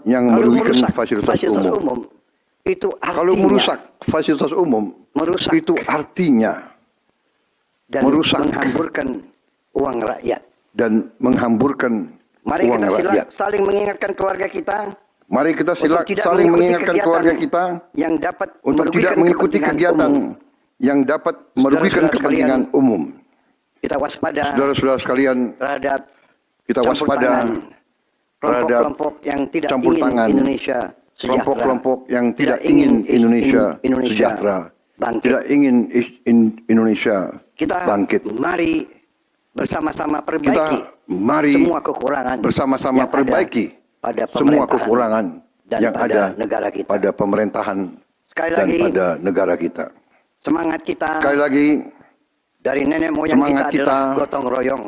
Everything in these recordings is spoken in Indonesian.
yang Kalau merugikan merusak fasilitas umum. itu Kalau artinya merusak fasilitas umum, merusak itu artinya dan merusak menghamburkan uang rakyat. dan menghamburkan Mari uang kita rakyat. saling mengingatkan keluarga kita Mari kita untuk tidak saling mengikuti mengingatkan kegiatan keluarga kita yang dapat untuk tidak merugikan mengikuti kepentingan kegiatan umum. yang dapat merugikan Saudara-saudara kepentingan umum. Kita waspada Saudara-saudara sekalian, terhadap kita campur waspada tangan terhadap kelompok-kelompok yang tidak campur ingin tangan Indonesia sejahtera. kelompok-kelompok yang tidak ingin Indonesia sejahtera, bangkit. tidak ingin Indonesia Kita bangkit. mari bersama-sama Kita perbaiki mari semua kekurangan bersama-sama yang perbaiki ada pada semua pemerintahan kekurangan dan yang pada ada negara kita. pada pemerintahan Sekali dan lagi, pada negara kita. semangat kita Sekali lagi, dari nenek moyang semangat kita adalah kita gotong royong.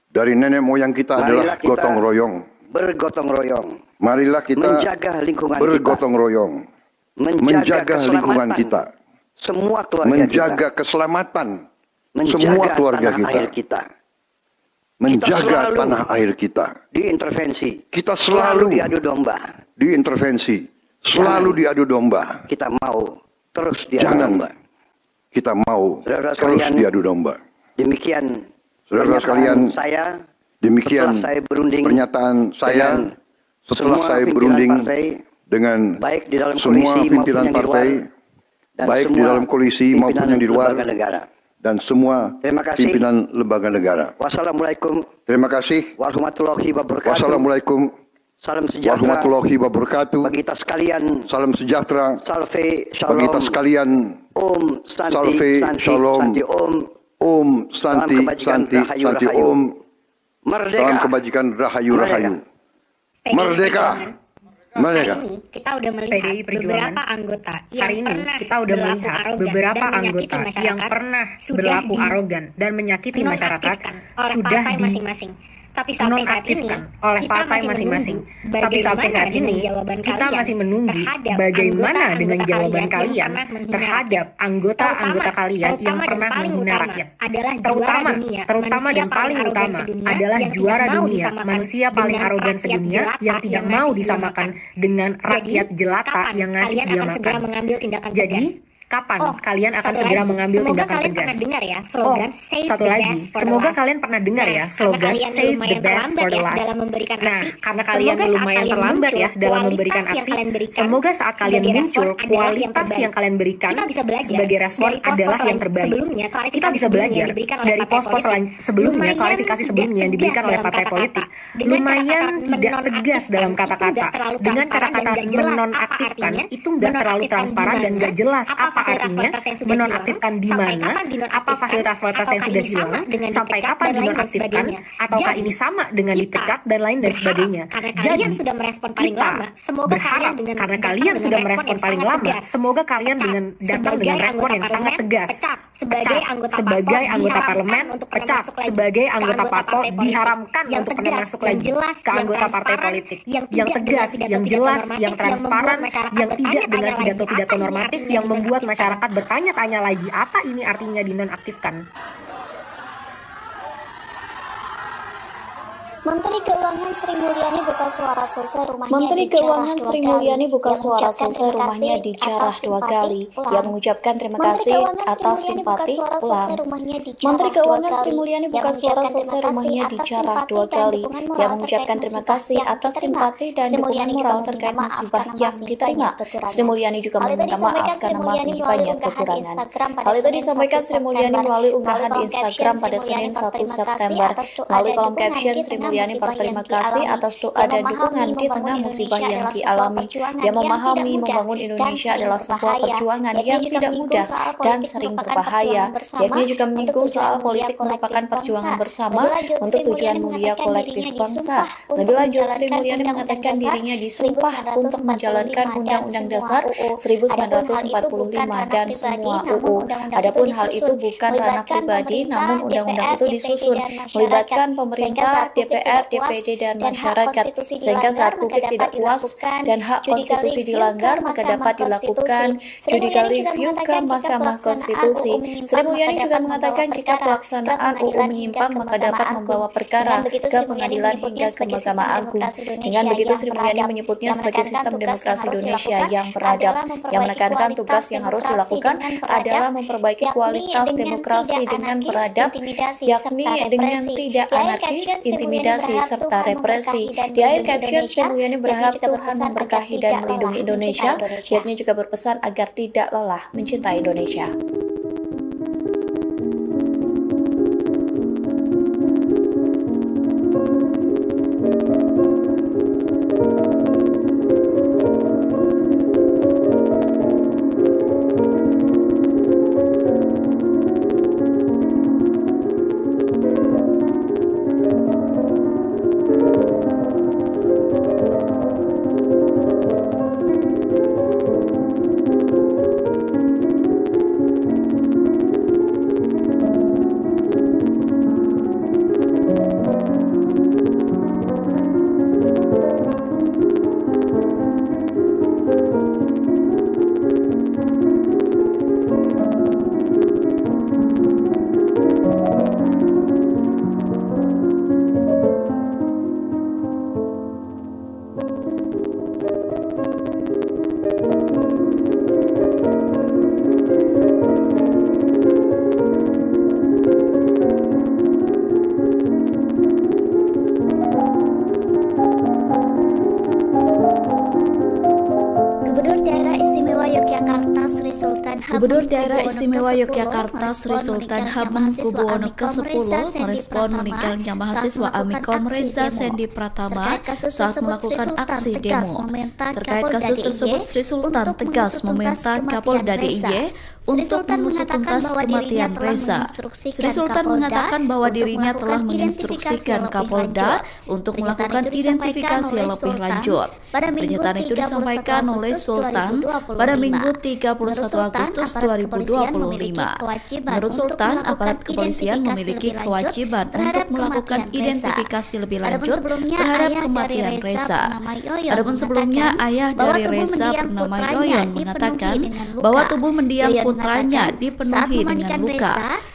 dari nenek moyang kita Marilah adalah kita gotong royong. Bergotong royong, Marilah kita menjaga lingkungan bergotong royong, kita, menjaga lingkungan keselamatan kita, semua keluarga menjaga kita, keselamatan menjaga semua keluarga tanah kita, air kita. menjaga selalu tanah air kita. Diintervensi, Kita selalu diadu domba. diintervensi, selalu diadu domba. Kita mau terus diadu Jangan domba. kita mau Saudara terus sekalian, diadu domba. Demikian Saudara pernyataan sekalian, saya demikian setelah saya berunding pernyataan saya dengan setelah semua saya pimpinan berunding partai, dengan baik di dalam semua koalisi maupun pimpinan yang di partai, luar, dan baik di semua dalam koalisi maupun pimpinan yang di luar, lembaga negara. dan semua Terima kasih. pimpinan lembaga negara. Wassalamualaikum Terima kasih. warahmatullahi wabarakatuh. Wassalamualaikum Salam sejahtera warahmatullahi wabarakatuh. bagi kita sekalian. Salam sejahtera Salve bagi shalom. kita sekalian. Om Santi, Salve Santi, shalom. Santi Om. Om Santi, Salam kebajikan, Santi, rahayu, Santi rahayu. Om. Merdeka. Salam kebajikan, rahayu, rahayu. Merdeka. Merdeka. Hari ini kita udah melihat PDI Perjuangan. beberapa anggota yang Hari ini pernah kita udah berlaku melihat arogan beberapa dan menyakiti anggota masyarakat yang pernah sudah berlaku arogan dan menyakiti masyarakat dinonaktifkan oleh sudah partai masing-masing. Tapi sampai saat ini dinonaktifkan oleh kita partai masih masing-masing. menunggu Tapi sampai bagaimana saat dengan ini jawaban kita kalian masih menunggu terhadap bagaimana dengan anggota-anggota jawaban kalian kalian yang pernah menghina terhadap anggota-anggota kalian yang terutama pernah dan paling menghina utama rakyat. adalah Terutama manusia dan paling arogan utama sedunia adalah yang juara tidak mau dunia, disamakan manusia paling dengan arogan rakyat sedunia jelata yang tidak yang mau ngasih dia disamakan makan. dengan Jadi, rakyat jelata kapan yang ngasih kalian dia akan segera makan. mengambil tindakan Jadi, tegas? kapan Oh, kalian akan satu segera lagi, mengambil semoga tindakan kalian tegas? pernah dengar ya Oh, slogan Save satu the lagi, Best for the semoga Last. kalian pernah dengar ya Nah, slogan karena kalian Save the lumayan Best terlambat for the ya Last. dalam memberikan Nah, aksi. karena kalian Semoga saat lumayan kalian terlambat ya muncul, dalam memberikan kualitas yang aksi, kalian berikan semoga saat kalian sebagai muncul, respon adalah yang kualitas terbaik. yang kalian berikan Kita bisa belajar sebagai respon dari pos-pos adalah yang terbaik. sebelumnya, Kita klarifikasi bisa sebelumnya belajar yang diberikan oleh dari partai pos-pos politik. sebelumnya, Lumayan klarifikasi tidak sebelumnya yang diberikan tegas oleh dalam partai kata-kata. politik. Dengan Lumayan kata-kata tidak tegas dalam menonaktifkan, kata-kata. itu nggak terlalu Dengan transparan dan kata-kata nggak jelas apa menonaktifkan, artinya. itu nggak terlalu transparan dan nggak jelas Apa apa artinya. fasilitas-fasilitas yang sudah Menonaktifkan di hilang? Sampai mana, kapan dinonaktifkan? apa fasilitas-fasilitas yang Ataukah sudah ini hilang, sama dengan sampai dipecat kapan dan lain dan dinonaktifkan, sebagainya. ataukah Jadi, ini sama dengan kita dipecat dan lain dan berharap sebagainya. karena Jadi, kalian sudah merespon paling kita lama, semoga berharap kalian dengan karena datang kalian dengan sudah respon merespon yang paling sangat lama, tegas. semoga kalian Pecat. dengan datang Sebagai dengan respon anggota yang sangat parlemen, tegas. pecat. Sebagai anggota Sebagai parpol anggota diharamkan parlemen, untuk pernah pecat. masuk lagi Sebagai ke anggota parpol politik. diharamkan Yang untuk pernah tegas, masuk yang lagi jelas, ke yang anggota partai transparan, politik. yang Yang tidak tegas, dengan yang pidato-pidato jelas, normatif, yang transparan, membuat masyarakat yang tidak dengan bertanya-tanya lagi, pidato-pidato apa ini normatif artinya yang membuat dinonaktifkan? masyarakat bertanya-tanya lagi apa ini artinya dinonaktifkan. Menteri Keuangan Sri Mulyani buka suara selesai rumahnya Menteri dijarah Keuangan dua Sri kali. Mulyani buka Yang suara mengucapkan selesai terima rumahnya kasih dijarah atas 2 simpati kali. pulang. Yang mengucapkan terima Menteri kasih Keuangan Sri atas Mulyani buka simpati suara pulang. selesai rumahnya dijarah Menteri 2 Keuangan kali. Sri Mulyani Yang buka suara mengucapkan selesai terima rumahnya kasih atas dijarah simpati 2 dan kali. dukungan moral Yang mengucapkan terkait terima musibah kasih yang atas diterima. simpati dan Sri dukungan Mulyani juga moral meminta terkait maaf musibah karena yang masih diterima. banyak kekurangan. Sri Mulyani juga Hal itu meminta maaf disampaikan Sri karena Mulyani masih melalui banyak unggahan di kekurangan. Instagram pada Hal itu Senin disampaikan 1 Sri Mulyani September. melalui unggahan Melalui di kolom Instagram caption, pada Sri Senin Mulyani 1 berterima kasih September. atas doa Melalui dan kolom dukungan caption, di Sri tengah Mulyani musibah berterima yang kasih dialami. atas doa Yang dan memahami dukungan di membangun tengah musibah Indonesia yang adalah sebuah dialami. perjuangan Dia yang memahami tidak mudah membangun dan Indonesia sering adalah sebuah berbahaya. perjuangan Yakni yang juga tidak menyinggung mudah soal dan politik sering merupakan berbahaya. perjuangan bersama Yakni juga untuk menyinggung tujuan soal mulia politik kolektif merupakan perjuangan bangsa. bersama Lebih lanjut, untuk Sri tujuan Mulyani mulia mengatakan kolektif dirinya bangsa. disumpah untuk Lebih lanjut, Sri menjalankan Mulyani Undang-Undang mengatakan Dasar dirinya disumpah untuk menjalankan 1945 Undang-Undang dan Dasar semua UU. 1945 dan semua UU. Adapun hal itu bukan ranah pribadi, namun undang-undang itu disusun melibatkan pemerintah, DPR, DPR, DPD, dan masyarakat. Sehingga saat publik tidak puas dan hak konstitusi dilanggar, maka dapat dilakukan judicial review ke Mahkamah Konstitusi. Sri Mulyani juga mengatakan jika pelaksanaan UU menyimpang, maka dapat membawa perkara ke pengadilan hingga ke Mahkamah Agung. Dengan begitu, Sri Mulyani menyebutnya sebagai sistem demokrasi Indonesia yang beradab, yang menekankan tugas yang harus dilakukan adalah memperbaiki kualitas demokrasi dengan beradab, yakni dengan tidak anarkis, intimidasi, serta represi. Di akhir caption, Sri Mulyani berharap Tuhan memberkahi dan melindungi Indonesia. Pihaknya juga berpesan agar tidak lelah mencintai Indonesia. Gubernur Daerah Istimewa Yogyakarta Sri Sultan Hamengkubuwono ke-10 merespon meninggalnya mahasiswa Amikom Reza Sendi Pratama saat melakukan aksi demo. Terkait kasus tersebut, Sri Sultan tegas meminta Kapolda DIY untuk mengusut tuntas kematian Reza. Sri Sultan mengatakan bahwa dirinya telah menginstruksikan Kapolda untuk melakukan identifikasi lebih lanjut. Pernyataan itu disampaikan oleh Sultan pada Minggu 31 Agustus 2025. Menurut Sultan, aparat kepolisian memiliki kewajiban untuk melakukan identifikasi lebih lanjut terhadap kematian Reza. Adapun sebelumnya, ayah dari Reza bernama Yoyon mengatakan bahwa tubuh mendiang putranya dipenuhi dengan luka.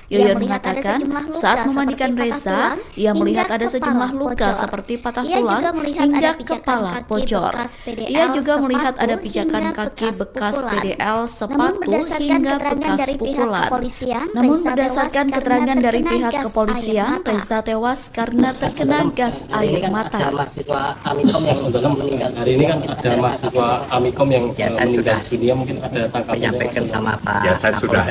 Yoyon mengatakan saat memandikan Reza, ia melihat ada sejumlah luka seperti patah tulang hingga kepala bocor. Ia juga melihat ada pijakan kaki bekas PDL, sepatu hingga bekas pukulan. Namun berdasarkan keterangan dari pihak kepolisian, Reza tewas karena terkena gas air mata. Mahasiswa Amikom yang meninggal hari ini kan ada mahasiswa Amikom yang meninggal dunia, mungkin ada tanggapan menyampaikan sama Pak. Ya, saya sudah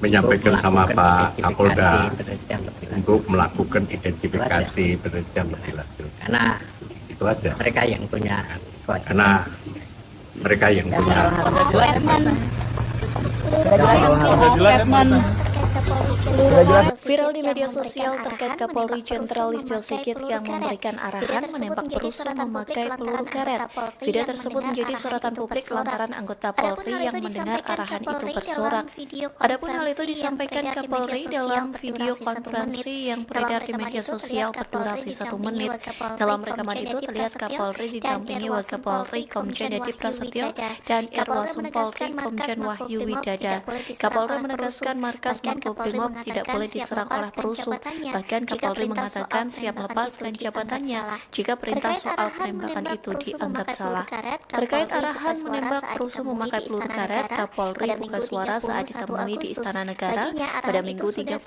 menyampaikan sama Pak Kapolda untuk melakukan identifikasi penelitian lebih lanjut. Karena itu aja. Mereka yang punya. Karena mereka yang punya. Viral di media sosial terkait Kapolri Jenderal Listio Sigit yang memberikan arahan menembak perusuh memakai peluru karet. Video tersebut menjadi sorotan publik lantaran anggota Polri yang mendengar arahan itu bersorak. Adapun hal itu disampaikan Kapolri dalam video konferensi yang beredar di media sosial berdurasi 1 menit. Dalam rekaman itu terlihat Kapolri didampingi Wakapolri Komjen Deddy Prasetyo dan Irwasum Polri Komjen Wahyu Widada. Kapolri menegaskan markas Makobrimob tidak boleh diserang oleh perusuh. Bahkan Kapolri mengatakan siap melepaskan jabatannya jika perintah soal penembakan itu dianggap salah. Terkait arahan menembak perusuh memakai peluru karet, Kapolri buka suara saat ditemui di Istana Negara pada Minggu 31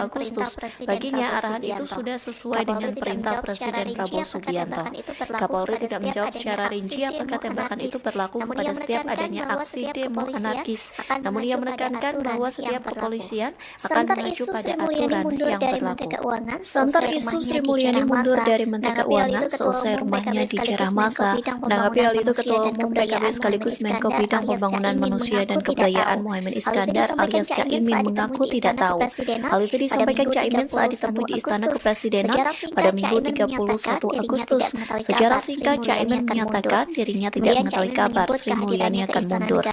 Agustus. Baginya arahan itu sudah sesuai dengan perintah Presiden Prabowo Subianto. Kapolri tidak menjawab secara rinci apakah tembakan itu berlaku kepada setiap adanya aksi demo anarkis. Namun ia menekankan bahwa setiap kepolisian akan mengacu pada aturan yang berlaku. Santer isu Sri Mulyani mundur dari Menteri Keuangan seusai rumahnya dijarah massa. Menanggapi hal itu, Ketua Umum PKB sekaligus Menko Bidang Pembangunan Manusia dan Kebudayaan Muhaimin Iskandar alias Caimin mengaku tidak tahu. Hal itu disampaikan Caimin saat ditemui di Istana Kepresidenan pada Minggu 31 Agustus. Secara singkat, Caimin menyatakan dirinya tidak mengetahui kabar Sri Mulyani akan mundur.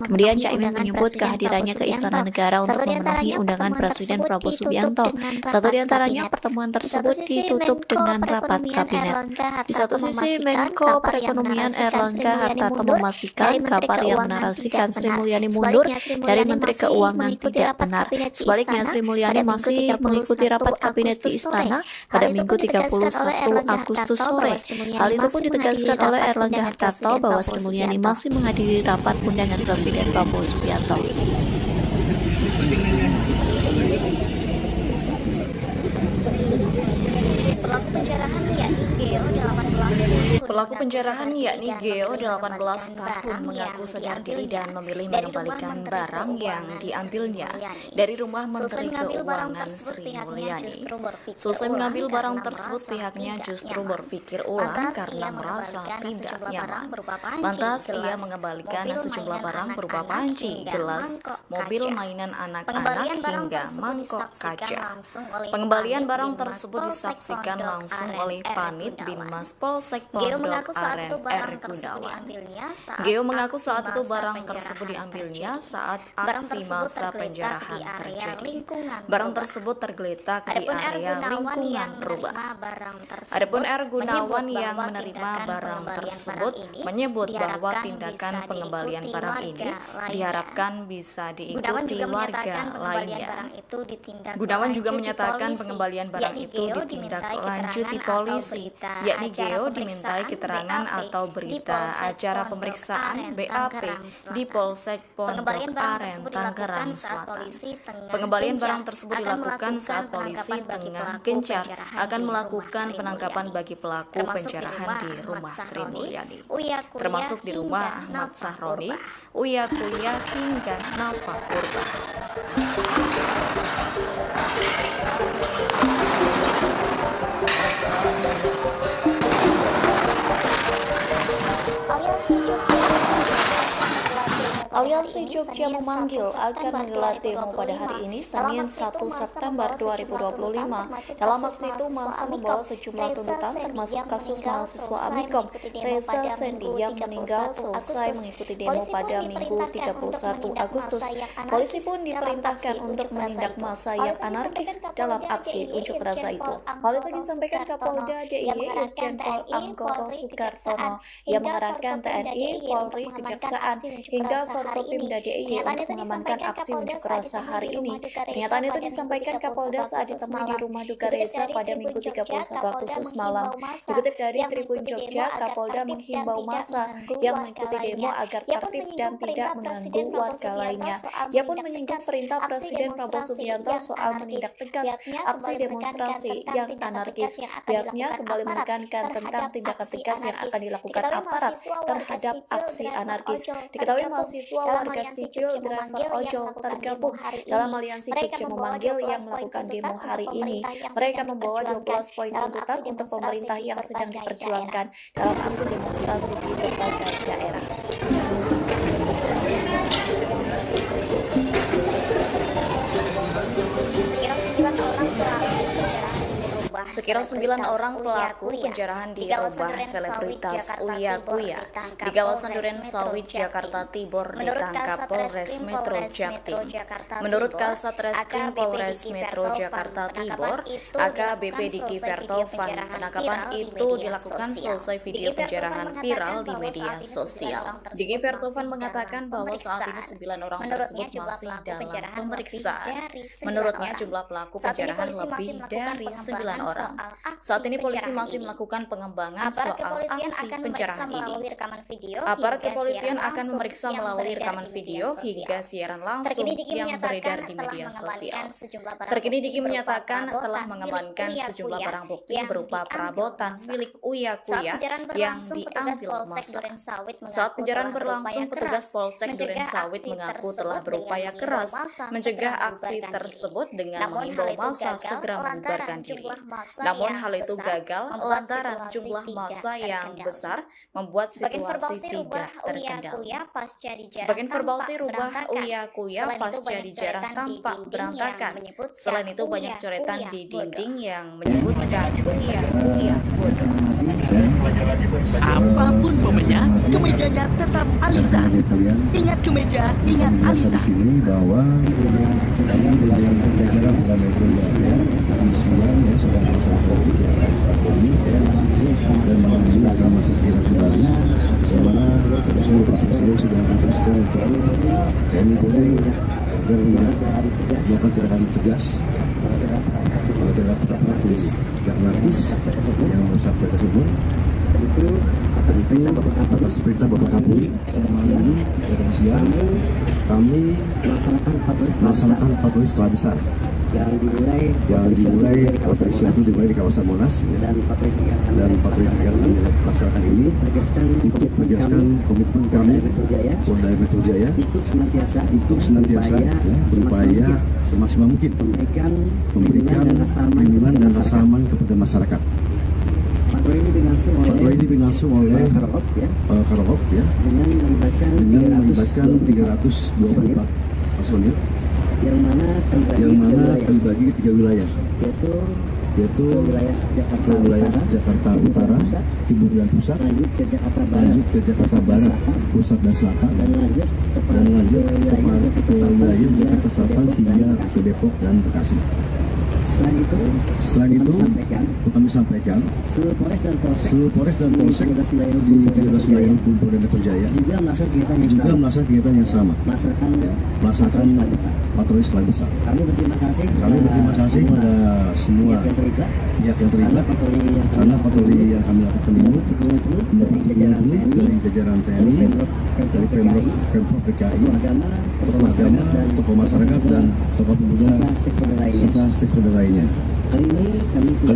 Kemudian Caimin menyebut kehadirannya ke Istana Negara untuk memenuhi memenuhi undangan Presiden Prabowo Subianto. Satu di antaranya, pertemuan tersebut ditutup dengan rapat kabinet. Di satu sisi, Menko Perekonomian Erlangga Hartarto memastikan kabar yang menarasikan Sri Mulyani mundur dari Menteri Keuangan tidak benar. Sebaliknya, Sri Mulyani masih mengikuti rapat kabinet di Istana pada Minggu 31 Agustus sore. Hal itu pun ditegaskan oleh Erlangga Hartarto bahwa Sri Mulyani masih menghadiri rapat undangan Presiden Prabowo Subianto. Pelaku penjarahan yakni Geo 18 tahun mengaku sadar diri dan memilih mengembalikan barang yang diambilnya dari rumah Menteri Keuangan Sri Mulyani. Selesai mengambil barang tersebut, pihaknya justru berpikir ulang karena merasa tidak nyaman. Lantas ia mengembalikan sejumlah barang berupa panci, gelas, mobil mainan anak-anak hingga mangkok kaca. Pengembalian barang tersebut disaksikan langsung oleh Panit Binmas Polsek Pondok Aren R. Gunawan. Geo mengaku saat itu barang tersebut diambilnya saat aksi masa penjarahan terjadi. Barang tersebut tergeletak di area lingkungan rumah. Adapun R. Gunawan yang menerima barang tersebut menyebut bahwa tindakan pengembalian barang ini diharapkan bisa diikuti warga lainnya. Gunawan juga menyatakan pengembalian barang itu ditindaklanjuti polisi, yakni Geo dimintai keterangan atau berita acara pemeriksaan BAP di Polsek Pondok Aren, Tangerang Selatan. Pengembalian barang tersebut dilakukan saat polisi tengah gencar akan melakukan penangkapan bagi pelaku penjarahan di rumah Sri Mulyani, termasuk di rumah Ahmad Sahroni, Uya Kuya hingga Nafa Purba. Aliansi Jogja memanggil akan menggelar demo pada hari ini, Senin 1 September 2025. Dalam aksi itu, massa membawa sejumlah tuntutan termasuk kasus mahasiswa Amikom Reza Sendi yang meninggal selesai mengikuti demo pada Minggu 31 Agustus. Polisi pun diperintahkan untuk menindak massa yang anarkis dalam aksi unjuk rasa itu. Hal itu disampaikan Kapolda DIY Irjen Pol Anggoro Soekartono yang mengarahkan TNI, Polri, Kejaksaan hingga Forkopimda DIY untuk mengamankan aksi unjuk rasa hari ini. Pernyataan itu disampaikan Kapolda saat ditemui di rumah duka Reza pada Minggu 31 Agustus malam. Dikutip dari Tribun Jogja, Kapolda menghimbau massa yang mengikuti demo agar tertib dan tidak mengganggu warga lainnya. Ia pun menyinggung perintah Presiden Prabowo Subianto soal menindak tegas aksi demonstrasi yang anarkis. Pihaknya kembali menekankan tentang tindakan tegas yang akan dilakukan aparat terhadap aksi anarkis. Diketahui mahasiswa warga sipil driver ojol tergabung dalam aliansi Jogja memanggil yang melakukan demo hari ini. Mereka membawa 12 poin tuntutan untuk pemerintah yang sedang diperjuangkan dalam aksi demonstrasi di berbagai daerah. Sekira 9 orang pelaku penjarahan di rumah selebritas Uya Kuya di kawasan Duren Sawit, Jakarta Timur ditangkap Polres Metro Jaktim. Menurut Kasat Reskrim Polres Metro Jakarta Timur, AKBP Diki Vertovan, penangkapan itu dilakukan selesai video penjarahan viral di media sosial. Diki Vertovan mengatakan bahwa saat ini 9 orang tersebut masih dalam pemeriksaan. Menurutnya jumlah pelaku penjarahan lebih dari 9 orang. Saat ini polisi masih melakukan pengembangan soal aksi penjarahan ini. Aparat kepolisian akan memeriksa melalui rekaman video hingga siaran langsung yang beredar di media sosial. Terkini Diki menyatakan telah mengamankan sejumlah barang bukti berupa perabotan milik Uya Kuya yang diambil massa. Saat penjarahan berlangsung, petugas Polsek Duren Sawit mengaku telah berupaya keras mencegah aksi tersebut dengan mengimbau massa segera membubarkan diri. Namun hal itu gagal lantaran jumlah massa yang besar membuat situasi tidak terkendali. Sebagian verbasi rumah Uya Kuya pasca dijarah tampak berantakan. Selain itu banyak coretan di dinding yang menyebutkan Uya Kuya bodoh. Apapun momennya, kemejanya tetap Alisa. Ingat kemeja, ingat Alisa. Ini bahwa dalam wilayah pembelajaran pada Metro Jaya siang ya sedang bersama ini dan malam ini akan masuk kita kembali di mana Presiden sudah memutuskan untuk TNI Polri agar melakukan tindakan tegas terhadap pihak anarkis yang merusak fasilitas umum. Itu atas perintah Bapak Kapolri malam ini siang kami melaksanakan patroli skala besar yang dimulai kawasan siang itu dimulai di kawasan Monas ya. Dan patroli yang kami laksanakan ini untuk menegaskan komitmen kami Polda Metro Jaya untuk senantiasa ya, berupaya semaksimal mungkin memberikan perlindungan dan rasa aman kepada masyarakat. Patroli ini berlangsung oleh Karop ya, dengan melibatkan 324 personil yang mana terbagi ke 3 wilayah, yaitu wilayah Jakarta Utara, Timur dan Pusat, lanjut ke Jakarta Barat, Pusat dan Selatan, dan lanjut ke wilayah Jakarta Selatan hingga ke Depok dan Bekasi. Selain itu, kami sampaikan seluruh Polres dan Polsek di 13 wilayah hukum Polda Metro Jaya juga melaksanakan kegiatan yang sama, melaksanakan patroli skala besar. Kami berterima kasih kepada semua pihak yang terlibat karena patroli yang kami lakukan ini mendapat dukungan dari jajaran TNI, dari Pemprov DKI, tokoh agama, tokoh masyarakat dan tokoh pemuda serta stakeholder lainnya. Kali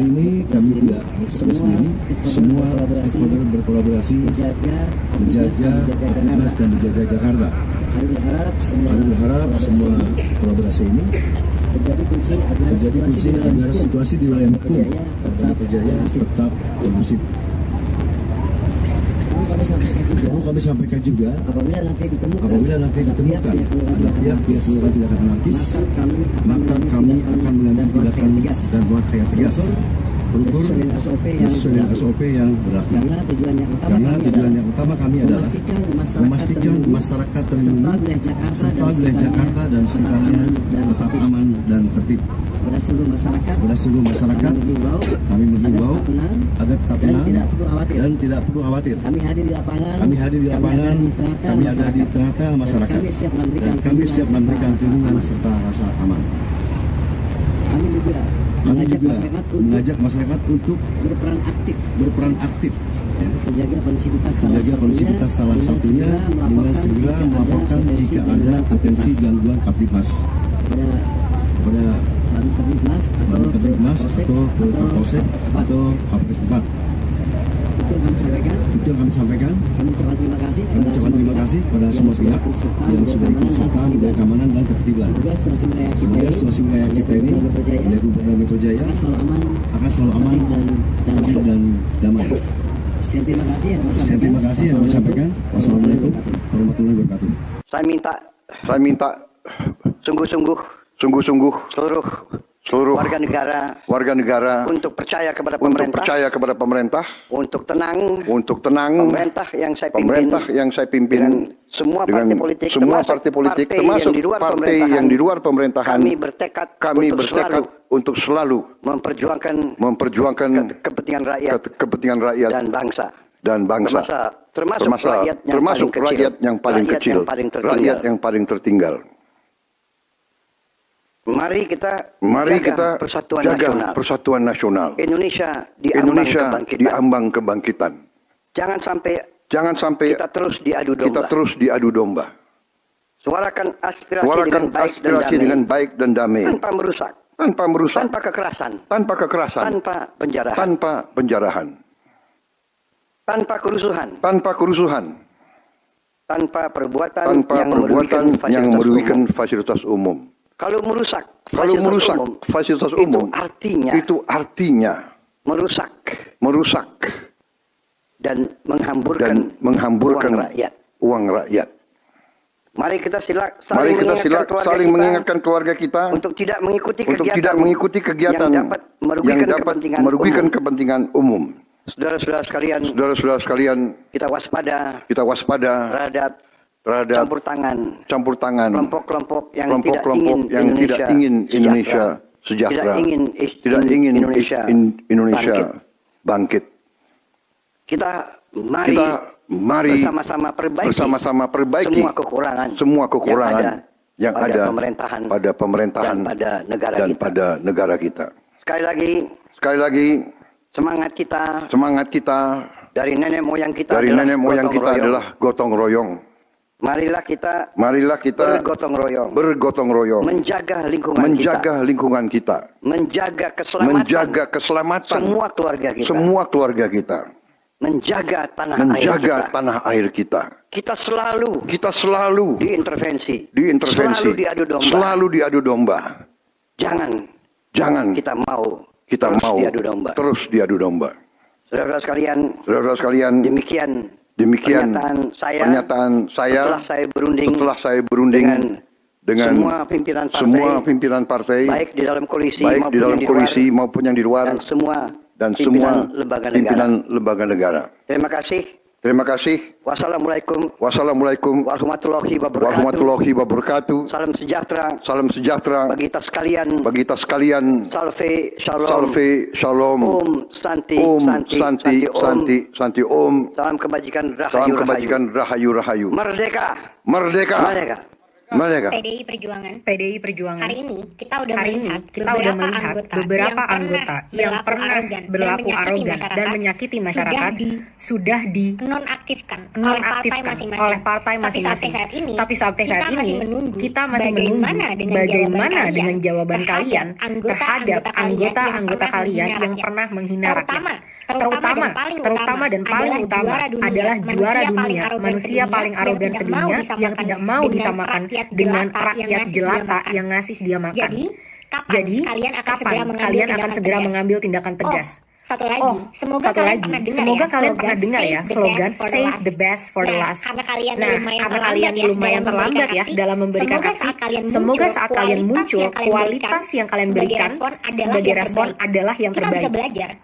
ini kami tidak bekerja sendiri, semua stakeholder berkolaborasi menjaga Aktivitas dan menjaga Jakarta. Kami berharap semua kolaborasi ini menjadi kunci agar situasi di wilayah hukum Polda Metro Jaya tetap kondusif. Kami sampaikan juga apabila nanti ditemukan ada pihak yang melakukan tindakan anarkis, maka kami akan mengambil tindakan dan langkah yang tegas terukur sesuai dengan SOP yang berlaku. Karena tujuan yang utama kami adalah memastikan masyarakat terlindungi serta wilayah Jakarta dan sekitarnya tetap aman dan tertib. Pada seluruh masyarakat, kami menghimbau agar tetap tenang dan tidak perlu khawatir. Kami hadir di lapangan, kami ada di tengah-tengah masyarakat, dan kami siap memberikan perlindungan serta rasa aman. Kami juga mengajak masyarakat untuk berperan aktif ya, menjaga kondusivitas salah satunya dengan segera melaporkan jika ada potensi gangguan Kaptipmas pada Kaptipmas atau ke Kapolsek atau Kapolres tempat. Itu yang kami sampaikan. Kami ucapkan terima kasih kepada semua pihak yang sudah ikut serta menjaga keamanan dan ketertiban. Semoga situasi wilayah kita ini, wilayah Polda Metro Jaya, akan selalu aman, tertib dan damai. Sekian terima kasih yang kami sampaikan. Wassalamualaikum warahmatullahi wabarakatuh. Saya minta sungguh-sungguh seluruh warga negara untuk percaya kepada pemerintah, untuk tenang, pemerintah yang saya pimpin dengan semua partai politik termasuk partai yang di luar pemerintahan. Kami bertekad untuk selalu memperjuangkan kepentingan rakyat dan bangsa termasuk rakyat yang paling kecil, rakyat yang paling tertinggal. Mari kita jaga persatuan nasional. Indonesia di ambang kebangkitan. Jangan sampai kita terus diadu domba. Suarakan aspirasi dengan baik dan damai. Tanpa merusak. Tanpa kekerasan. Tanpa penjarahan. Tanpa kerusuhan. Tanpa perbuatan yang merugikan fasilitas umum. Kalau merusak fasilitas umum itu artinya merusak dan menghamburkan uang rakyat. Mari kita saling mengingatkan keluarga kita untuk tidak mengikuti kegiatan yang dapat merugikan kepentingan umum. Saudara-saudara sekalian, kita waspada terhadap campur tangan kelompok-kelompok yang tidak ingin Indonesia sejahtera, tidak ingin Indonesia bangkit. Kita mari bersama-sama perbaiki semua kekurangan yang ada pada pemerintahan dan pada negara kita. Sekali lagi, semangat kita dari nenek moyang kita adalah gotong royong. Marilah kita bergotong royong, menjaga lingkungan kita, menjaga keselamatan semua keluarga kita, menjaga tanah air kita. Kita selalu diintervensi, selalu diadu domba. Jangan kita mau terus diadu domba. Saudara sekalian, demikian pernyataan saya setelah saya berunding dengan semua pimpinan partai, baik di dalam koalisi maupun yang di luar, dan semua pimpinan lembaga negara. Terima kasih. Wassalamualaikum warahmatullahi wabarakatuh. Salam sejahtera bagi kita sekalian. Salve shalom. Om santi. Om. Salam kebajikan rahayu. Merdeka. PDI Perjuangan. Hari ini kita udah melihat beberapa anggota yang pernah berlaku arogan dan menyakiti masyarakat sudah dinonaktifkan oleh partai masing-masing. Tapi sampai saat ini kita masih menunggu bagaimana dengan jawaban kalian terhadap anggota-anggota kalian yang pernah menghina rakyat. Terutama dan paling utama adalah juara dunia, manusia paling arogan sedunia yang tidak mau disamakan dengan rakyat jelata yang ngasih dia makan. Jadi, kapan kalian akan segera mengambil tindakan tegas? Satu lagi, semoga kalian pernah dengar ya slogan Save the Best for the Last. Karena kalian lumayan terlambat ya dalam memberikan aksi. Semoga saat kalian muncul, kualitas yang kalian berikan sebagai respon adalah yang terbaik.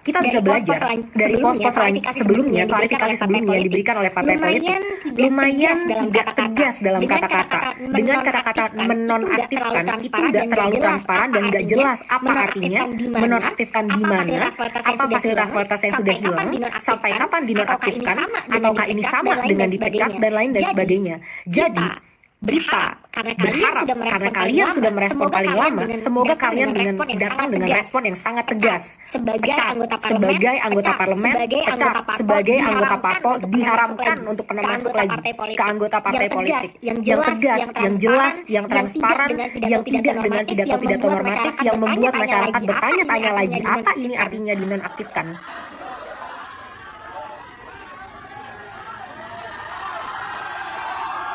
Kita bisa belajar dari pos-pos sebelumnya, klarifikasi sebelumnya yang diberikan oleh partai politik. Lumayan tidak tegas dalam kata-kata. Dengan kata-kata menonaktifkan itu tidak terlalu transparan dan tidak jelas apa artinya menonaktifkan di mana, apa fasilitas yang sudah hilang, sampai kapan dinonaktifkan, ataukah ini sama dengan dipecat dan lain dan sebagainya. Jadi kita berharap karena kalian sudah merespon paling lama, semoga kalian datang dengan respon yang sangat tegas. Sebagai anggota parlemen, sebagai anggota parpol, diharamkan untuk pernah masuk lagi ke anggota partai politik yang tegas, yang jelas, yang transparan, yang tidak dengan pidato-pidato normatif yang membuat masyarakat bertanya-tanya lagi apa ini artinya dinonaktifkan.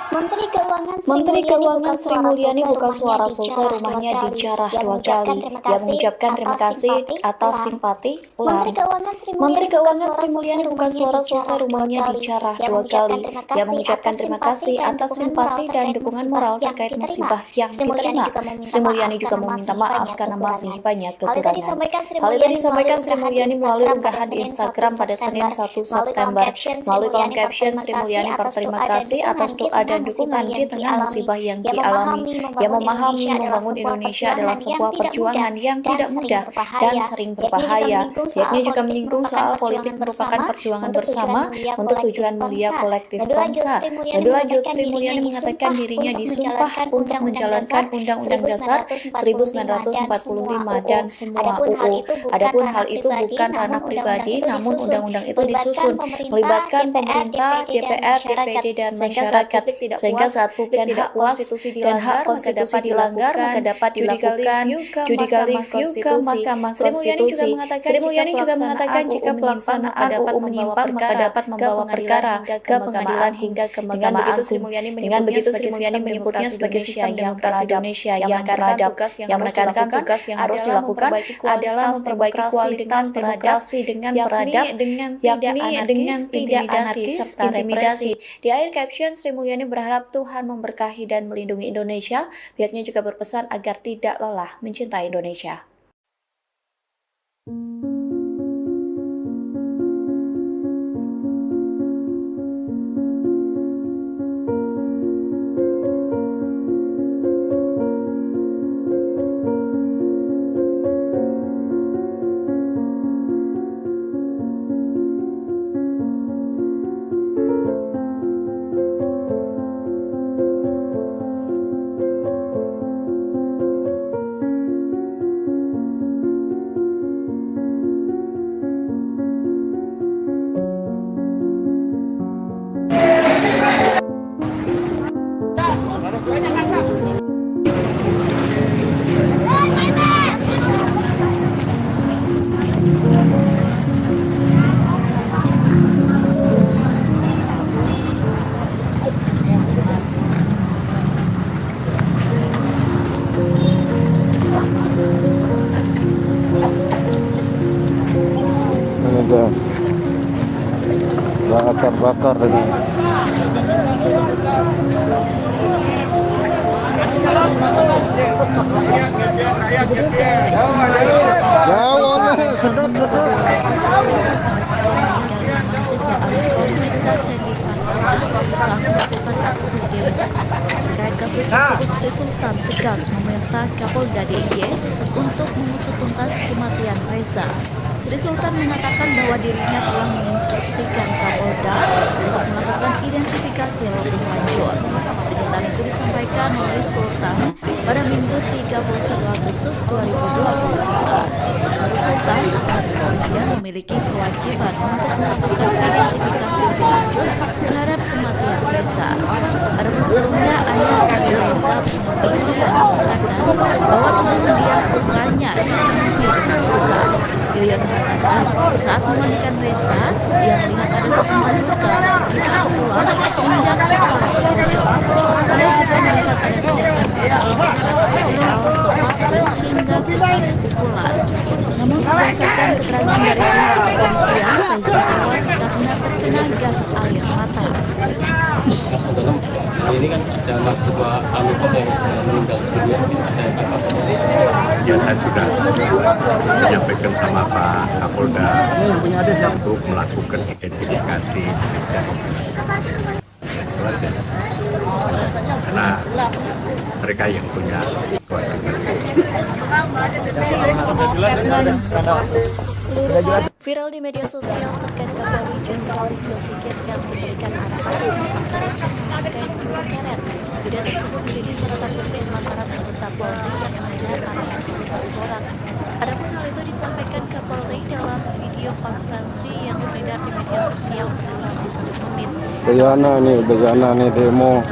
Menteri Keuangan Sri Mulyani buka suara selesai rumahnya dijarah 2 kali. Ia mengucapkan terima kasih atas simpati. Menteri Keuangan Sri Mulyani buka suara selesai rumahnya dijarah 2 kali. Ia mengucapkan terima kasih atas simpati dan dukungan moral terkait musibah yang diterima. Sri Mulyani juga meminta maaf karena masih banyak kekurangan. Hal itu disampaikan Sri Mulyani melalui unggahan di Instagram pada Senin 1 September. Melalui kolom caption, Sri Mulyani berterima kasih atas doa dan dukungan di tengah musibah yang dialami. Ia memahami membangun Indonesia adalah sebuah perjuangan yang tidak mudah dan sering berbahaya. Pihaknya juga menyinggung soal politik merupakan perjuangan bersama untuk tujuan mulia kolektif bangsa. Lebih lanjut, Sri Mulyani mengatakan dirinya disumpah untuk menjalankan Undang-Undang Dasar 1945 dan semua UU. Adapun hal itu bukan ranah pribadi, namun undang-undang itu disusun melibatkan pemerintah, DPR, DPD, dan masyarakat. Sehingga saat publik tidak puas dan hak konstitusi dilanggar, maka dapat dilakukan judicial review ke Mahkamah Konstitusi. Sri Mulyani juga mengatakan jika pelaksanaan UU menyimpang, maka dapat membawa perkara ke pengadilan hingga ke Mahkamah Agung. Dengan begitu, Sri Mulyani menyebutnya sebagai sistem demokrasi Indonesia yang beradab, yang menekankan tugas yang harus dilakukan adalah memperbaiki kualitas demokrasi dengan beradab, yakni dengan tidak anarkis serta intimidasi. Di akhir caption, Sri Mulyani berharap Tuhan memberkahi dan melindungi Indonesia. Pihaknya juga berpesan agar tidak lelah mencintai Indonesia. dibakar-bakar ini. Gubernur Daerah Istimewa Yogyakarta meninggalnya mahasiswa Amikom Reza Sendi Pratama saat melakukan aksi demo. Terkait kasus tersebut, Sri Sultan tegas meminta Kapolda DIY untuk mengusut tuntas kematian Reza. Sri Sultan mengatakan bahwa dirinya telah menginstruksikan Kapolda untuk melakukan identifikasi lebih lanjut. Pernyataan itu disampaikan oleh Sultan pada Minggu 31 Agustus 2023. Menurut Sultan, aparat kepolisian memiliki kewajiban untuk melakukan identifikasi lebih lanjut terhadap kematian Reza. Adapun sebelumnya, ayah dari Reza Yoyan mengatakan bahwa tubuh mendiang putranya dipenuhi dengan luka. Yoyan mengatakan saat memandikan Reza, ia melihat ada sejumlah luka seperti patah tulang hingga kepala bocor. Ia juga melihat ada pijakan kaki bekas pedal sepatu hingga bekas pukulan. Namun berdasarkan keterangan dari pihak kepolisian, Reza tewas karena terkena gas air mata. Ini kan ada mahasiswa Amikom yang meninggal dunia, ada yang tangkap. Ya, saya sudah menyampaikan sama Pak Kapolda untuk melakukan identifikasi karena mereka yang punya kewajiban. Viral di media sosial terkait Kapolri Jenderal Listio Sigit yang memberikan arahan menembak terus memakai peluru karet. Video tersebut menjadi sorotan publik lantaran anggota Polri yang mendengar arahan itu bersorak. Adapun hal itu disampaikan Kapolri dalam video konferensi yang beredar di media sosial berdurasi 1 menit. Begana nih demo.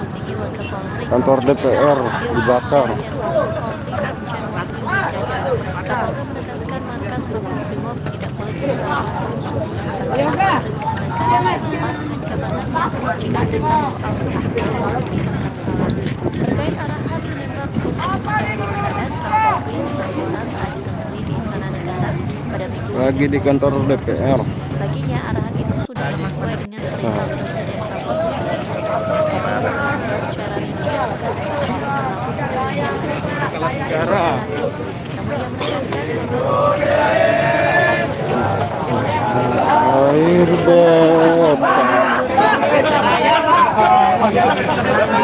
Kantor DPR dibakar. Kapolri menegaskan markas Makobrimob tidak boleh diserang oleh perusuh. Bahkan Kapolri mengatakan siap melepaskan jabatannya jika perintah soal penyerangan itu dianggap salah. Terkait arahan menembak perusuh memakai peluru karet, Kapolri buka suara saat ditemui di Istana Negara pada Minggu Lagi di kantor DPR. Baginya arahan itu sudah sesuai dengan perintah Presiden Prabowo Subianto. Kapolri tidak menjawab secara rinci apakah tembakan itu berlaku kepada setiap adanya aksi demo anarkis. Namun ia menekankan bahwa setiap kepolisian akan mengacu pada aturan yang setelah isu Srimulyani mundur dari pemerintahan sosial yang dijaga masa.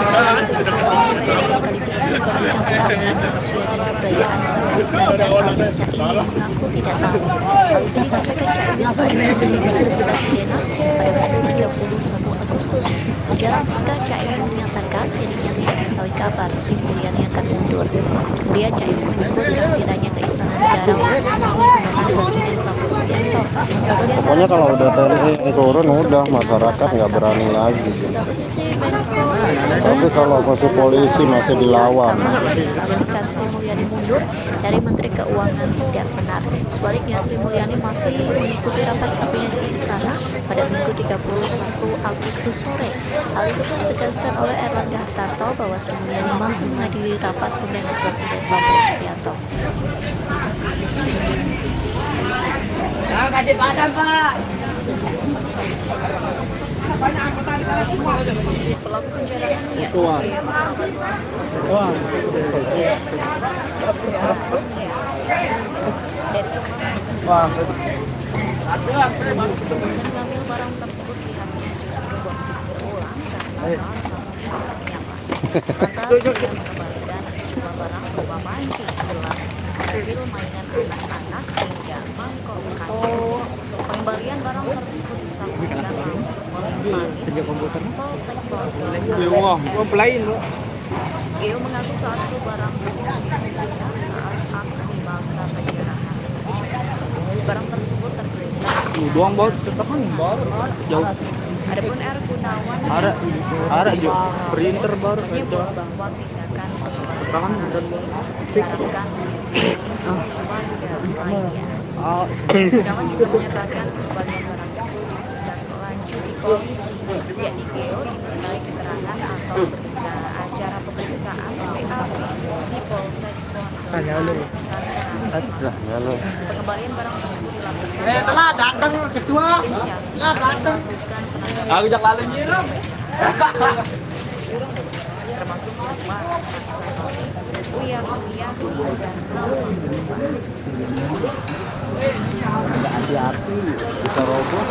Dalam itu Ketua PDIP sekaligus Menko Bidang Pembangunan Manusia dan Kebudayaan Muhammad Iskandar alias Caimin mengaku tidak tahu. Hal itu disampaikan Caimin saat ditemui di Istana Kepresidenan pada Minggu 31 Agustus. Secara singkat, Caimin menyatakan dirinya tidak mengetahui kabar Sri Mulyani akan mundur. Kemudian Caimin menyebut kehadirannya ke Istana Negara untuk memenuhi undangan Presiden Prabowo Subianto. Pokoknya kalau udah TNI turun udah masyarakat nggak berani lagi. Di satu sisi Menko Tapi kalau masih polisi masih dilawan. menarasikan Sri Mulyani mundur dari Menteri Keuangan tidak benar. Sebaliknya Sri Mulyani masih mengikuti rapat kabinet di Istana pada Minggu 31 Agustus sore. Hal itu pun ditegaskan oleh Erlangga Hartarto bahwa Sri Mulyani masih menghadiri rapat undangan Presiden Prabowo Subianto. Pelaku penjarahan yakni Geo 18 tahun dari rumah selesai mengambil barang tersebut, pihaknya justru berpikir ulang karena merasa tidak nyaman. Lantas ia mengembalikan sejumlah barang berupa panci, gelas, mobil mainan anak-anak hingga mangkok kaca. Pengembalian barang tersebut disaksikan langsung oleh Panit Humas Polsek Pondok. Geo mengaku saat itu barang tersebut diambilnya saat aksi massa penjarahan terjadi. Barang tersebut tergeletak di Adapun R. Gunawan printer baru menyebut bahwa tindakan pengembalian barang ini diharapkan bisa diikuti warga lainnya. Gunawan juga menyatakan pengembalian barang itu ditindaklanjuti polisi, yakni Geo dimintai keterangan atau berita acara pemeriksaan BAP di Polsek Pondok. Pengembalian barang tersebut dilakukan setelah datang ketua melakukan penangkapan termasuk di rumah Ahmad Saroni, Uya Kumiyati, dan Naufal Berubah. Hati-hati, bisa roboh.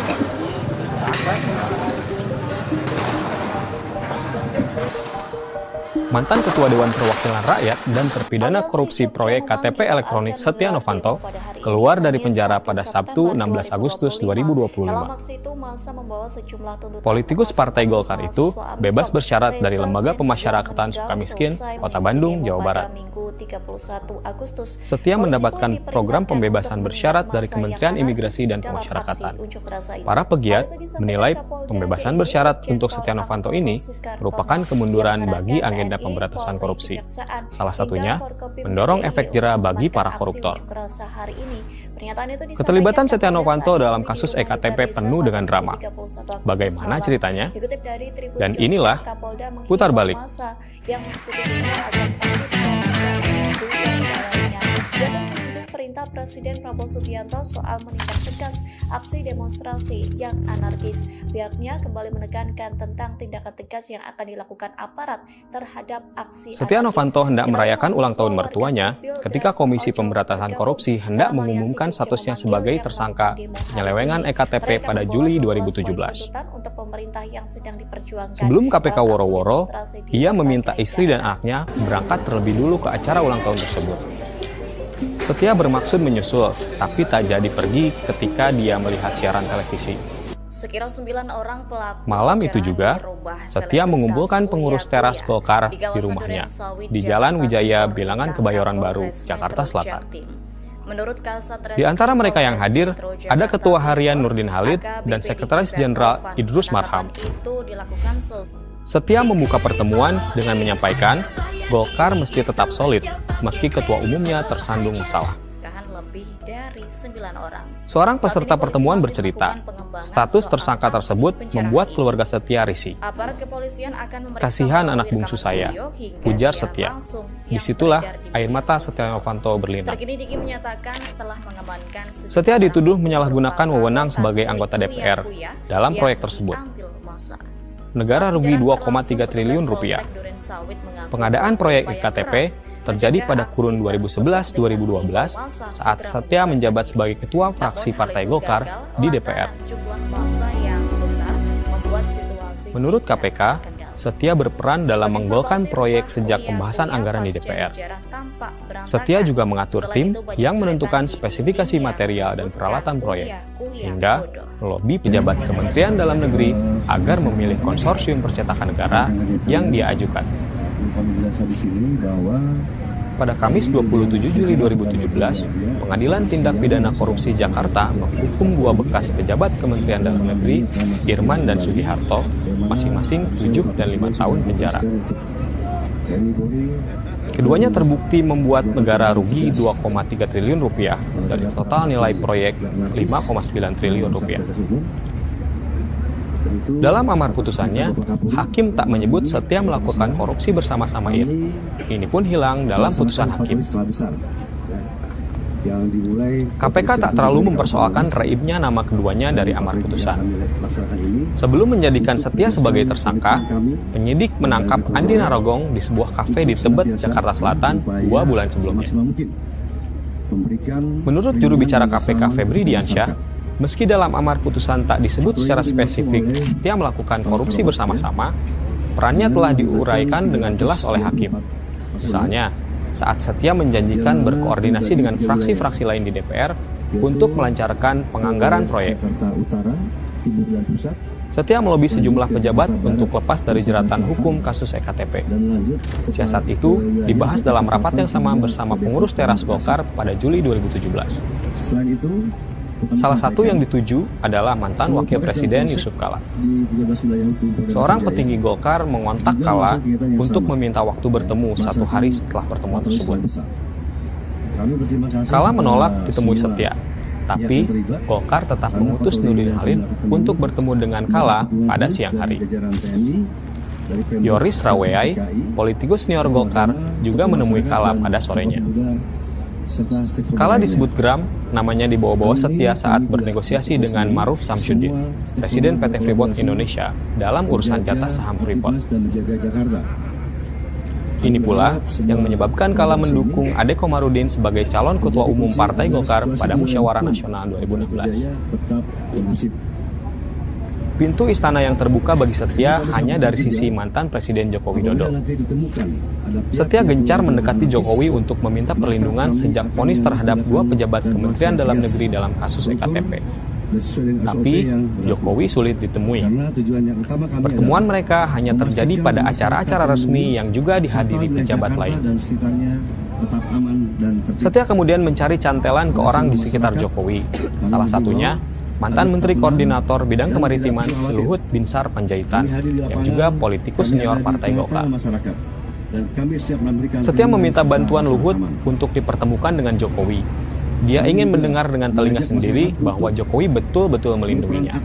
Mantan Ketua Dewan Perwakilan Rakyat dan terpidana korupsi proyek KTP elektronik Setia Novanto keluar dari penjara pada Sabtu 16 Agustus 2025. Politikus Partai Golkar itu bebas bersyarat dari Lembaga Pemasyarakatan Sukamiskin, Kota Bandung, Jawa Barat. Setia mendapatkan program pembebasan bersyarat dari Kementerian Imigrasi dan Pemasyarakatan. Para pegiat menilai pembebasan bersyarat untuk Setia Novanto ini merupakan kemunduran bagi agenda pemberantasan korupsi. Salah satunya, mendorong efek jera bagi para koruptor. Keterlibatan Setia Novanto dalam kasus EKTP penuh dengan drama. Bagaimana ceritanya? Dan inilah putar balik. Perintah Presiden Prabowo Subianto soal menindak tegas aksi demonstrasi yang anarkis. Pihaknya kembali menekankan tentang tindakan tegas yang akan dilakukan aparat terhadap aksi Setia Novanto hendak merayakan ulang tahun mertuanya ketika Komisi Pemberantasan Korupsi hendak mengumumkan statusnya sebagai tersangka penyelewengan EKTP pada Juli 2017. Sebelum KPK woro-woro, ia meminta istri dan anaknya berangkat terlebih dulu ke acara ulang tahun tersebut. Setia bermaksud menyusul, tapi tak jadi pergi ketika dia melihat siaran televisi. Malam itu juga, Setia mengumpulkan pengurus teras Golkar di rumahnya, di Jalan Wijaya, Bilangan Kebayoran Baru, Jakarta Selatan. Di antara mereka yang hadir, ada Ketua Harian Nurdin Halid dan Sekretaris Jenderal Idrus Marham. Setia membuka pertemuan dengan menyampaikan, Golkar mesti tetap solid, meski ketua umumnya tersandung masalah. Seorang peserta pertemuan bercerita, status tersangka tersebut membuat keluarga Setia risih. Kasihan anak bungsu saya, ujar Setia. Disitulah air mata Setia Novanto berlinang. Setia dituduh menyalahgunakan wewenang sebagai anggota DPR dalam proyek tersebut. Negara rugi 2,3 triliun rupiah. Pengadaan proyek EKTP terjadi pada kurun 2011-2012 saat Setia menjabat sebagai ketua fraksi Partai Golkar di DPR. Menurut KPK, Setia berperan dalam menggolkan proyek sejak pembahasan anggaran di DPR. Setia juga mengatur tim yang menentukan spesifikasi material dan peralatan proyek, hingga melobi pejabat Kementerian Dalam Negeri agar memilih konsorsium percetakan negara yang dia ajukan. Pada Kamis 27 Juli 2017, Pengadilan Tindak Pidana Korupsi Jakarta menghukum dua bekas pejabat Kementerian Dalam Negeri, Irman dan Sugiharto, masing-masing 7 dan 5 tahun penjara. Keduanya terbukti membuat negara rugi 2,3 triliun rupiah dari total nilai proyek 5,9 triliun rupiah. Dalam amar putusannya, hakim tak menyebut Setia melakukan korupsi bersama-sama ini. Ini pun hilang dalam putusan hakim. KPK tak terlalu mempersoalkan raibnya nama keduanya dari amar putusan. Sebelum menjadikan Setia sebagai tersangka, penyidik menangkap Andi Narogong di sebuah kafe di Tebet, Jakarta Selatan 2 bulan sebelumnya. Menurut juru bicara KPK Febri Diansyah, meski dalam amar putusan tak disebut secara spesifik Setia melakukan korupsi bersama-sama, perannya telah diuraikan dengan jelas oleh hakim. Misalnya, saat Setia menjanjikan berkoordinasi dengan fraksi-fraksi lain di DPR untuk melancarkan penganggaran proyek. Setia melobi sejumlah pejabat untuk lepas dari jeratan hukum kasus EKTP. Siasat itu dibahas dalam rapat yang sama bersama pengurus teras Golkar pada Juli 2017. Salah satu yang dituju adalah mantan Wakil Presiden Yusuf Kala. Seorang petinggi Golkar mengontak Kala untuk meminta waktu bertemu 1 hari setelah pertemuan tersebut. Kala menolak ditemui Setia, tapi Golkar tetap mengutus Nurdin Halid untuk bertemu dengan Kala pada siang hari. Yoris Raweai, politikus senior Golkar, juga menemui Kala pada sorenya. Kala disebut geram, namanya dibawa-bawa Setia saat bernegosiasi dengan Maruf Samsudin, Presiden PT Freeport Indonesia, dalam urusan jatah saham Freeport. Ini pula yang menyebabkan Kala mendukung Ade Komarudin sebagai calon ketua umum Partai Golkar pada Musyawarah Nasional 2016. Pintu istana yang terbuka bagi Setia hanya dari sisi mantan Presiden Joko Widodo. Setia gencar mendekati Jokowi untuk meminta perlindungan sejak vonis terhadap 2 pejabat Kementerian Dalam Negeri dalam kasus EKTP. Tapi Jokowi sulit ditemui. Pertemuan mereka hanya terjadi pada acara-acara resmi yang juga dihadiri pejabat lain. Setia kemudian mencari cantelan ke orang di sekitar Jokowi. Salah satunya mantan Menteri Koordinator Bidang Kemaritiman Luhut Binsar Panjaitan yang juga politikus senior Partai Golkar. Setia meminta bantuan Luhut untuk dipertemukan dengan Jokowi. Dia ingin mendengar dengan telinga sendiri bahwa Jokowi betul-betul melindunginya.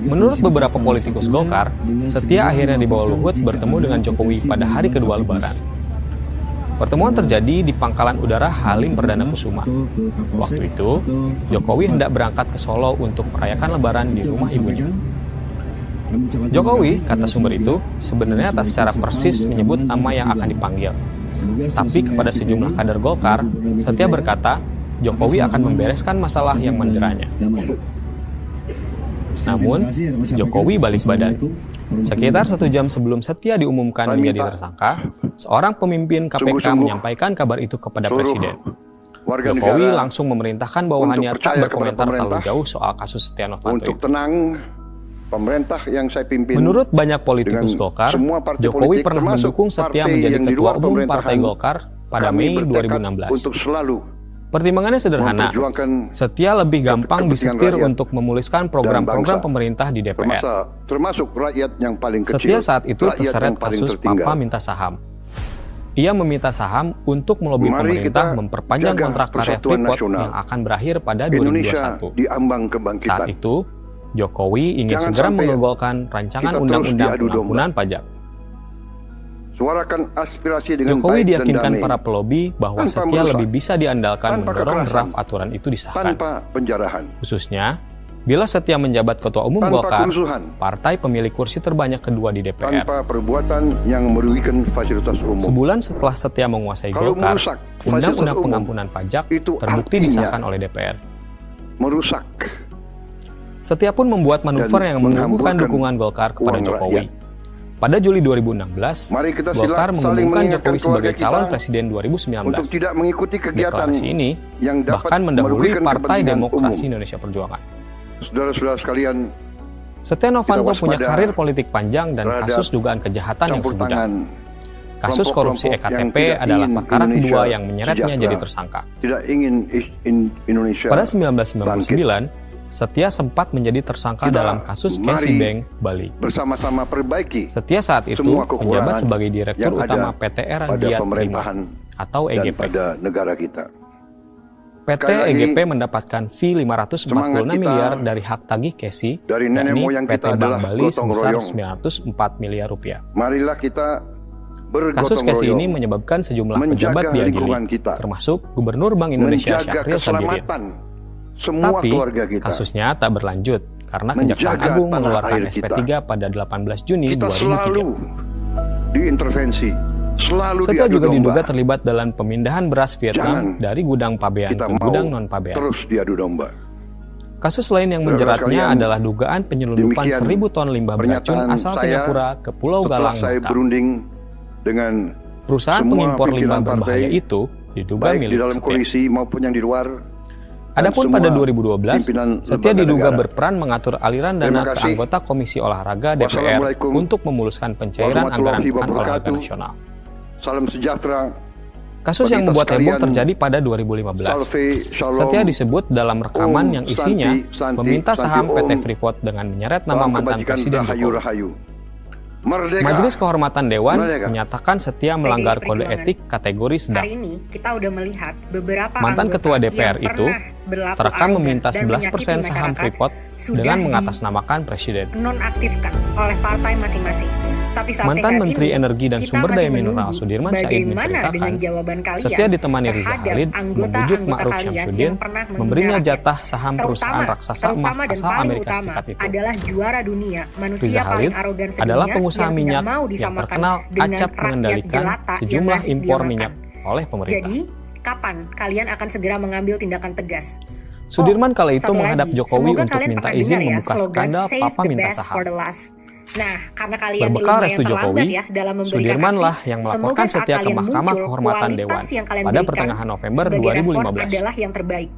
Menurut beberapa politikus Golkar, Setia akhirnya dibawa Luhut bertemu dengan Jokowi pada hari kedua Lebaran. Pertemuan terjadi di Pangkalan Udara Halim Perdana Kusuma. Waktu itu, Jokowi hendak berangkat ke Solo untuk merayakan Lebaran di rumah ibunya. Jokowi, kata sumber itu, sebenarnya tak secara persis menyebut nama yang akan dipanggil. Tapi kepada sejumlah kader Golkar, Setia berkata, Jokowi akan membereskan masalah yang menderanya. Namun, Jokowi balik badan. Sekitar 1 jam sebelum Setia diumumkan menjadi tersangka, seorang pemimpin KPK menyampaikan kabar itu kepada Presiden. Jokowi langsung memerintahkan bawahannya tak berkomentar terlalu jauh soal kasus Setia Novanto itu. Pemerintah yang saya pimpin. Menurut banyak politikus Golkar, Jokowi pernah mendukung Setia menjadi ketua umum Partai Golkar pada Mei 2016. Untuk selalu pertimbangannya sederhana, Setia lebih gampang disetir untuk memuluskan program-program pemerintah di DPR. Termasuk rakyat yang paling kecil. Setia saat itu terseret kasus Papa minta saham. Ia meminta saham untuk melobi pemerintah memperpanjang kontrak karya Freeport yang akan berakhir pada 2021. Saat itu, Jokowi ingin segera menggolkan rancangan undang-undang pengampunan pajak. Suarakan aspirasi dengan Jokowi baik diyakinkan dan damai, para pelobi bahwa Setia lebih bisa diandalkan mendorong kekerasan, draft aturan itu disahkan. tanpa penjarahan. Khususnya, bila Setia menjabat ketua umum Tanpa Golkar, kerusuhan, partai pemilik kursi terbanyak kedua di DPR. tanpa perbuatan yang merugikan fasilitas umum. Sebulan setelah Setia menguasai Kalau Golkar, merusak Undang-Undang umum, Pengampunan Pajak itu terbukti artinya disahkan oleh DPR. Merusak Setia pun membuat manuver dan yang menumbuhkan menghamburkan dukungan Golkar kepada uang Jokowi. rakyat. Pada Juli 2016, Mari kita Golkar saling mengumumkan mengingatkan Jokowi sebagai keluarga calon kita presiden 2019. untuk tidak mengikuti kegiatan Deklarasi ini yang dapat bahkan mendahului merugikan Partai kepentingan Demokrasi umum. Indonesia Perjuangan. Saudara-saudara sekalian, Setia Novanto kita punya waspada karir politik panjang dan terhadap kasus dugaan kejahatan yang campur semudah. tangan Kasus korupsi kelompok-kelompok yang EKTP tidak adalah ingin perkara kedua Indonesia yang menyeretnya sejahtera, jadi tersangka. tidak ingin Indonesia Pada 1999, Setia sempat menjadi tersangka dalam kasus Casey Bank, Bali. Bersama-sama perbaiki Setia saat itu semua kekurangan menjabat sebagai Direktur yang ada Utama PT pada Eradiat pemerintahan Prima atau dan EGP. pada negara kita. PT Sekali lagi, EGP mendapatkan fee 546 miliar dari hak tagih Casey, dari nenek yakni moyang PT kita Bank adalah Bali gotong sebesar royong. 904 miliar rupiah. Marilah kita bergotong Kasus Casey royong ini menyebabkan sejumlah menjaga pejabat diadili, lingkungan kita, termasuk Gubernur Bank Indonesia menjaga Syahril Sabirin. keselamatan semua Tapi, keluarga kita. kasusnya tak berlanjut karena Kejaksaan Menjaga Agung tanah mengeluarkan air kita. SP3 pada 18 Juni Kita 2003. selalu diintervensi, selalu Setia diadu juga domba. diduga terlibat dalam pemindahan beras Vietnam Jangan dari gudang pabean kita ke mau gudang non-pabean. terus diadu domba. Kasus lain yang Saudara menjeratnya sekalian, adalah dugaan penyelundupan demikian 1.000 ton limbah beracun pernyataan asal saya Singapura ke Pulau setelah Galang, saya Batam. berunding dengan Perusahaan semua pengimpor limbah pimpinan berbahaya partai, itu diduga baik di milik dalam Setia. koalisi maupun yang di luar. dan Adapun semua pada 2012, pimpinan Setia lembaga diduga negara. berperan mengatur aliran dana Terima ke kasih. anggota Komisi Olahraga DPR Wassalamualaikum untuk memuluskan pencairan anggaran warahmatullahi Pekan Olahraga wabarakatuh. Nasional. Salam sejahtera. Kasus Bagi yang kita membuat heboh sekalian, terjadi pada 2015. Salve, shalom, Setia disebut dalam rekaman Om, yang isinya Santi, meminta Santi, saham Om, PT Freeport dengan menyeret nama Salam mantan kebajikan, Presiden rahayu, Jokowi. rahayu. Merdeka. Majelis Kehormatan Dewan Merdeka. menyatakan Setia melanggar kode Perjuangan. etik kategori sedang. Hari ini kita udah melihat beberapa Mantan anggota Ketua DPR yang itu pernah berlaku terekam arogan meminta dan 11% menyakiti saham masyarakat Freeport sudah dengan mengatasnamakan Presiden. nonaktifkan oleh partai masing-masing. Tapi sampai Mantan saat Menteri ini, Energi dan kita Sumber masih Daya Mineral menunggu Sudirman Said bagaimana menceritakan, dengan jawaban kalian Setia ditemani Riza terhadap Khalid anggota-anggota membujuk Ma'ruf kalian Syamsuddin yang pernah memberinya menghina jatah saham perusahaan raksasa emas terutama dan asal paling Amerika utama Serikat itu. adalah juara dunia, manusia Riza paling Khalid arogan sedunia adalah pengusaha yang minyak tidak mau yang disamakan terkenal dengan acap rakyat mengendalikan jelata sejumlah yang nasib impor dia minyak makan. oleh pemerintah. Jadi, kapan kalian akan segera mengambil tindakan tegas? Sudirman kala itu Satu menghadap lagi, Jokowi semoga untuk kalian minta pernah izin dengar ya membuka slogan skandal Save Papa the minta best saham. for the last. Nah, karena kalian Berbekal lumayan restu terlambat Jokowi, ya dalam memberikan Sudirman aksi, lah yang melaporkan semoga saat Setia ke kalian Mahkamah muncul, Kehormatan kualitas Dewan yang kalian pada berikan pertengahan November sebagai respon 2015. adalah yang terbaik.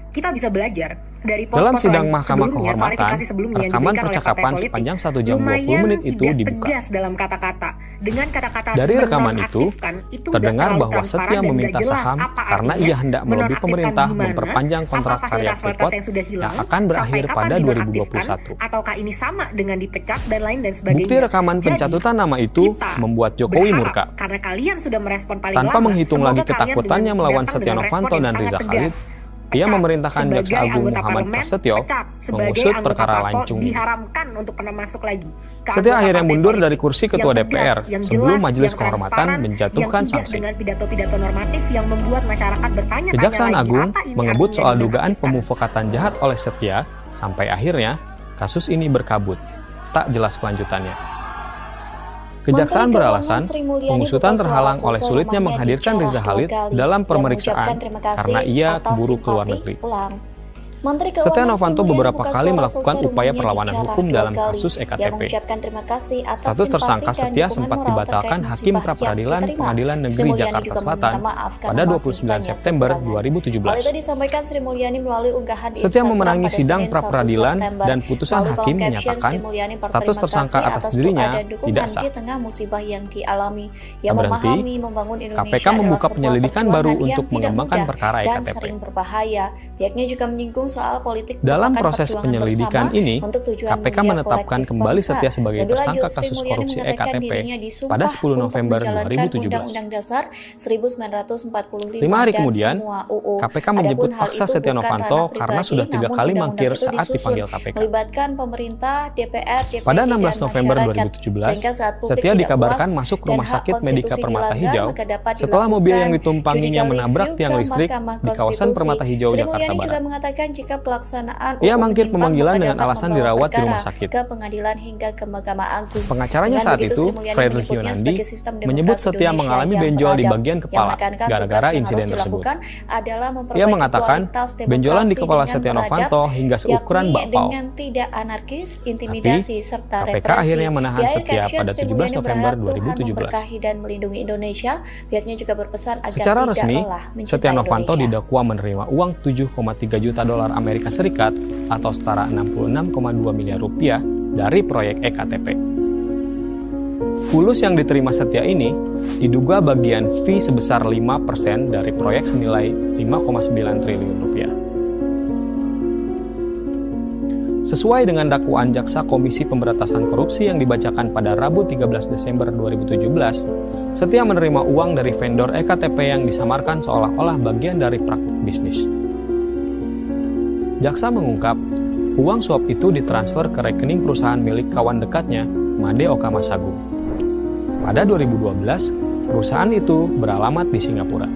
Kita bisa belajar dari Dalam pos-pos sidang lain Mahkamah sebelumnya, Kehormatan, klarifikasi sebelumnya yang rekaman diberikan oleh percakapan partai politik, sepanjang 1 jam 20 lumayan menit itu tidak dibuka. tegas dalam kata-kata. Dengan kata-kata Dari rekaman itu, menonaktifkan, itu terdengar udah bahwa terlalu Setia transparan dan meminta nggak jelas saham apa karena artinya. ia hendak melobi Menonaktifkan pemerintah gimana? memperpanjang kontrak Apa karya fasilitas Freeport yang sudah hilang? yang akan berakhir Sampai pada kapan dinonaktifkan? 2021. Ataukah ini sama dengan dipecat dan lain dan sebagainya? Bukti rekaman Jadi, pencatutan nama itu kita membuat Jokowi berharap, murka. karena kalian sudah merespon paling Tanpa lama, menghitung semoga lagi kalian ketakutannya dengan melawan datang Setia dengan respon Novanto yang dan sangat Riza tegas. Khalid, ia Pecat memerintahkan sebagai Jaksa Agung anggota Muhammad parlemen, Prasetyo pecat sebagai mengusut anggota perkara parpol, lancung ini. diharamkan untuk pernah masuk lagi ke Setia anggota akhirnya partai mundur politik dari kursi yang Ketua tegas, DPR yang sebelum jelas, Majelis yang Kehormatan transparan, menjatuhkan yang tidak sanksi. dengan pidato-pidato normatif yang membuat masyarakat bertanya-tanya Kejaksaan lagi, Agung apa ini mengebut artinya soal dugaan dinonaktifkan? pemufakatan jahat oleh Setia sampai akhirnya kasus ini berkabut. Tak jelas kelanjutannya. Kejaksaan beralasan pengusutan terhalang oleh sulitnya menghadirkan Riza Khalid dalam pemeriksaan karena ia keburu keluar negeri. Setia Novanto beberapa kali melakukan upaya perlawanan hukum dalam kasus EKTP. Status tersangka Setia sempat dibatalkan Hakim Pra-Peradilan Pengadilan Negeri Jakarta Selatan pada 29 September 2017. Setia memenangi sidang pra-peradilan dan putusan hakim menyatakan status tersangka atas dirinya tidak sah. Tak berhenti, KPK membuka penyelidikan baru untuk mengembangkan perkara EKTP. Dalam proses penyelidikan ini, KPK menetapkan kembali Setia sebagai tersangka kasus korupsi EKTP pada 10 November 2017. 5 hari kemudian, KPK menjemput paksa Setia Novanto karena sudah 3 kali mangkir saat dipanggil KPK. Pada 16 November 2017, Setia dikabarkan masuk rumah sakit Medika Permata Hijau setelah mobil yang ditumpanginya menabrak tiang listrik di kawasan Permata Hijau, Jakarta Barat. Ia mangkir pemanggilan dengan alasan dirawat di rumah sakit. Pengacaranya saat itu, Fredrik Yunandi, menyebut Setia mengalami benjol di bagian kepala gara-gara insiden tersebut. Ia mengatakan benjolan di kepala Setia Novanto hingga seukuran bakpao. Tapi, KPK akhirnya menahan Setia pada 17 November 2017. Secara resmi, Setia Novanto didakwa menerima uang 7,3 juta dolar Amerika Serikat atau setara 66,2 miliar rupiah dari proyek EKTP. Fulus yang diterima Setia ini diduga bagian fee sebesar 5% dari proyek senilai 5,9 triliun rupiah. Sesuai dengan dakwaan Jaksa Komisi Pemberantasan Korupsi yang dibacakan pada Rabu 13 Desember 2017, Setia menerima uang dari vendor EKTP yang disamarkan seolah-olah bagian dari praktik bisnis. Jaksa mengungkap, uang suap itu ditransfer ke rekening perusahaan milik kawan dekatnya, Made Okamasagung. Pada 2012, perusahaan itu beralamat di Singapura.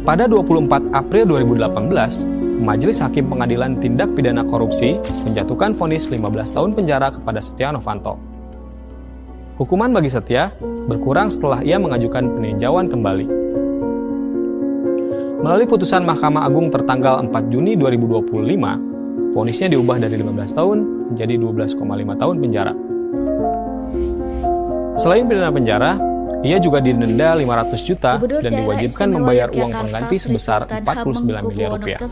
Pada 24 April 2018, Majelis Hakim Pengadilan Tindak Pidana Korupsi menjatuhkan vonis 15 tahun penjara kepada Setia Novanto. Hukuman bagi Setia berkurang setelah ia mengajukan peninjauan kembali. Melalui putusan Mahkamah Agung tertanggal 4 Juni 2025, vonisnya diubah dari 15 tahun menjadi 12,5 tahun penjara. Selain pidana penjara, ia juga didenda 500 juta dan diwajibkan membayar uang pengganti sebesar 49 miliar rupiah.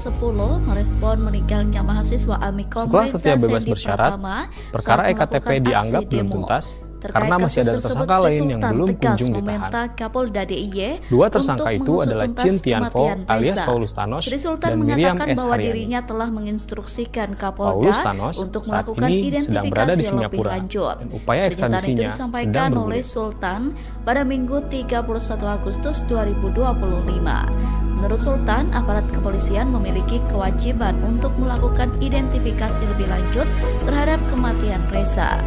Setelah Setia bebas bersyarat, perkara EKTP dianggap belum tuntas karena masih ada tersangka lain yang belum kunjung ditahan. Kapolda DIY Dua tersangka itu adalah Chin Tianpo alias Paulus Thanos Sri Sultan dan Miriam mengatakan S. bahwa Haryani. dirinya telah menginstruksikan Paulus Kapolda Thanos untuk saat melakukan ini sedang berada di identifikasi lebih Singapura lanjut. dan upaya Pernyataan itu ekstradisinya disampaikan sedang oleh bergulir. Sultan pada Minggu 31 Agustus 2025. Menurut Sultan, aparat kepolisian memiliki kewajiban untuk melakukan identifikasi lebih lanjut terhadap kematian Reza.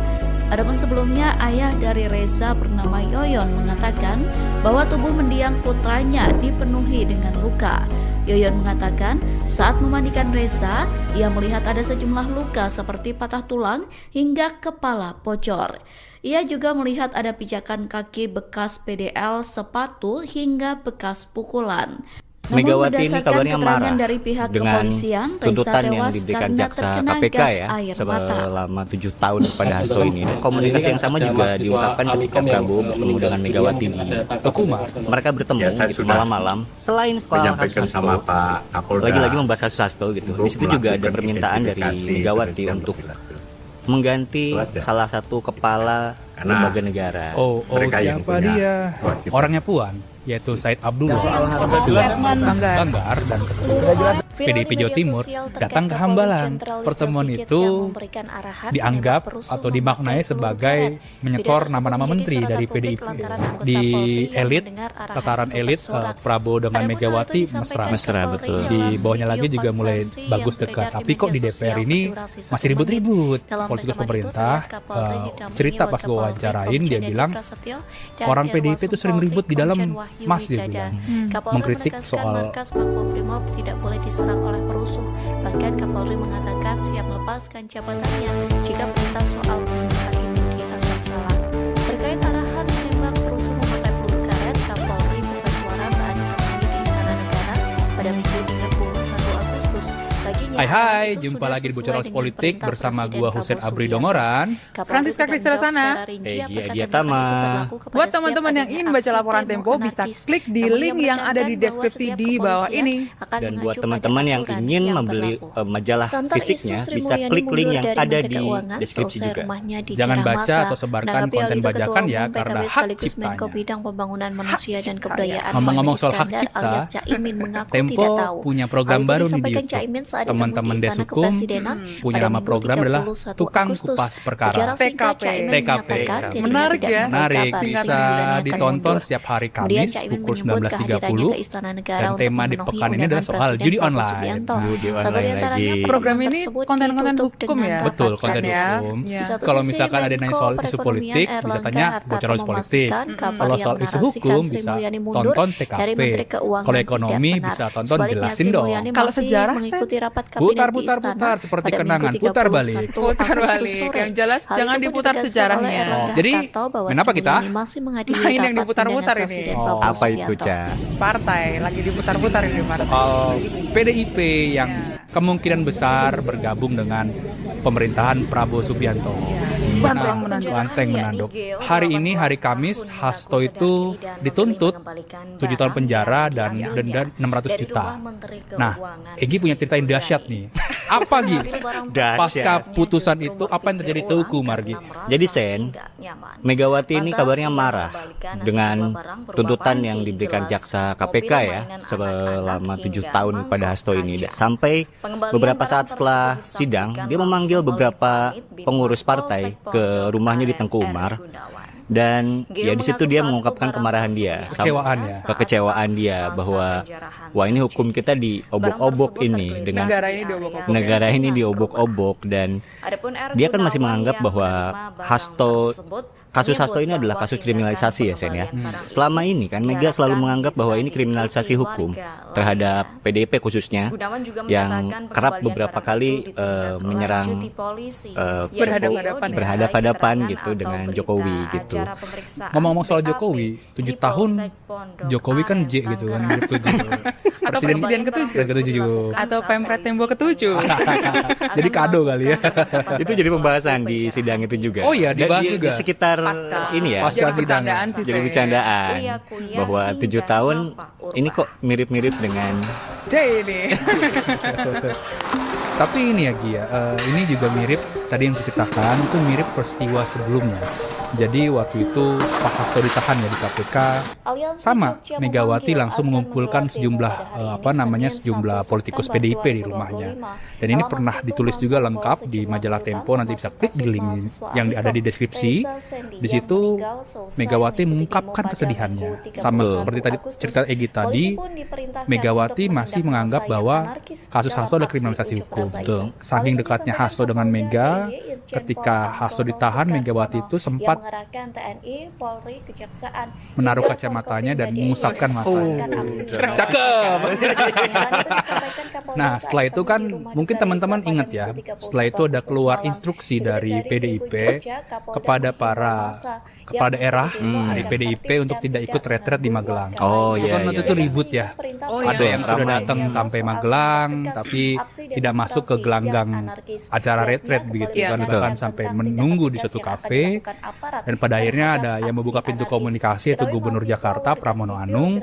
Adapun sebelumnya, ayah dari Reza bernama Yoyon mengatakan bahwa tubuh mendiang putranya dipenuhi dengan luka. Yoyon mengatakan saat memandikan Reza, ia melihat ada sejumlah luka seperti patah tulang hingga kepala bocor. Ia juga melihat ada pijakan kaki bekas PDL, sepatu hingga bekas pukulan. Megawati ini kabarnya marah dari pihak dengan kepolisian, tuntutan yang tewas diberikan karena jaksa terkena KPK gas ya air mata. selama 7 tahun pada Hasto ini. Dan komunikasi yang sama juga diungkapkan ketika Prabowo bertemu dengan Megawati di Tekumar. Mereka bertemu gitu malam-malam. Selain soal kasus Hasto, sama Pak Kapolda, lagi-lagi membahas kasus Hasto gitu. Di situ juga ada permintaan dari Megawati untuk mengganti salah satu kepala lembaga negara. Siapa dia? Orangnya Puan, yaitu Said Abdullah, Ketua Banggar dan Ketua PDIP Jawa Timur datang ke Hambalang. Pertemuan itu dianggap atau dimaknai sebagai menyetor nama-nama menteri dari PDIP. Di elit, tataran elit, Prabowo dengan Megawati mesra. Betul. Di bawahnya lagi juga mulai bagus dekat. Tapi kok di DPR ini masih ribut-ribut. Politikus pemerintah cerita pas gue wawancarain, dia bilang orang PDIP itu sering ribut di dalam Mas, dia bilang mengkritik soal tidak boleh diserang oleh perusuh. Bahkan Kapolri mengatakan siap melepaskan jabatannya jika perintah soal pembunuhan itu dianggap salah. Terkait arahan menembak perusuh memakai peluru karet, Kapolri buka suara saat ditemui di Istana Negara pada Minggu 31 Agustus. Baginya, Hai, jumpa lagi di Bocoros Politik bersama gua Husein Abri Dongoran, Francisca Kristarasana. Buat teman-teman yang ingin baca laporan Tempo, bisa klik di link yang ada di deskripsi di bawah ini. Dan buat teman-teman yang ingin membeli majalah fisiknya, bisa klik link yang ada di deskripsi juga. Jangan baca atau sebarkan konten bajakan ya, karena hak ciptanya. Bidang pembangunan manusia dan kebudayaan. Ngomong-ngomong soal hak cipta, Tempo punya program baru nih di YouTube. Teman-teman Deshukum punya nama program adalah Tukang Kupas Perkara. TKP. Menarik ya? Menarik, bisa ditonton setiap hari Kamis pukul 19.30. Dan tema di pekan ini adalah soal judi online. Program ini konten-konten hukum ya? Betul, konten hukum. Kalau misalkan ada nanya soal isu politik, bisa tanya Bocoros Politik. Kalau soal isu hukum, bisa tonton TKP. Kalau ekonomi, bisa tonton Jelasin Dong. Kalau sejarah, putar seperti kenangan, putar balik. Yang jelas jangan diputar sejarahnya. Jadi kenapa kita main yang diputar-putar ini? Apa itu, Ca? Partai lagi diputar-putar ini. Soal PDIP yang kemungkinan besar bergabung dengan pemerintahan Prabowo Subianto. Banteng menanduk. Hari ini, hari Kamis, Hasto itu dituntut 7 tahun penjara dan denda 600 juta. Nah, Egi punya cerita yang dahsyat nih. Apa Gi? Pasca putusan itu, apa yang terjadi Teuku Margi? Jadi Sen, Megawati ini kabarnya marah dengan tuntutan yang diberikan jaksa KPK ya selama 7 tahun pada Hasto ini. Sampai beberapa saat setelah sidang, dia memanggil beberapa pengurus partai ke rumahnya di Tengku Umar. Dan ya di situ dia mengungkapkan kemarahan dia, kekecewaan dia bahwa wah ini hukum kita diobok-obok ini dengan negara ini diobok-obok dan dia kan masih menganggap bahwa kasus Hasto ini adalah kasus kriminalisasi ya Sen ya. Selama ini kan Mega selalu menganggap bahwa ini kriminalisasi hukum terhadap PDIP khususnya yang kerap beberapa kali menyerang berhadapan gitu dengan Jokowi gitu. Ngomong-ngomong soal Jokowi, 7 tahun Jokowi kan J gitu kan, Presiden ke-7 atau Pemret Tempo ke-7. Jadi kado kali ya. Itu jadi pembahasan di sidang itu juga. Oh iya, dibahas juga. Di sekitar ini ya. Jadi bercandaan bahwa 7 tahun ini kok mirip-mirip dengan J ini. Tapi ini ya Gia, ini juga mirip tadi yang diceritakan itu mirip peristiwa sebelumnya. Jadi waktu itu pas Hasto ditahan ya di KPK, sama Megawati langsung mengumpulkan sejumlah sejumlah politikus PDIP di rumahnya. Dan ini pernah ditulis juga lengkap di majalah Tempo, nanti bisa klik di link yang ada di deskripsi. Di situ Megawati mengungkapkan kesedihannya. Sama seperti tadi cerita Egy tadi, Megawati masih menganggap bahwa kasus Hasto ada kriminalisasi hukum. Saking dekatnya Hasto dengan Mega, ketika Hasto ditahan, Megawati itu sempat menaruh kacamatanya dan mengusapkan mata. Cakep. Nah, setelah itu kan mungkin teman-teman ingat ya, setelah itu ada keluar instruksi dari PDIP kepada kepala daerah di PDIP untuk tidak ikut retret di Magelang. Waktu itu ribut ya. Ada yang sudah datang sampai Magelang tapi tidak masuk ke gelanggang acara retret begitu kan, bahkan sampai menunggu di suatu kafe. Dan pada akhirnya ada yang membuka pintu komunikasi, yaitu Gubernur Jakarta Pramono Anung,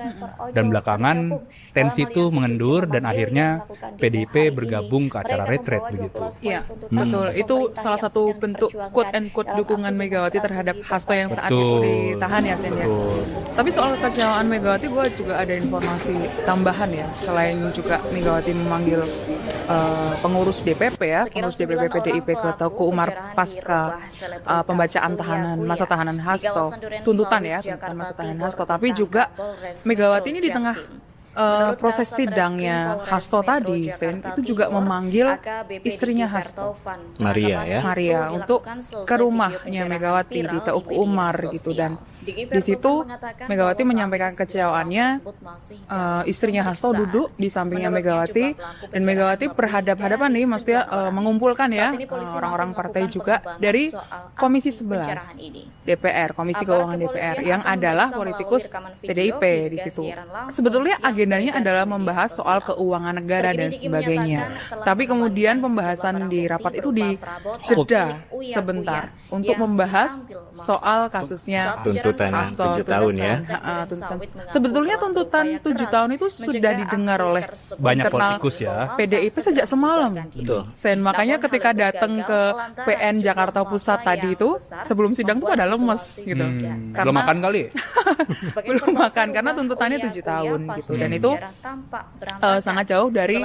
dan belakangan tensi itu mengendur dan akhirnya PDIP bergabung ke acara retret begitu. Iya, betul. Itu salah satu bentuk quote and quote dukungan Megawati terhadap Hasto yang saat itu ditahan ya, Sen ya. Tapi soal kekecewaan Megawati, gue juga ada informasi tambahan ya. Selain juga Megawati memanggil pengurus DPP ya, pengurus DPP PDIP ke Teguh Umar pasca pembacaan masa tahanan Hasto, tuntutan masa tahanan Hasto, tapi juga Megawati ini di tengah proses sidangnya Hasto tadi, Sen, itu juga memanggil istrinya Hasto, Maria untuk ke rumahnya Megawati di Teguh Umar gitu, dan di situ Megawati menyampaikan kecewaannya. Istrinya Hasto duduk di sampingnya Megawati, dan Megawati berhadap-hadapan nih, maksudnya mengumpulkan ya orang-orang partai juga dari Komisi 11 DPR, Komisi Keuangan DPR, yang adalah politikus PDIP di situ. Sebetulnya agendanya adalah membahas soal keuangan negara dan sebagainya. Tapi kemudian pembahasan di rapat itu dijeda sebentar untuk membahas soal kasusnya Hasto. 7 tahun ya. Sebetulnya tuntutan 7 tahun itu sudah didengar oleh banyak politikus ya. PDIP sejak semalam. Sen, makanya ketika datang ke PN Jakarta Pusat tadi itu, sebelum sidang tuh pada lemes gitu. Belum makan kali? Belum makan karena tuntutannya 7 tahun gitu. Dan itu sangat jauh dari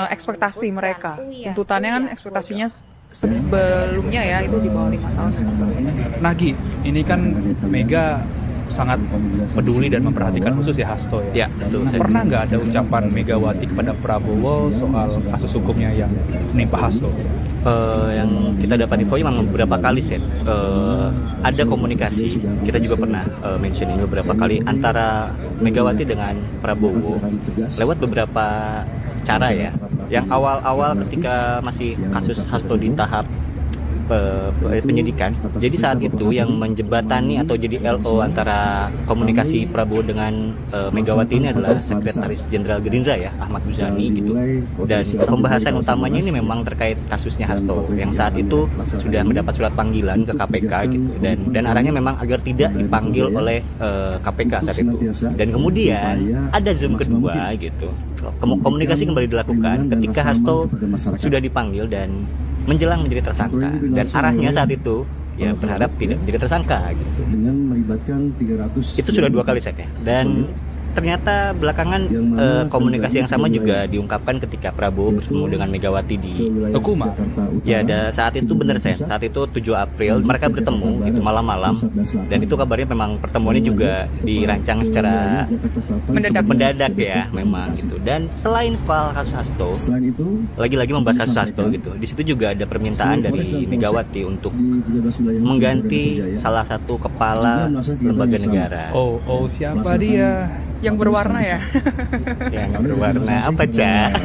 ekspektasi mereka. Tuntutannya kan ekspektasinya sebelumnya ya itu di bawah 5 tahun dan sebagainya. Nah Gi, ini kan Mega sangat peduli dan memperhatikan khusus ya Hasto ya. Ya, betul. Pernah nggak ada ucapan Megawati kepada Prabowo soal kasus hukumnya yang menimpa Hasto? Yang kita dapat info memang beberapa kali sih. Ada komunikasi, kita juga pernah mention ini beberapa kali antara Megawati dengan Prabowo lewat beberapa cara ya. Yang awal-awal ketika masih kasus Hasto di tahap penyidikan. Jadi saat itu yang menjembatani atau jadi LO antara komunikasi Prabowo dengan Megawati ini adalah Sekretaris Jenderal Gerindra ya, Ahmad Muzani gitu. Dan pembahasan utamanya ini memang terkait kasusnya Hasto yang saat itu sudah mendapat surat panggilan ke KPK gitu, dan arahnya memang agar tidak dipanggil oleh KPK saat itu. Dan kemudian ada Zoom kedua gitu. Komunikasi kembali dilakukan ketika Hasto sudah dipanggil dan menjelang menjadi tersangka, dan arahnya saat itu ya berharap tidak menjadi tersangka gitu. Dengan melibatkan 300 itu sudah 2 kali setnya, dan ternyata belakangan komunikasi yang sama juga diungkapkan ketika Prabowo bertemu dengan Megawati di Teguh. Ya, saat itu benar Sen, saat itu 7 April mereka bertemu gitu malam-malam, dan itu kabarnya memang pertemuannya juga dirancang secara mendadak ya memang gitu. Dan selain soal kasus Hasto, lagi-lagi membahas kasus Hasto gitu, di situ juga ada permintaan dari Megawati untuk mengganti salah satu kepala lembaga negara. Siapa dia? Yang berwarna ya? Yang berwarna apa, Ca?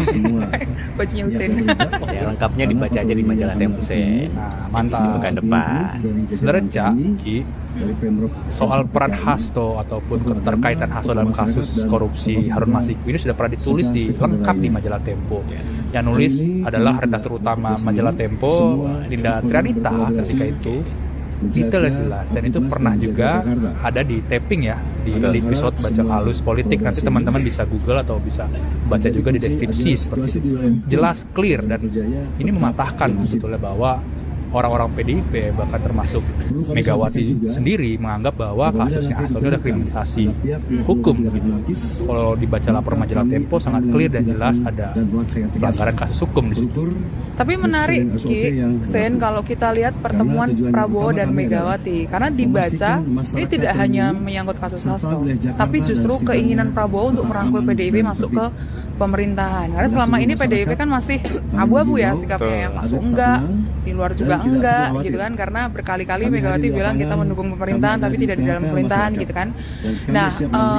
Bajunya Hussein. Ya, lengkapnya dibaca aja di majalah Tempo Sen. Mantap. Di pekan depan. Sebenarnya, Ca, Ki, soal peran Hasto ataupun keterkaitan Hasto dalam kasus korupsi Harun Masiku ini sudah pernah ditulis lengkap di majalah Tempo. Yang nulis adalah redaktur utama majalah Tempo, Dinda Trianita ketika itu. detailnya jelas, dan itu pernah juga ada di taping ya di episode Baca Halus Politik. Nanti teman-teman bisa Google atau bisa baca juga di deskripsi, seperti itu. Jelas, clear, dan ini mematahkan sebetulnya bahwa orang-orang PDIP bahkan termasuk Megawati sendiri menganggap bahwa kasusnya Hasto itu ada kriminalisasi hukum gitu. Kalau dibaca laporan majalah Tempo sangat clear dan jelas ada pelanggaran kasus hukum di situ. Tapi menarik Ki, Sen, kalau kita lihat pertemuan Prabowo dan Megawati, karena dibaca ini tidak hanya menyangkut kasus Hasto, tapi justru keinginan Prabowo untuk merangkul PDIP masuk ke pemerintahan. Karena selama ini PDIP kan masih abu-abu ya sikapnya, yang masuk enggak, di luar juga enggak gitu kan, karena berkali-kali Megawati bilang kita mendukung pemerintahan tapi tidak di dalam pemerintahan gitu kan. Nah,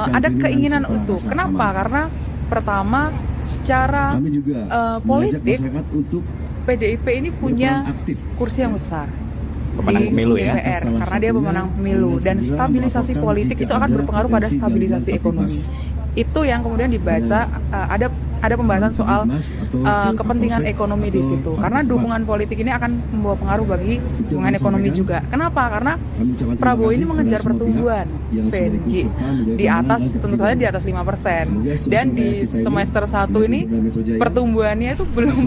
ada keinginan untuk, kenapa? Karena pertama secara politik PDIP ini punya kursi yang besar di DPR karena dia pemenang pemilu, dan stabilisasi politik itu akan berpengaruh pada stabilisasi ekonomi. Itu yang kemudian dibaca, ada pembahasan soal kepentingan ekonomi di situ, karena dukungan politik ini akan membawa pengaruh bagi dukungan ekonomi juga. Kenapa? Karena Prabowo ini mengejar pertumbuhan di atas, tentu saja di atas 5%, dan di semester 1 ini pertumbuhannya itu belum,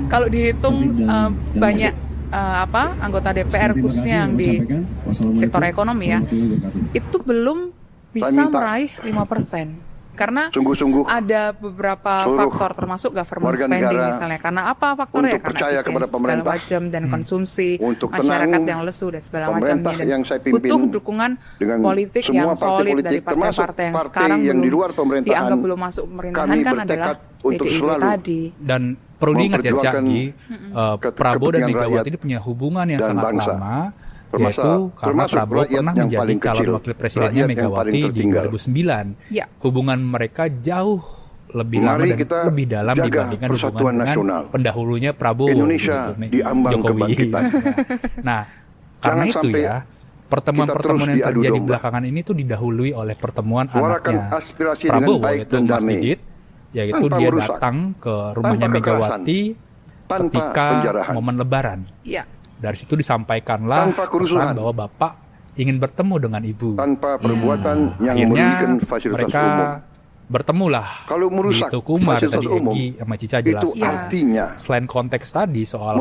kalau dihitung banyak anggota DPR khususnya yang di sektor ekonomi ya, itu belum bisa meraih 5%. Karena ada beberapa faktor termasuk government spending misalnya. Karena apa faktornya? Karena segala macam dan konsumsi, masyarakat yang lesu dan segala macamnya, dan butuh dukungan politik yang solid dari partai-partai yang sekarang dianggap belum masuk pemerintahan kan adalah PDIP tadi. Dan perlu diingat ya Cak, Prabowo dan Megawati ini punya hubungan yang sangat lama, yaitu karena Prabowo pernah menjadi calon wakil presidennya Megawati di 2009. Ya. Hubungan mereka jauh lebih lama dan lebih dalam dibandingkan hubungan dengan pendahulunya Prabowo, Jokowi. Nah, karena itu ya, pertemuan-pertemuan yang terjadi belakangan ini tuh didahului oleh pertemuan anaknya Prabowo, yaitu Mas Didit, yaitu dia datang ke rumahnya Megawati ketika momen Lebaran. Ya. Dari situ disampaikanlah pesan bahwa Bapak ingin bertemu dengan Ibu. Tanpa perbuatan yang merugikan fasilitas mereka umum. Bertemulah kalau merusak di Tukumar, tadi umum, Egi sama Cica jelaskan. Itu artinya selain konteks tadi soal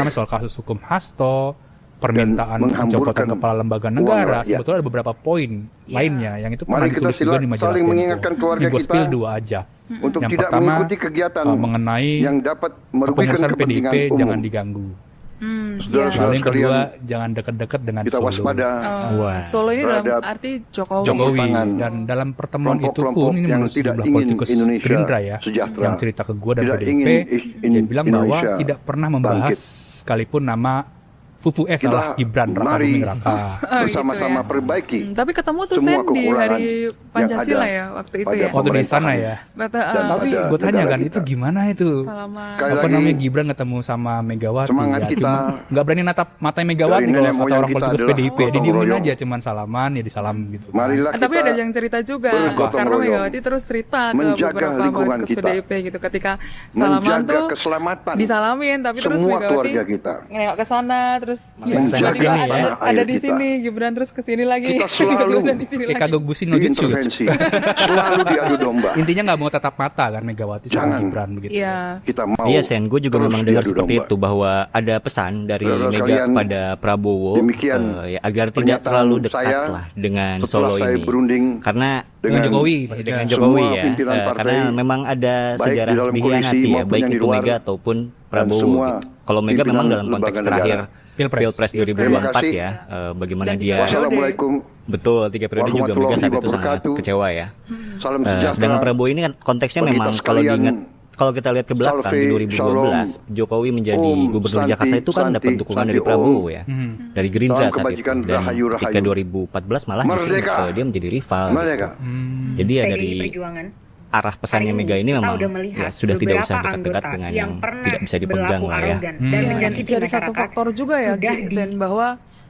soal kasus hukum Hasto, permintaan pencopotan kepala lembaga negara, sebetulnya ada beberapa poin lainnya yang itu pernah ditulis juga di majalah Tempo. Ini gue spill 2 aja. Untuk yang tidak pertama, mengikuti kegiatan mengenai yang dapat merugikan kepengurusan kepentingan PDIP umum. jangan diganggu. Saudara-saudara Lalu yang kedua, sekalian, jangan dekat-dekat dengan kita Solo. waspada. Solo ini dalam arti Jokowi. Dan dalam pertemuan itu pun, ini menurut sejumlah politikus Gerindra ya, yang cerita ke gue dan PDIP, dia bilang bahwa tidak pernah membahas sekalipun nama Fufu salah Gibran Raka Buming Raka. Bersama-sama perbaiki. Tapi ketemu tuh Sen di hari Pancasila ya waktu itu ya. Waktu di istana ya. Tapi gue tanya kan itu gimana itu? Apa namanya Gibran ketemu sama Megawati? Semangat ya, kita. Nggak berani natap matai Megawati kalau kata orang politikus PDIP. Didiemin aja, cuman salaman ya disalam gitu. Tapi ada yang cerita juga karena Megawati terus cerita ke beberapa politikus PDIP gitu, ketika salaman tuh disalamin tapi terus Megawati nengok ke sana terus ada di sini Gibran terus ke sini lagi. Kita selalu kayak kagok busi no jutsu. Selalu diadu domba. Intinya nggak mau tatap mata kan Megawati sama Gibran begitu. Iya. Kita mau. Iya Sen, gue juga memang dengar seperti itu bahwa ada pesan dari Mega kepada Prabowo agar tidak terlalu dekat lah dengan Solo ini. Karena dengan Jokowi ya. Karena memang ada sejarah dikhianati ya, baik itu Mega ataupun Prabowo. Gitu. Kalau Mega memang dalam konteks terakhir Pilpres 2024 ya, bagaimana dia betul 3 periode juga Mega saat itu sangat kecewa ya. Sedangkan Prabowo ini kan konteksnya memang kalau diingat, kalau kita lihat ke belakang di 2012 Jokowi menjadi gubernur Jakarta itu kan dapat dukungan dari Prabowo ya, dari Gerindra saat itu, dan ketika 2014 malah dia menjadi rival gitu. Jadi ya dari arah pesannya Mega ini memang ya, sudah tidak usah dekat-dekat dengan yang tidak bisa dipegang lah ya. Dan jadi satu faktor juga ya Zen, bahwa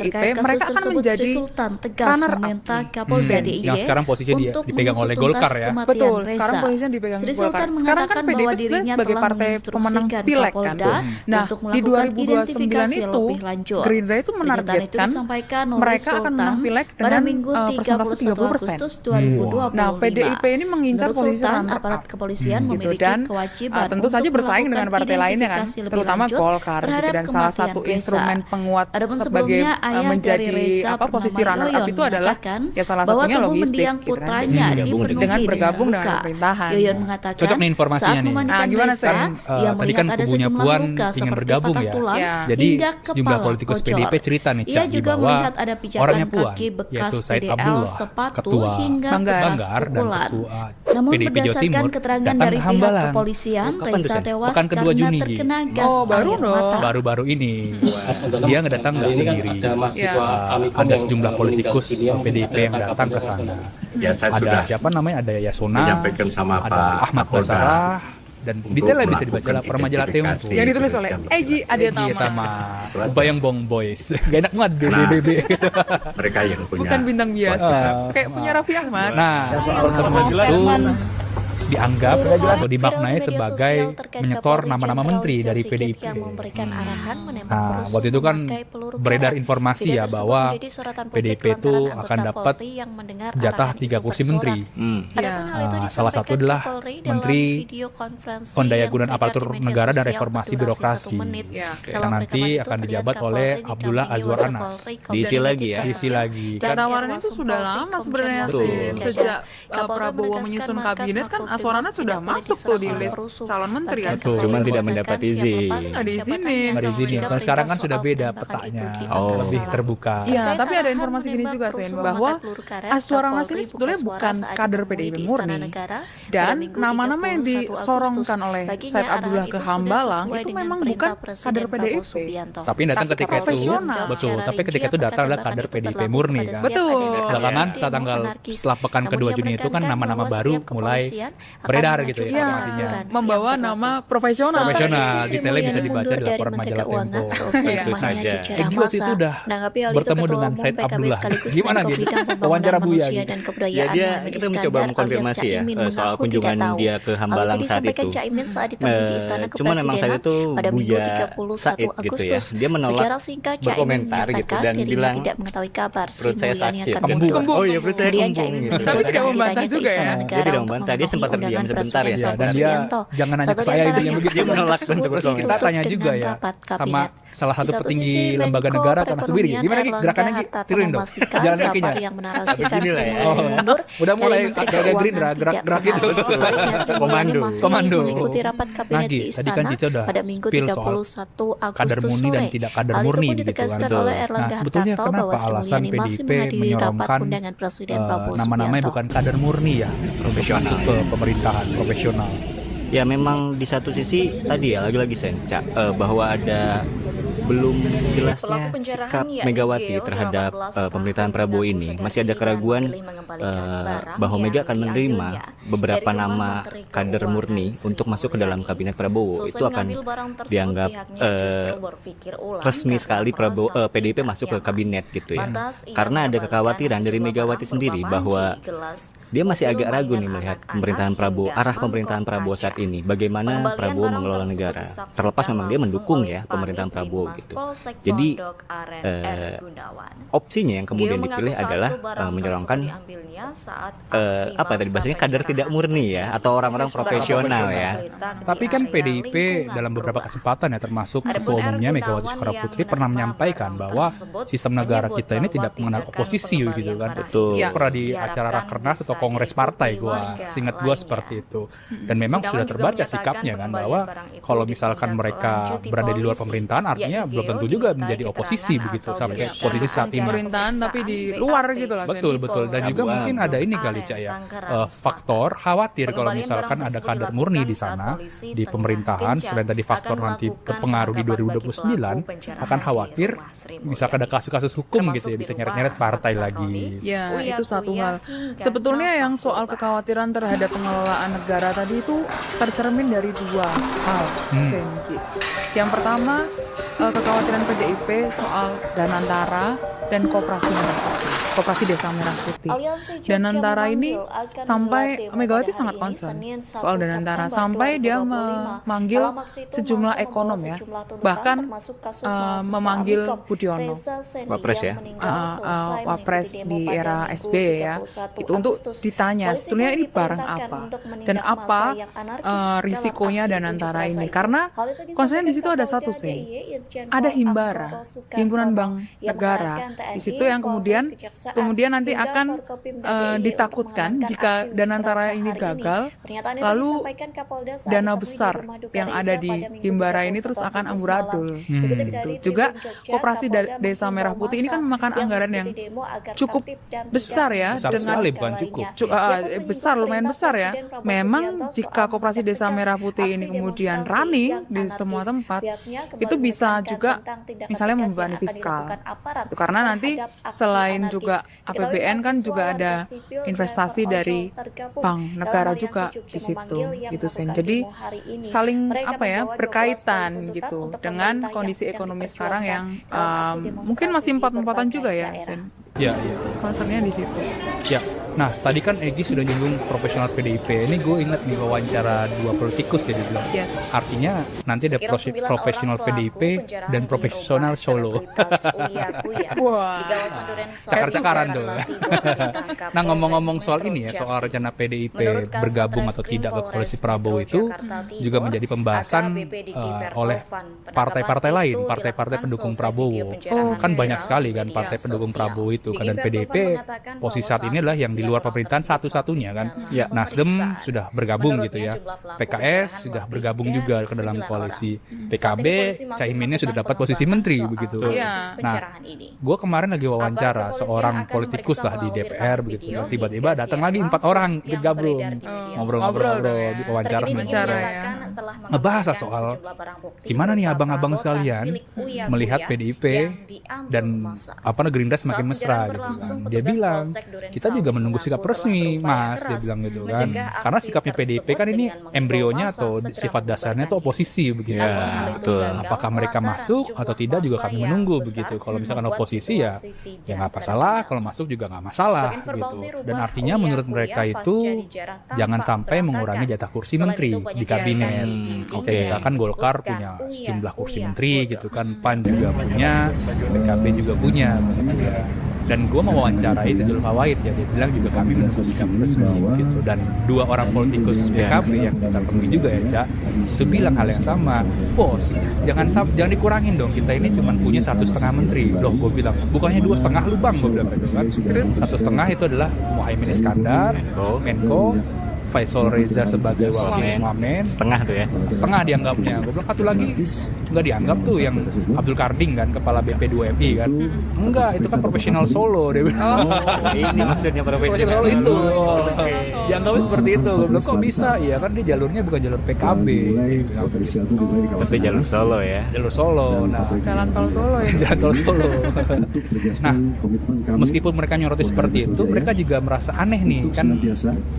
PDIP, Terkait kasus mereka akan tersebut, menjadi Sri Sultan tegas meminta Kapolda DIY yang sekarang posisinya untuk dipegang oleh mengusut Golkar tuntas ya. kematian Betul, Reza. sekarang posisinya dipegang Sri Golkar. Sultan Sekarang kan mengatakan PDIP bahwa dirinya sebagai telah partai pemenang menginstruksikan pileg kan. Kapolda Nah, untuk di melakukan 2029 identifikasi itu lebih lanjut. Gerindra itu Pernyataan itu menargetkan disampaikan oleh mereka akan menang Sultan pileg pada dengan Minggu persentase 31 30%. Agustus 2025. Nah, PDIP ini mengincar Menurut posisi Sultan, runner-up. aparat kepolisian memiliki Dan kewajiban tentu saja untuk bersaing dengan melakukan partai lainnya kan, identifikasi lebih terutama lanjut Golkar gitu, terhadap dan salah kematian satu Reza. instrumen penguat Adapun sebagai sebelumnya, ayah menjadi dari Reza posisi bernama runner up Yoyon itu adalah mengatakan ya salah bahwa satunya tubuh logistik mendiang gitu kan. putranya dipenuhi dengan bergabung dengan luka. pemerintahan. Yoyon mengatakan Cocok nih informasinya saat nih. memandikan Gimana, Reza, Sen? ia Tadi kan melihat ada kubunya sejumlah Puan luka ingin seperti bergabung patah ya. tulang Jadi hingga sejumlah kepala politikus bocor. PDIP cerita nih Ia Cak, juga bahwa melihat ada pijakan orangnya Puan, kaki bekas yaitu Said PDL, Abdullah, sepatu ketua hingga Banggar. bekas Banggar dan pukulan. ketua Namun PDIP Jawa berdasarkan Timur keterangan datang dari ke pihak Hambalang. kepolisian, Kapan tuh, Reza Sen? tewas Pekan kedua karena Juni, Gi. terkena gas baru air dong. mata. Baru-baru ini dia ngedatang nggak Ini kan sendiri. ada mahasiswa Amikom Ada yang sejumlah politikus meninggal dunia, PDIP yang datang ke sana. Ya, saya Ada sudah siapa namanya? Ada Yasona, menyampaikan sama ada Pak Ahmad Kapolda Basarah, dan untuk detailnya bisa dibaca melakukan lah per majalah identifikasi. Tempo. Yang ditulis oleh Egi Adiatama. Tama, Bayang Bong Boys. Gak enak banget BBB. Mereka yang punya Bukan bintang biasa, kayak punya Raffi Ahmad. Nah, pertemuan itu dianggap atau dimaknai sebagai menyetor nama-nama menteri dari PDIP. Nah, waktu itu kan beredar informasi ya bahwa PDIP itu akan dapat jatah 3 kursi menteri. Nah, salah satu adalah Menteri Pendayagunaan Aparatur Negara dan Reformasi Birokrasi yang nanti akan dijabat oleh Abdullah Azwar Anas. Diisi lagi ya. Diisi lagi. Dan tawaran itu sudah lama sebenarnya sih. Sejak Prabowo menyusun kabinet kan Aswarana sudah masuk tuh di list calon menteri kan. Betul. Cuman tidak mendapat izin. Nggak diizinin. Nggak diizinin. Kalau sekarang kan sudah beda petanya, lebih terbuka. Iya, tapi ada informasi gini juga Sen, bahwa Azwar Anas ini sebetulnya bukan kader PDIP murni. Dan nama-nama yang disorongkan oleh Said Abdullah ke Hambalang itu memang bukan kader PDIP. Tapi datang ketika itu, betul. Tapi ketika itu datang adalah kader PDIP murni kan. Betul. Belakangan setelah pekan kedua Juni itu kan nama-nama baru mulai beredar gitu ya informasinya. Membawa nama profesional. Profesional, detailnya bisa dibaca di laporan majalah Tempo. Itu saja. Egy waktu itu udah bertemu dengan Said Abdullah. Gimana gitu? Wawancara Buya gitu. Ya dia kita mencoba mengkonfirmasi ya soal kunjungan dia ke Hambalang saat itu. Cuman memang saat itu Buya Said gitu ya. Dia menolak berkomentar gitu dan bilang perut saya sakit. Oh iya perut saya kembung gitu. Dia tidak membantah juga ya. Dia tidak membantah, dia sempat terdiam sebentar ya. Dan dia jangan nanya ke saya itu yang begitu. Dia menolak Terus kita tanya juga ya sama salah satu petinggi lembaga negara Tanas Subiri. Gimana Ki gerakannya Ki? Tiruin dong. Jalan kakinya. Beginilah ya. Udah mulai kayak Gerindra gerak-gerak gitu. Komando. Nah Ki, tadi kan Cica udah spill soal kader murni dan tidak kader murni gitu kan. Nah sebetulnya kenapa alasan PDIP menyorongkan nama-namanya bukan kader murni ya, profesional masuk ke pemerintahan profesional? Ya memang di satu sisi tadi ya lagi-lagi Sen, bahwa ada belum jelasnya sikap Megawati terhadap pemerintahan Prabowo ini. Masih ada keraguan bahwa Mega akan menerima beberapa nama kader murni untuk masuk ke dalam kabinet Prabowo. Itu akan dianggap resmi sekali PDIP masuk ke kabinet gitu ya. Karena ada kekhawatiran dari Megawati sendiri bahwa dia masih agak ragu nih melihat pemerintahan Prabowo, arah pemerintahan Prabowo saat ini. Bagaimana Prabowo mengelola negara. Terlepas memang dia mendukung ya pemerintahan Prabowo gitu. Jadi opsinya yang kemudian dipilih adalah menyorongkan apa tadi bahasanya kader tidak murni ya atau orang-orang profesional ya. Tapi kan PDIP dalam beberapa kesempatan ya termasuk ketua umumnya Megawati Soekarnoputri pernah menyampaikan bahwa sistem negara kita ini tidak mengenal oposisi gitu kan. Betul. Pernah di acara rakernas atau kongres partai seingat gua seperti itu. Dan memang sudah terbaca sikapnya kan bahwa kalau misalkan mereka berada di luar pemerintahan artinya belum tentu juga menjadi oposisi begitu sampai posisi saat ini. Pemerintahan tapi di luar gitu lah. Betul. Dan juga mungkin ada ini kali Cak ya, faktor khawatir kalau misalkan ada kader murni di sana di pemerintahan, selain tadi faktor nanti berpengaruh di 2029 akan khawatir misalkan ada kasus-kasus hukum gitu ya, bisa nyeret-nyeret partai lagi. Ya itu satu hal. Sebetulnya yang soal kekhawatiran terhadap pengelolaan negara tadi itu tercermin dari 2 hal, Senji. Yang pertama kekhawatiran PDIP soal Danantara dan koperasi mereka. Koperasi Desa Merah Putih. Danantara ini sampai Megawati sangat concern soal Danantara, sampai dia memanggil sejumlah ekonom ya, bahkan memanggil Budiono, Wapres ya, Wapres di era SBY ya, itu untuk ditanya sebetulnya ini barang apa dan apa risikonya Danantara ini, karena concernnya di situ ada satu sih, ada Himbara, Himpunan Bank Negara di situ yang kemudian nanti akan ditakutkan jika Danantara ini gagal, lalu dana besar yang ada di Himbara ini terus akan amburadul. Juga Koperasi Desa Merah Putih ini kan memakan anggaran yang cukup besar ya, dengan besar, lumayan besar ya. Memang jika Koperasi Desa Merah Putih ini kemudian running di semua tempat, itu bisa juga misalnya membebani fiskal. Karena nanti selain juga APBN kan juga ada investasi dari bank negara juga di situ gitu Sen. Jadi saling berkaitan gitu dengan kondisi ekonomi sekarang yang mungkin masih empat-empatan juga ya Sen. Iya. Concernnya di situ. Ya. Nah, tadi kan Egy sudah nyinggung profesional PDIP. Ini gue ingat nih wawancara dua politikus ya dia bilang. Yes. Artinya nanti ada profesional PDIP dan profesional Solo. Wah. Cakar-cakaran tuh. Nah, ngomong-ngomong soal ini ya, soal rencana PDIP bergabung atau tidak ke koalisi Prabowo itu juga menjadi pembahasan oleh partai-partai lain, partai-partai pendukung Prabowo. Kan banyak sekali kan partai pendukung Prabowo itu. Dan PDIP posisi saat ini adalah yang di luar pemerintahan satu-satunya kan. Ya, Nasdem sudah bergabung gitu ya. PKS sudah bergabung juga ke dalam koalisi. PKB, Caiminnya sudah dapat posisi menteri begitu. Nah, gue kemarin lagi wawancara seorang politikus lah di DPR begitu. Dan tiba-tiba datang lagi 4 orang ikut gabung, ngobrol-ngobrol, wawancara ngebahas soal gimana nih abang-abang sekalian melihat PDIP dan Gerindra semakin mesra gitu kan. Dia bilang kita juga menunggu sikap resmi Mas, dia bilang gitu kan, karena sikapnya PDIP kan ini embrionya atau sifat dasarnya itu oposisi begitu. Betul. Apakah mereka masuk atau tidak juga kami menunggu begitu. Kalau misalkan oposisi ya nggak masalah, kalau masuk juga nggak masalah gitu. Dan artinya menurut mereka itu jangan sampai mengurangi jatah kursi menteri di kabinet. Misalkan Golkar punya sejumlah kursi menteri gitu kan, PAN juga punya, PKB juga punya begitu ya. Dan gue mau wawancarai Zulkifli Fawait ya, dia bilang juga kami menunggu sikap resmi gitu. Dan 2 orang politikus PKB yang kita temui juga ya Cak, itu bilang hal yang sama, bos jangan dikurangin dong, kita ini cuma punya 1,5 menteri. Loh, gue bilang bukannya 2,5 lu bang, gue bilang gitu kan. 1,5 itu adalah Muhaimin Iskandar, Menko, Faisal Reza sebagai wakil wamen, setengah tuh ya, setengah dianggapnya. Gue bilang satu lagi nggak dianggap tuh yang Abdul Karding kan, kepala BP2MI kan. Enggak, itu kan profesional Solo dia bilang. Ini maksudnya profesional itu. Dianggapnya seperti itu. Gue bilang kok bisa? Ya kan dia jalurnya bukan jalur PKB. Tapi jalur Solo ya. Jalur Solo. Nah, jalan tol Solo ya. Jalan tol Solo. Nah, meskipun mereka nyoroti seperti itu, mereka juga merasa aneh nih kan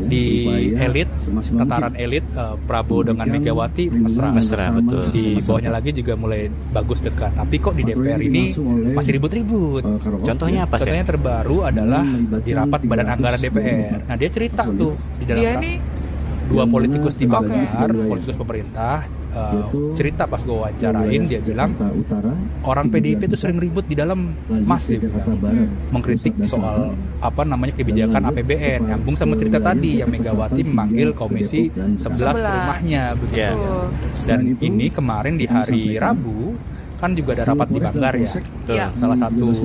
di elit, tataran elit Prabowo dengan Megawati mesra betul. Di bawahnya lagi juga mulai bagus dekat. Tapi kok di DPR ini masih ribut-ribut. Contohnya apa sih? Contohnya terbaru adalah di rapat Badan Anggaran DPR. Nah, dia cerita tuh di dalam dua politikus di Banggar, politikus pemerintah, cerita pas gue wawancarain, dia bilang orang PDIP itu sering ribut di dalam Mas, dia bilang, mengkritik soal kebijakan APBN, nyambung sama cerita tadi yang Megawati memanggil Komisi 11 ke rumahnya begitu. Dan ini kemarin di hari Rabu kan juga ada rapat di Banggar ya. Salah satu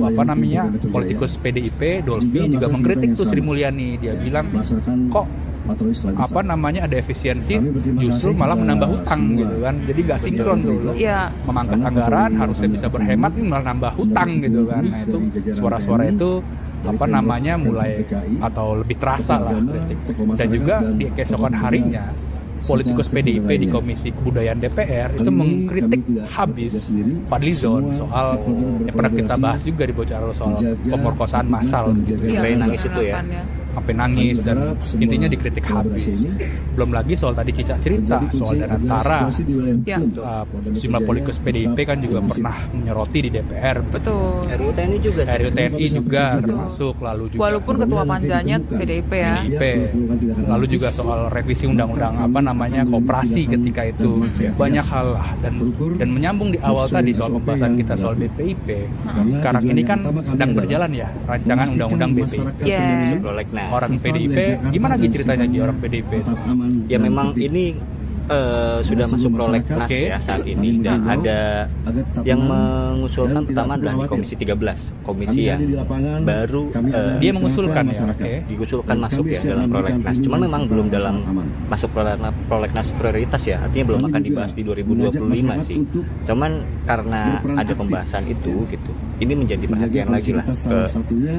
politikus PDIP, Dolfi, juga mengkritik tuh Sri Mulyani. Dia bilang kok ada efisiensi justru malah menambah hutang gitu kan. Jadi gak sinkron tuh. Memangkas anggaran harusnya bisa berhemat, ini malah nambah hutang gitu kan. Nah, itu suara-suara itu mulai atau lebih terasa lah. Dan juga di keesokan harinya politikus PDIP di Komisi Kebudayaan DPR itu mengkritik habis Fadlizon soal yang pernah kita bahas juga di Bocah soal pemerkosaan massal gitu. Nangis itu ya. sampai nangis dan intinya dikritik habis. Belum lagi soal tadi Cica cerita soal Danantara, sejumlah politikus PDIP kan juga pernah menyoroti di DPR. Betul. RUU TNI juga termasuk, lalu juga Walaupun ketua panjanya PDIP ya. Lalu juga soal revisi undang-undang koperasi ketika itu, banyak hal lah, dan menyambung di awal tadi soal pembahasan kita soal BPIP. Sekarang ini kan sedang berjalan ya rancangan undang-undang BPIP. Orang PDIP gimana ceritanya orang PDIP itu? Ya memang ini sudah masuk prolegnas ya saat ini, dan ada yang mengusulkan pertama adalah di Komisi 13, komisi yang baru dia mengusulkan diusulkan masuk ya dalam prolegnas. Cuman memang belum dalam masuk prolegnas prioritas ya, artinya belum akan dibahas di 2025 sih. Cuman karena ada pembahasan itu gitu, ini menjadi perhatian lagi lah ke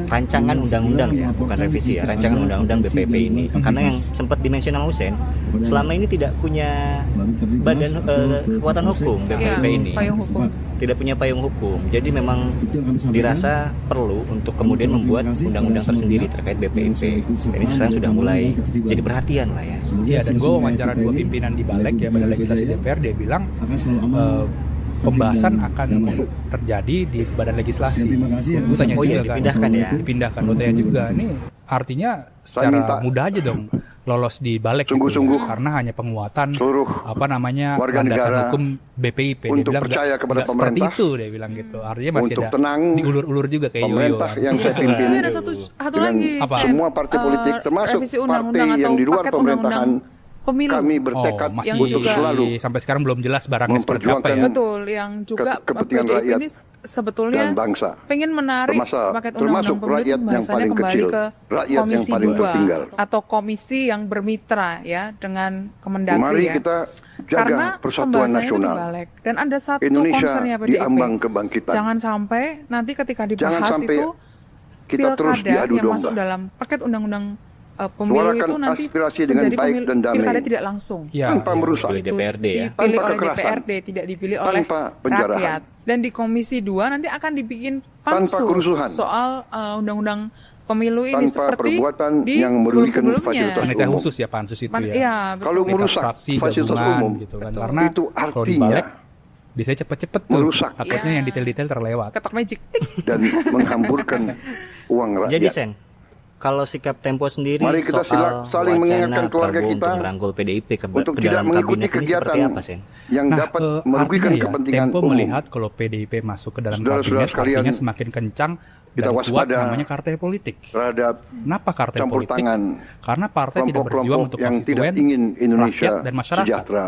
rancangan undang-undang ya, bukan revisi ya, rancangan undang-undang BPIP ini. Karena yang sempat dimention sama Hussein, selama ini tidak punya badan kekuatan hukum BPIP ini, tidak punya payung hukum. Jadi memang dirasa perlu untuk kemudian membuat undang-undang tersendiri terkait BPIP. Ini sekarang sudah mulai jadi perhatian lah ya. Iya, dan gue wawancara dua pimpinan di Balek ya, Badan Legislasi DPR, dia bilang pembahasan akan terjadi di Badan Legislasi. Gue tanya juga dipindahkan. Gue tanya juga, ini artinya secara mudah aja dong lolos di Balek sungguh-sungguh karena hanya penguatan warga landasan negara hukum BPIP. untuk dia bilang percaya kepada seperti pemerintah, itu dia bilang gitu. Artinya masih untuk ada tenang, diulur-ulur juga kayak pemerintah yoyo. yang saya pimpin Ada satu lagi, semua partai politik termasuk revisi partai undang-undang yang di luar paket pemerintahan, pemilu. kami bertekad masih untuk selalu sampai sekarang belum jelas barangnya seperti apa ya. Betul, yang juga kepentingan PDIP rakyat ini sebetulnya dan bangsa, pengen menarik paket termasuk undang-undang pemilu rakyat yang pembahasannya paling kembali kecil, ke rakyat yang Komisi paling 2 tertinggal. atau komisi yang bermitra ya dengan Kemendagri Mari ya. kita jaga Karena persatuan pembahasannya itu nasional. di Balek. Dan ada satu Indonesia concernnya di PDIP. ambang kebangkitan. Jangan sampai nanti ketika Jangan dibahas sampai itu kita terus pilkada diadu yang domba. masuk dalam paket undang-undang pemilu Suarakan itu nanti aspirasi dengan menjadi baik dan damai. pilkada tidak langsung. Tanpa merusak. Dipilih DPRD ya. Dipilih Tanpa oleh kekerasan. DPRD, tidak dipilih oleh Tanpa penjarahan. rakyat. Dan di Komisi 2 nanti akan dibikin Tanpa pansus kerusuhan. soal undang-undang pemilu ini Tanpa seperti perbuatan di yang merugikan sebelum-sebelumnya. fasilitas Panitia umum. khusus ya pansus itu ya. Iya, betul. Kalau merusak fraksi fasilitas gabungan umum, gitu kan. betul. Karena Itu kalau di artinya Balek biasanya cepet-cepet tuh. merusak. Takutnya yang detail-detail terlewat. Ketok magic. Tik. dan menghamburkan uang rakyat. Jadi Sen, kalau sikap Tempo sendiri Mari kita soal saling mengingatkan wacana keluarga Prabowo kita untuk merangkul PDIP untuk ke tidak dalam mengikuti kabinet ini seperti kegiatan apa, Sen? yang dapat merugikan artinya ya, kepentingan Tempo umum. melihat kalau PDIP masuk ke dalam Saudara-saudara kabinet sekalian, artinya semakin kencang kita dan kuat waspada namanya partai politik. terhadap Kenapa partai campur politik? tangan Karena partai tidak berjuang kelompok-kelompok untuk yang tidak konstituen, ingin Indonesia rakyat dan masyarakat. sejahtera.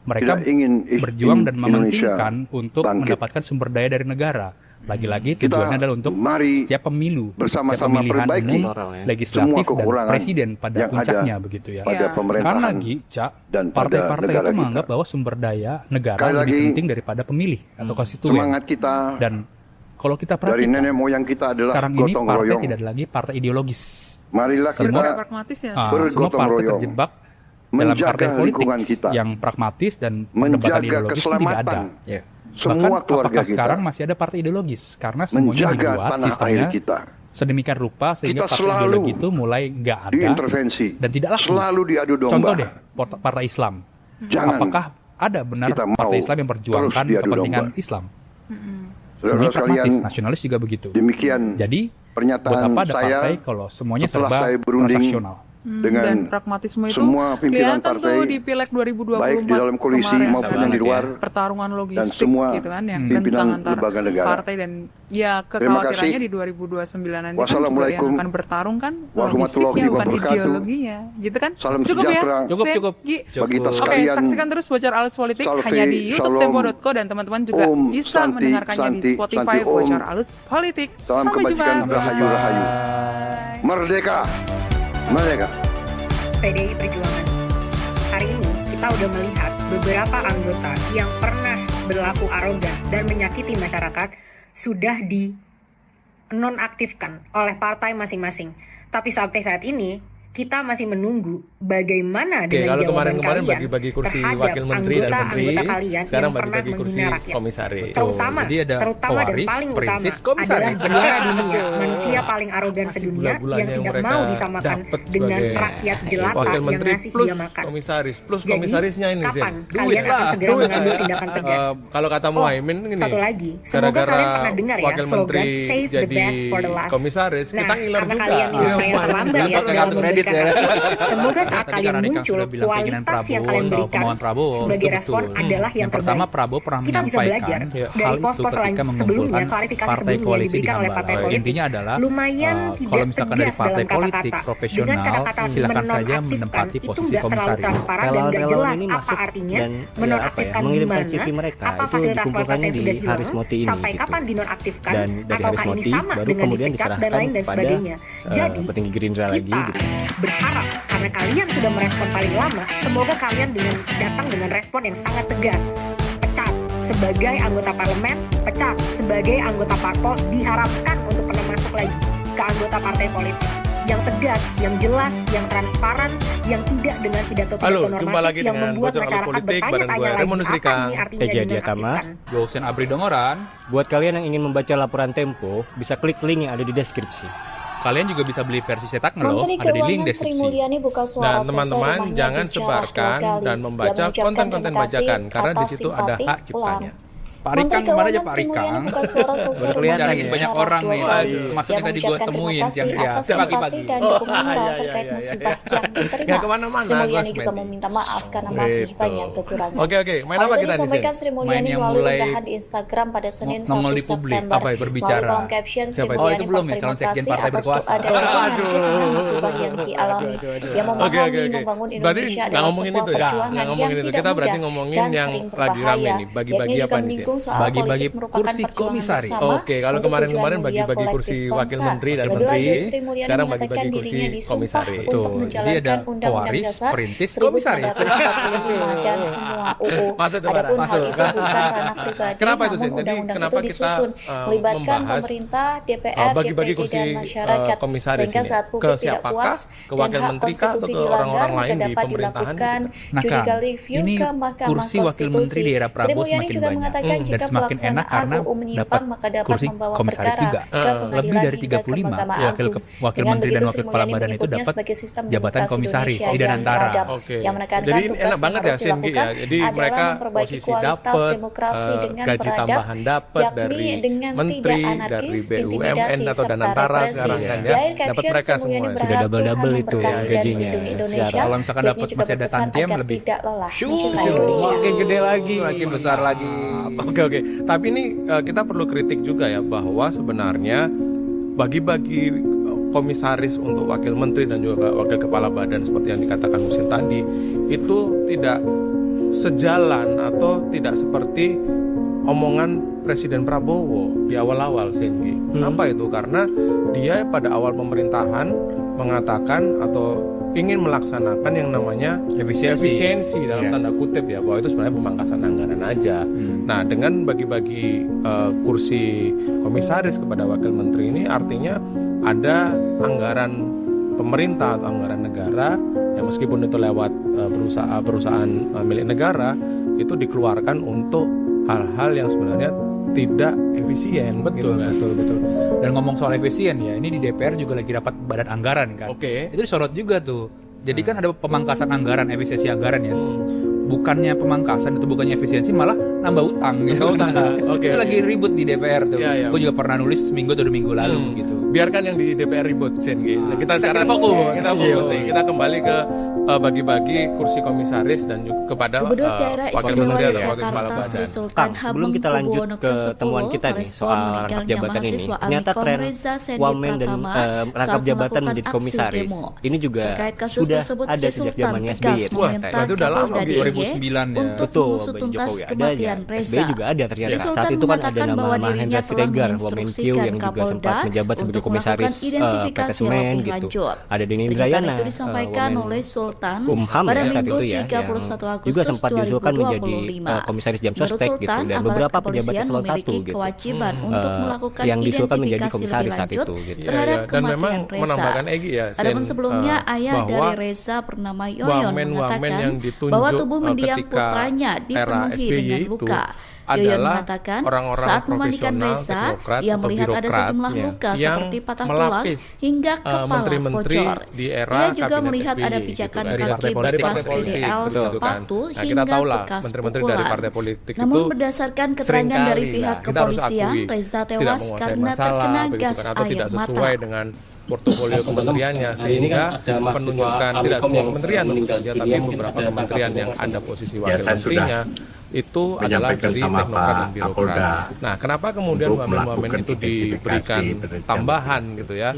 Mereka Tidak ingin berjuang dan Indonesia mementingkan untuk bangkit. mendapatkan sumber daya dari negara. Lagi-lagi Kita tujuannya adalah untuk mari setiap pemilu, bersama-sama setiap pemilihan perbaiki umum, semua legislatif dan kekurangan presiden pada yang puncaknya ada begitu ya. pada pemerintahan Karena lagi, Cak, dan pada partai-partai negara itu kita. menganggap bahwa sumber daya negara Sekali lebih lagi, penting daripada pemilih atau konstituen. Semangat kita Dan kalau kita dari perhatikan, nenek moyang kita adalah sekarang ini gotong partai royong. tidak lagi partai ideologis. Marilah Semua- kita pragmatis ya. semua bergotong partai royong, terjebak dalam menjaga partai politik lingkungan kita, yang pragmatis dan perdebatan menjaga ideologis itu tidak ada. keselamatan Bahkan semua keluarga apakah kita, sekarang masih ada partai ideologis? Karena semuanya menjaga dibuat tanah air sistemnya kita. sedemikian rupa sehingga Kita partai selalu ideologi itu mulai nggak ada diintervensi, dan tidak laku. selalu diadu domba. Contoh deh, partai Islam. Jangan Apakah ada benar kita mau partai Islam yang memperjuangkan terus diadu kepentingan domba. Islam? Saudara Semuanya sekalian, pragmatis, nasionalis juga begitu. demikian Jadi buat pernyataan apa ada saya partai kalau semuanya setelah serba saya berunding transaksional? dengan dan pragmatisme itu semua pimpinan kelihatan partai, tuh di Pileg 2024 baik di dalam koalisi kemarin. maupun yang di luar, pertarungan dan logistik semua gitu kan yang pimpinan kencang antar lembaga negara. partai dan ya Terima kekhawatirannya kasih. di 2029 nanti kan juga Wassalamualaikum yang akan bertarung kan warahmatullahi logistiknya bukan wabarakatuh. ideologinya gitu kan. Salam Cukup sejahtera. ya Cukup, Sen, cukup. Gi? Bagi kita Oke, sekalian, saksikan terus Bocor Alus Politik Salve, hanya di YouTube Shalom, Tempo.co dan teman-teman juga bisa Santi, mendengarkannya di Santi, Spotify Santi, Om. Bocor Alus Politik. Salam Sampai jumpa. kebajikan, rahayu-rahayu. Merdeka! Merdeka! PDI Perjuangan. Hari ini kita udah melihat beberapa anggota yang pernah berlaku arogan dan menyakiti masyarakat sudah dinonaktifkan oleh partai masing-masing. Tapi sampai saat ini kita masih menunggu bagaimana dengan kalau jawaban kemarin kalian bagi-bagi kursi terhadap wakil menteri dan menteri, anggota kalian sekarang yang pernah bagi-bagi kursi menghina rakyat. komisaris. Terutama, Jadi ada terutama dan pewaris, paling utama perintis, adalah komisaris. juara dunia, manusia paling arogan Masih sedunia bulan-bulannya yang tidak mereka mau disamakan dapat dengan sebagai rakyat jelata wakil yang menteri ngasih plus dia makan. komisaris plus Jadi, komisarisnya ini kapan Zen. kalian akan segera mengambil tindakan tegas? Kalau kata Muhaimin ini, Satu lagi, semoga gara-gara kalian pernah dengar ya wakil slogan menteri save the jadi best for the last. komisaris, Nah, kita ngiler karena juga. kalian ini lumayan terlambat ya dalam memberikan aksi. Semoga saat Tadi kalian karena Nikang muncul, sudah bilang keinginan kualitas yang Prabowo kalian atau berikan kemauan Prabowo, sebagai itu respon betul. adalah yang pertama terbaik. Prabowo pernah Kita bisa belajar menyampaikan dari hal pos-pos itu ketika sebelumnya, mengumpulkan klarifikasi partai sebelumnya koalisi di diberikan oleh partai Hambalang. politik. Intinya adalah Lumayan kalau tidak misalkan dari tegas partai dalam politik kata-kata. Dengan profesional kata-kata silakan saja menonaktifkan menempati itu posisi nggak terlalu komisaris. transparan dan nggak Relawan jelas ini apa masuk artinya dan menonaktifkan mengirimkan di CV mana, mereka apa itu fasilitas dikumpulkannya yang di sudah hilang, Haris Moti ini sampai gitu. kapan dinonaktifkan, Dan dari Haris ataukah ini Moti sama baru dengan kemudian dipecat dan diserahkan lain dan kepada sebagainya. Jadi petinggi Gerindra lagi kita gitu. berharap karena kalian sudah merespon paling lama, semoga kalian datang dengan respon yang sangat tegas. Pecat sebagai anggota parlemen, pecat sebagai anggota parpol, diharapkan untuk pernah masuk lagi ke anggota partai politik yang tegas, yang jelas, yang transparan, yang tidak dengan pidato-pidato Halo, jumpa normatif lagi yang dengan membuat Bocor Alur masyarakat Politik bareng bertanya-tanya gue, lagi Raymond apa Srikang. ini artinya Jadi Atama. dinonaktifkan. Gue Hussein Abri Dongoran. Buat kalian yang ingin membaca laporan Tempo, bisa klik link yang ada di deskripsi. Kalian juga bisa beli versi cetaknya loh, Menteri ada di link Keuangan Sri deskripsi. Mulyani buka suara Dan selesai teman-teman rumahnya jangan dijarah sebarkan 2 kali. dan Dia membaca mengucapkan konten-konten terima kasih bajakan karena di atas situ ada simpati hak ciptanya. Pak Menteri Rikang kemana aja Keuangan Pak Sri Mulyani Rikang? buka suara selesai Baru rumahnya kelihatan Lagi ya. banyak dijarah orang 2 nih. kali. Maksudnya Dia tadi gue mengucapkan temuin terima kasih siang-siang. atas simpati Pagi-pagi. dan dukungan moral iya, terkait iya, musibah yang Nggak diterima. kemana-mana, Sri Mulyani Gus juga Medi. meminta maaf karena masih Gitu. banyak kekurangan. Oke, main Hal apa itu kita di disampaikan sini? Sri Mulyani Main yang melalui mulai unggahan di Instagram pada Senin 1 nongol di publik. September. Apa ya, berbicara. Melalui kolom caption Sri Siapa itu? Oh, Mulyani itu belum ya, berterima calon sekjen kasih partai atas berkuasa. doa dan dukungan di tengah musibah yang dialami. Dia memahami membangun Berarti Indonesia nggak adalah ngomongin sebuah itu ya? perjuangan Nggak yang ngomongin itu. tidak Kita berarti mudah ngomongin dan yang sering lagi rame berbahaya. nih. Bagi-bagi Yakni juga apa nih, menyinggung Sil? soal Bagi-bagi politik merupakan kursi perjuangan komisaris. bersama Oke, kalau untuk kemarin-kemarin tujuan mulia bagi-bagi kursi kolektif wakil bangsa. menteri dan Lebih menteri, lanjut, Sri Mulyani sekarang mengatakan bagi-bagi kursi dirinya disumpah komisaris. untuk Tuh, jadi menjalankan ada Undang-Undang pewaris, Dasar perintis, 1945 dan semua UU. Masuk tuh, Adapun Bara. hal Masuk. itu bukan ranah pribadi, Kenapa itu, namun Sin? Jadi undang-undang kenapa itu kita, disusun melibatkan membahas, pemerintah, DPR, bagi-bagi DPD, kursi dan masyarakat. komisaris Sehingga ini? saat Ke publik tidak siapakah? puas Ke dan wakil hak menteri kah? konstitusi Atau ke dilanggar, orang-orang maka lain di dapat pemerintahan? dilakukan Nah, Kang, judicial review ini ke Mahkamah kursi wakil menteri Konstitusi. di era Sri Prabowo Mulyani semakin juga banyak. mengatakan Dan jika semakin enak pelaksanaan karena UU menyimpang dapat maka dapat kursi membawa komisaris perkara juga. ke Lebih pengadilan dari hingga ke 35 Mahkamah wakil Agung. wakil Dengan menteri dan begitu, wakil Sri kepala Mulyani badan itu menyebutnya dapat sebagai sistem jabatan demokrasi komisaris Indonesia di yang Danantara. beradab. Oke. Yang menekankan Jadi tugas enak yang banget ya, harus Sin, Gi, ya. dilakukan Jadi adalah mereka memperbaiki posisi kualitas dapat, demokrasi dengan gaji beradab, tambahan dapat yakni dari dengan menteri, tidak dari anarkis, BUMN intimidasi, atau serta Danantara represi. sekarang kan Di ya. akhir Dapat caption, mereka Sri Mulyani semua. berharap Tuhan double-double itu memberkati dan gajinya melindungi secara. Indonesia. Kalau misalkan Dia dapat juga masih ada berpesan tantiem agar lebih. tidak lelah Syuh, mencintai Indonesia. Makin gede lagi. Makin besar lagi. Oke. Tapi ini kita perlu kritik juga ya, bahwa sebenarnya bagi-bagi komisaris untuk wakil menteri dan juga wakil kepala badan seperti yang dikatakan Husin tadi itu tidak sejalan atau tidak seperti omongan Presiden Prabowo di awal-awal, Singgi. Kenapa itu? Karena dia pada awal pemerintahan mengatakan atau ingin melaksanakan yang namanya efisiensi dalam tanda kutip ya, bahwa itu sebenarnya pemangkasan anggaran aja. Nah, dengan bagi-bagi kursi komisaris kepada wakil menteri ini artinya ada anggaran pemerintah atau anggaran negara ya, meskipun itu lewat perusahaan milik negara, itu dikeluarkan untuk hal-hal yang sebenarnya tidak efisien. Betul, gitu kan? betul. Dan ngomong soal efisien ya, ini di DPR juga lagi rapat badan anggaran kan. Oke. Itu disorot juga tuh. Jadi kan ada pemangkasan anggaran, efisiensi anggaran ya. Bukannya pemangkasan itu bukannya efisiensi, malah nambah utang gitu. Oke. Itu lagi ribut di DPR tuh. Iya. Gue juga pernah nulis seminggu atau 2 minggu lalu gitu. Biarkan yang di DPR ribut, Sen. Kita sekarang fokus. Kita fokus nih. Kita kembali ke bagi-bagi kursi komisaris dan juga kepada Gubernur Daerah wakil Istimewa menteri atau wakil kepala Yogyakarta badan. Sri Sultan Kang, sebelum kita lanjut Hamengkubuwono ke temuan ke-10 kita nih merespon soal rangkap meninggalnya jabatan ini, mahasiswa ternyata Amikom tren Reza Sendi wamen dan Pratama rangkap saat jabatan melakukan menjadi aksi komisaris demo. ini juga Terkait kasus sudah tersebut, ada Sri sejak Sultan zamannya tegas SBY. Wah, meminta berarti udah lama, Kapolda Bi. 2011 2009 ya. untuk Betul, mengusut tuntas Jokowi ada kematian ya. Reza. SBY juga ada ternyata. Sri Saat Sultan itu kan ada mengatakan nama bahwa Mahendra dirinya telah Siregar, Wamenkyu menginstruksikan yang juga sempat Kapolda menjabat sebagai untuk komisaris melakukan identifikasi PTSmen lebih gitu. lanjut. Ada Denny Pernyataan Indrayana, itu disampaikan Wamen oleh Sultan Kumham pada ya saat Minggu itu ya, 31 yang Agustus juga sempat diusulkan menjadi 2025. komisaris Jam Menurut Sostek gitu, Sultan, dan aparat beberapa pejabat kepolisian eselon 1 memiliki gitu. kewajiban untuk melakukan Yang diusulkan menjadi identifikasi lebih komisaris saat lanjut itu gitu. terhadap Dan memang kematian Reza. menambahkan Egy ya, Adapun Sen, sebelumnya ayah bahwa dari Reza bernama Yoyon wamen mengatakan yang ditunjuk bahwa tubuh mendiang ketika putranya era dipenuhi SBY dengan itu luka. Yoyon adalah mengatakan orang-orang saat memandikan profesional, Reza, teknokrat ia atau melihat ada birokrat sejumlah luka yang seperti patah tulang melapis, hingga kepala menteri-menteri bocor. di era Ia juga kabinet melihat SBY ada gitu, pijakan dari kaki partai bekas politik, PDL, betul kan. sepatu Nah, kita hingga tahulah bekas menteri-menteri dari pukulan. partai politik Namun itu berdasarkan keterangan seringkali dari lah, pihak kita harus kepolisian, akui, Reza tidak tewas menguasai karena masalah, terkena begitu gas kan, atau air tidak mata. sesuai dengan portofolio kementeriannya, sehingga penunjukan tidak semua kementerian tentu saja, tapi beberapa kementerian yang ada posisi wakil menterinya itu adalah dari teknokrat dan birokrat. Nah, kenapa kemudian wamen-wamen itu diberikan tambahan gitu ya,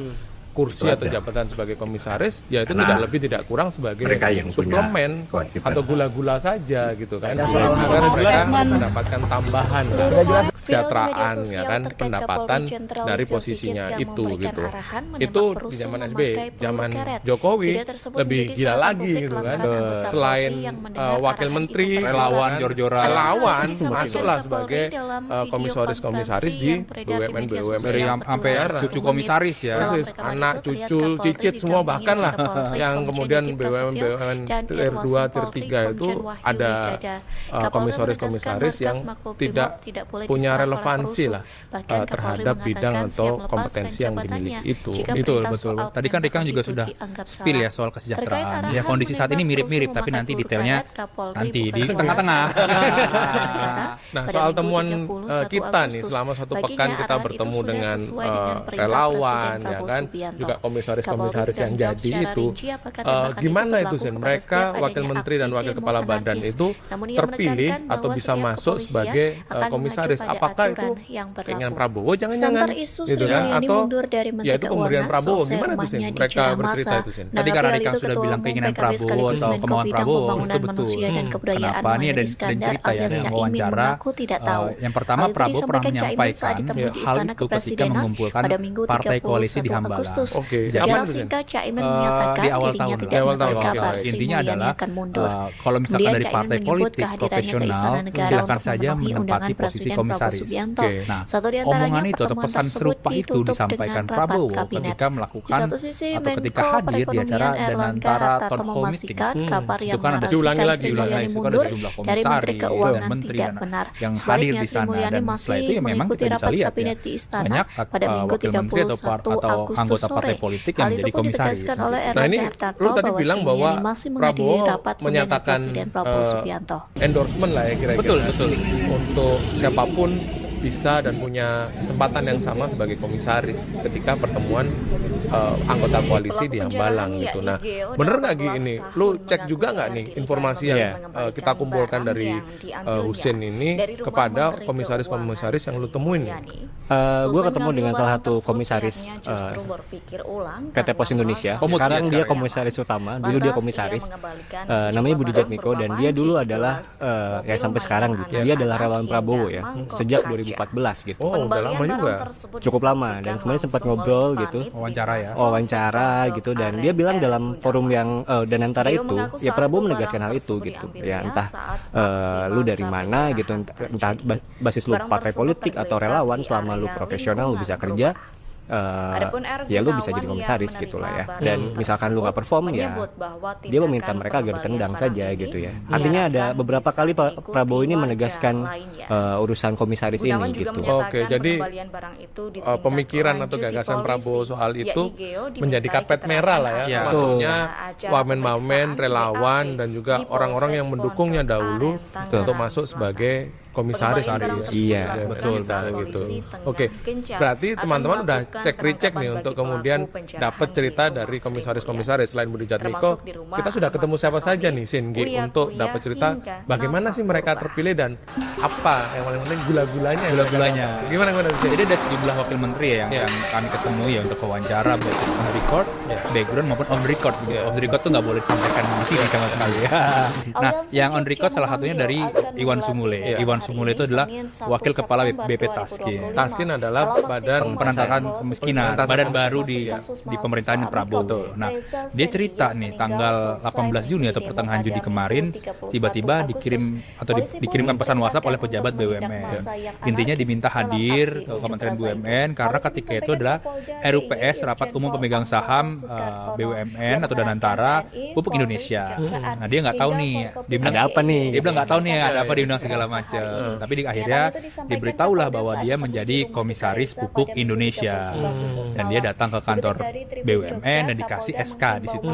kursi atau jabatan sebagai komisaris, ya itu tidak lebih tidak kurang sebagai suplemen atau gula-gula saja gitu kan, agar mereka mendapatkan tambahan kesejahteraan ya kan, pendapatan dari posisinya itu gitu. Itu di zaman SBY, zaman Jokowi lebih gila lagi gitu kan. Selain wakil menteri, relawan jor-joran, relawan masuklah sebagai komisaris-komisaris di BUMN dari sampai cucu komisaris ya, anak, cucu, cicit semua, bahkan lah yang kemudian BUMN tier 2, tier 3 itu ada komisaris-komisaris yang tidak punya relevansi lah terhadap bidang atau kompetensi yang dimiliki itu. Betul. Tadi kan Rikang juga sudah spill ya soal kesejahteraan. Ya kondisi saat ini mirip-mirip, tapi nanti detailnya nanti di tengah-tengah. Nah, soal temuan kita nih selama 1 pekan kita bertemu dengan relawan ya kan, juga komisaris-komisaris yang jadi itu, gimana itu Sen? Mereka wakil menteri dan wakil kepala badan itu terpilih atau bisa masuk sebagai komisaris. Apakah itu keinginan Prabowo? Jangan-jangan gitu kan? Atau ya itu pemberian Prabowo? Gimana itu Sen? Mereka bercerita itu Sen? Tadi karena Rikang sudah bilang keinginan Prabowo atau kemauan Prabowo, itu betul. Kenapa ini ada cerita ya, ada wawancara. Yang pertama, Prabowo pernah menyampaikan hal itu ketika mengumpulkan partai koalisi di Hambalang. Secara singkat, Caimin menyatakan di awal dirinya tahun. tidak mengetahui kabar Sri Intinya Mulyani adalah akan mundur. kalau misalkan Kemudian dari Caimin partai menyebut politik kehadirannya ke Istana profesional Negara silakan untuk saja memenuhi menempati undangan posisi Presiden Prabowo komisaris. Subianto. Nah, Satu di antaranya omongan itu atau pertemuan pesan tersebut serupa itu ditutup disampaikan dengan rapat Prabowo kabinet. ketika Di melakukan satu sisi, atau ketika Menko hadir di acara Perekonomian dan Erlangga antara Hartarto town hall meeting. memastikan kabar Itu yang kan ada menarasikan Sri diulangi Mulyani itu kan mundur ada sejumlah dari Menteri komisaris, Keuangan menteri tidak dan benar. yang hadir Sebaliknya, di Sri sana, Mulyani dan setelah masih itu ya memang mengikuti kita bisa rapat lihat ya, kabinet di Istana banyak pada Minggu wakil menteri 31 atau Agustus anggota sore. partai politik yang Hal itu menjadi pun komisaris. ditegaskan oleh Nah, ini Erlangga Hartarto lu tadi bahwa bilang Sri bahwa Mulyani masih menghadiri Prabowo rapat undangan menyatakan Presiden Prabowo Subianto. endorsement lah ya kira-kira Betul. untuk siapapun bisa dan punya kesempatan yang sama sebagai komisaris ketika pertemuan anggota koalisi di Hambalang gitu. Nah, bener nggak gini? Lu cek juga nggak nih informasi yang kita kumpulkan dari Husin ini kepada komisaris-komisaris yang lu temuin? Gue ketemu dengan salah satu komisaris PT Pos Indonesia. Sekarang dia komisaris utama. Dulu dia komisaris. Namanya Budi Jatmiko, dan dia dulu adalah ya sampai sekarang gitu. Dia adalah relawan Prabowo ya sejak 2014 gitu. Oh, udah lama juga. Cukup lama, dan kemarin sempat ngobrol gitu. Wawancara gitu, dan dia bilang dalam forum yang dan antara itu ya Prabowo menegaskan hal itu gitu. Ya entah lu dari mana gitu, entah basis lu partai politik atau relawan, selama lu profesional lu bisa kerja, ya lu bisa jadi komisaris gitulah ya. Dan misalkan lu nggak perform ya dia meminta mereka agar tendang saja gitu ya. Artinya ada beberapa kali Prabowo ini menegaskan urusan komisaris ini gitu. Oke, jadi pemikiran atau gagasan Prabowo soal itu menjadi karpet merah lah ya. Maksudnya wamen-wamen, relawan dan juga orang-orang yang mendukungnya dahulu untuk masuk sebagai komisaris. Iya, betul gitu. Oke, berarti teman-teman udah cek-recek nih untuk kemudian dapat cerita dari komisaris-komisaris selain Budi Jatmiko. Kita sudah ketemu siapa saja nih Singgi untuk dapat cerita bagaimana sih mereka terpilih dan apa yang paling penting gula-gulanya. Gimana sih? Jadi ada sejumlah wakil menteri ya yang kami ketemu ya untuk wawancara baik on the record, background maupun off the record. Off the record tuh nggak boleh disampaikan di sini sama sekali ya. Nah, yang on the record salah satunya dari Iwan Sumule. Iwan Sumule itu adalah wakil kepala BP Taskin. Taskin adalah badan penanggulangan kemiskinan, badan baru di pemerintahan Prabowo. Nah, dia cerita nih tanggal 18 Juni atau pertengahan Juni kemarin tiba-tiba dikirimkan pesan WhatsApp oleh pejabat BUMN. Intinya diminta hadir ke Kementerian BUMN karena ketika itu adalah RUPS Rapat Umum Pemegang Saham BUMN atau Danantara Pupuk Indonesia. Nah, dia nggak tahu nih, dia bilang ada apa nih? Dia bilang nggak tahu nih ada apa diundang segala macam. Tapi akhirnya diberitahulah bahwa dia menjadi komisaris Pupuk Indonesia dan dia datang ke kantor BUMN dan dikasih SK di situ.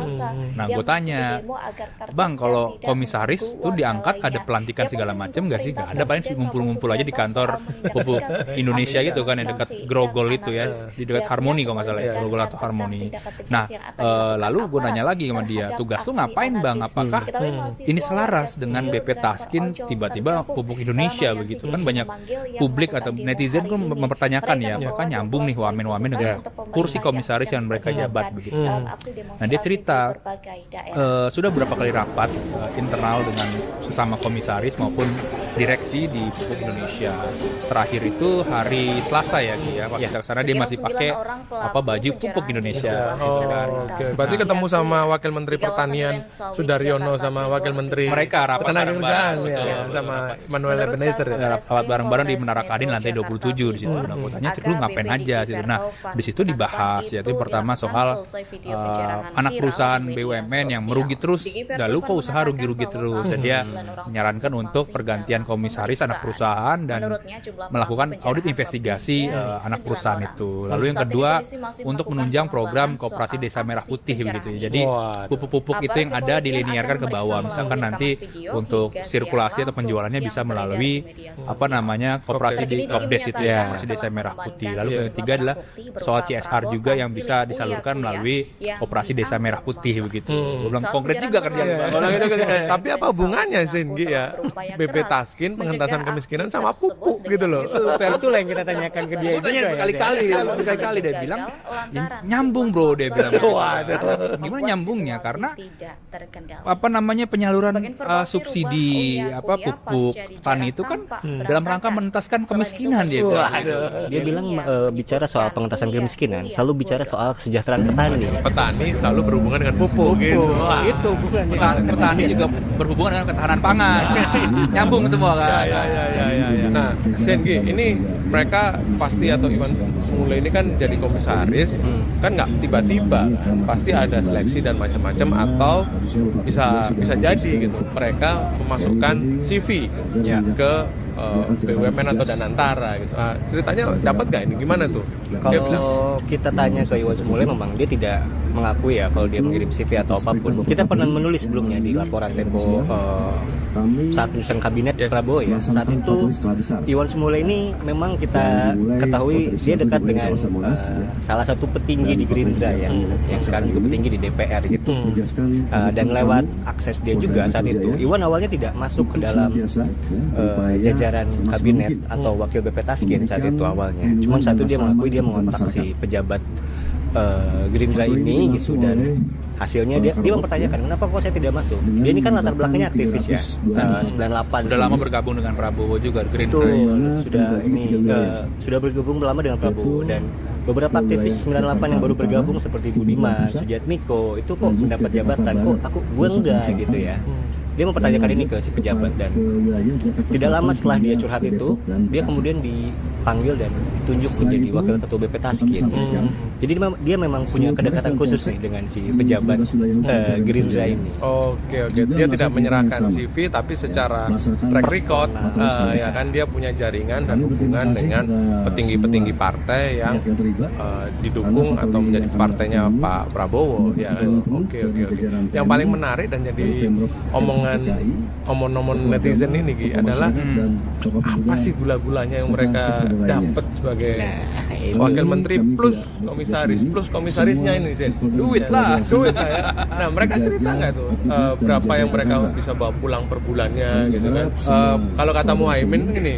Nah, gue tanya, Bang, kalau komisaris tuh diangkat ada pelantikan segala macam nggak sih? Nggak ada, paling ngumpul-ngumpul aja di kantor Pupuk Indonesia gitu kan, yang dekat Grogol itu ya, di dekat Harmoni kalau nggak salah ya, Grogol atau Harmoni. Nah, lalu gue nanya lagi sama dia, tugas tuh ngapain Bang? Apakah ini selaras dengan BP Taskin tiba-tiba Pupuk Indonesia begitu kan? Banyak publik atau netizen kan mempertanyakan ya, apakah nyambung nih wamen-wamen dengan kursi komisaris yang mereka jabat begitu. Nah, dia cerita sudah berapa kali rapat internal dengan sesama komisaris maupun direksi di Pupuk Indonesia. Terakhir itu hari Selasa ya, pas kita kesana dia masih pakai baju Pupuk Indonesia. Berarti ketemu sama Wakil Menteri Pertanian Sudaryono sama Wakil Menteri Ketenagakerjaan sama Manuel Ebenezer. Rapat bareng-bareng di Menara Kadin lantai 27 di situ. Nah, gue tanya, lu ngapain aja situ? Nah, di situ dibahas yaitu pertama soal anak perusahaan BUMN yang merugi terus. Lalu kok usaha rugi-rugi terus, dan dia menyarankan untuk pergantian komisaris anak perusahaan dan melakukan audit investigasi anak perusahaan itu. Lalu yang kedua, untuk menunjang program Koperasi Desa Merah Putih begitu ya. Jadi pupuk-pupuk itu yang ada diliniarkan ke bawah. Misalkan nanti untuk sirkulasi atau penjualannya bisa melalui koperasi di Kopdes itu ya, Koperasi Desa Merah Putih. Lalu yang ketiga adalah soal CSR juga yang bisa disalurkan melalui Koperasi Desa Merah Putih begitu. Belum konkret juga kerjanya. Tapi apa hubungannya Singgi ya BP Taskin pengentasan kemiskinan sama pupuk gitu loh? Itu yang kita tanyakan ke dia. Gue tanya berkali-kali dia bilang nyambung bro, dia bilang. Gimana nyambungnya? Karena penyaluran subsidi pupuk tani itu kan dalam rangka menuntaskan kemiskinan dia. Dia bilang bicara soal pengentasan kemiskinan selalu bicara soal kesejahteraan petani. Petani selalu berhubungan dengan pupuk gitu. Itu bukannya. Petani juga berhubungan dengan ketahanan pangan. Nyambung semua kan. Ya. Nah, Singgi, ini mereka pasti atau Iwan Sumule ini kan jadi komisaris, kan nggak tiba-tiba, pasti ada seleksi dan macam-macam atau bisa jadi gitu. Mereka memasukkan CV ke BUMN atau Danantara gitu. Ceritanya dapat nggak ini? Gimana tuh? Kalau kita tanya ke Iwan Sumule, memang dia tidak mengakui ya kalau dia mengirim CV atau apapun. Kita pernah menulis sebelumnya di laporan Tempo saat penyusunan kabinet Prabowo ya. Saat itu Iwan Sumule ini memang kita ketahui dia dekat dengan salah satu petinggi di Gerindra ya, yang sekarang juga petinggi di DPR gitu. Dan lewat akses dia juga saat itu, Iwan awalnya tidak masuk ke dalam jajaran kabinet atau wakil BP Taskin saat itu awalnya. Cuman saat itu dia mengakui dia mengontak si pejabat Gerindra ini gitu, dan hasilnya dia mempertanyakan kenapa kok saya tidak masuk. Dia ini kan latar belakangnya aktivis ya, 98. Sudah lama bergabung dengan Prabowo juga Gerindra. Sudah bergabung lama dengan Prabowo, dan beberapa aktivis 98 yang baru bergabung seperti Budiman, Sujatmiko itu kok mendapat jabatan, kok gue enggak gitu ya. Dia mempertanyakan ini ke si pejabat, dan tidak lama setelah dia curhat itu, dia kemudian dipanggil dan ditunjuk menjadi wakil ketua BP Taskin. Jadi dia memang punya kedekatan khusus nih dengan si pejabat Gerindra ini. Oke. Dia tidak menyerahkan CV, tapi secara track record ya kan dia punya jaringan dan hubungan dengan petinggi-petinggi partai yang didukung atau menjadi partainya Pak Prabowo ya. Oke. Yang paling menarik dan jadi omongan dengan omon-omon netizen ini Gi, adalah apa sih gula-gulanya yang mereka dapat sebagai wakil menteri plus komisarisnya ini sih duit lah ya. Nah mereka cerita nggak tuh berapa yang mereka bisa bawa pulang per bulannya gitu kan? Kalau kata Muhaimin ini,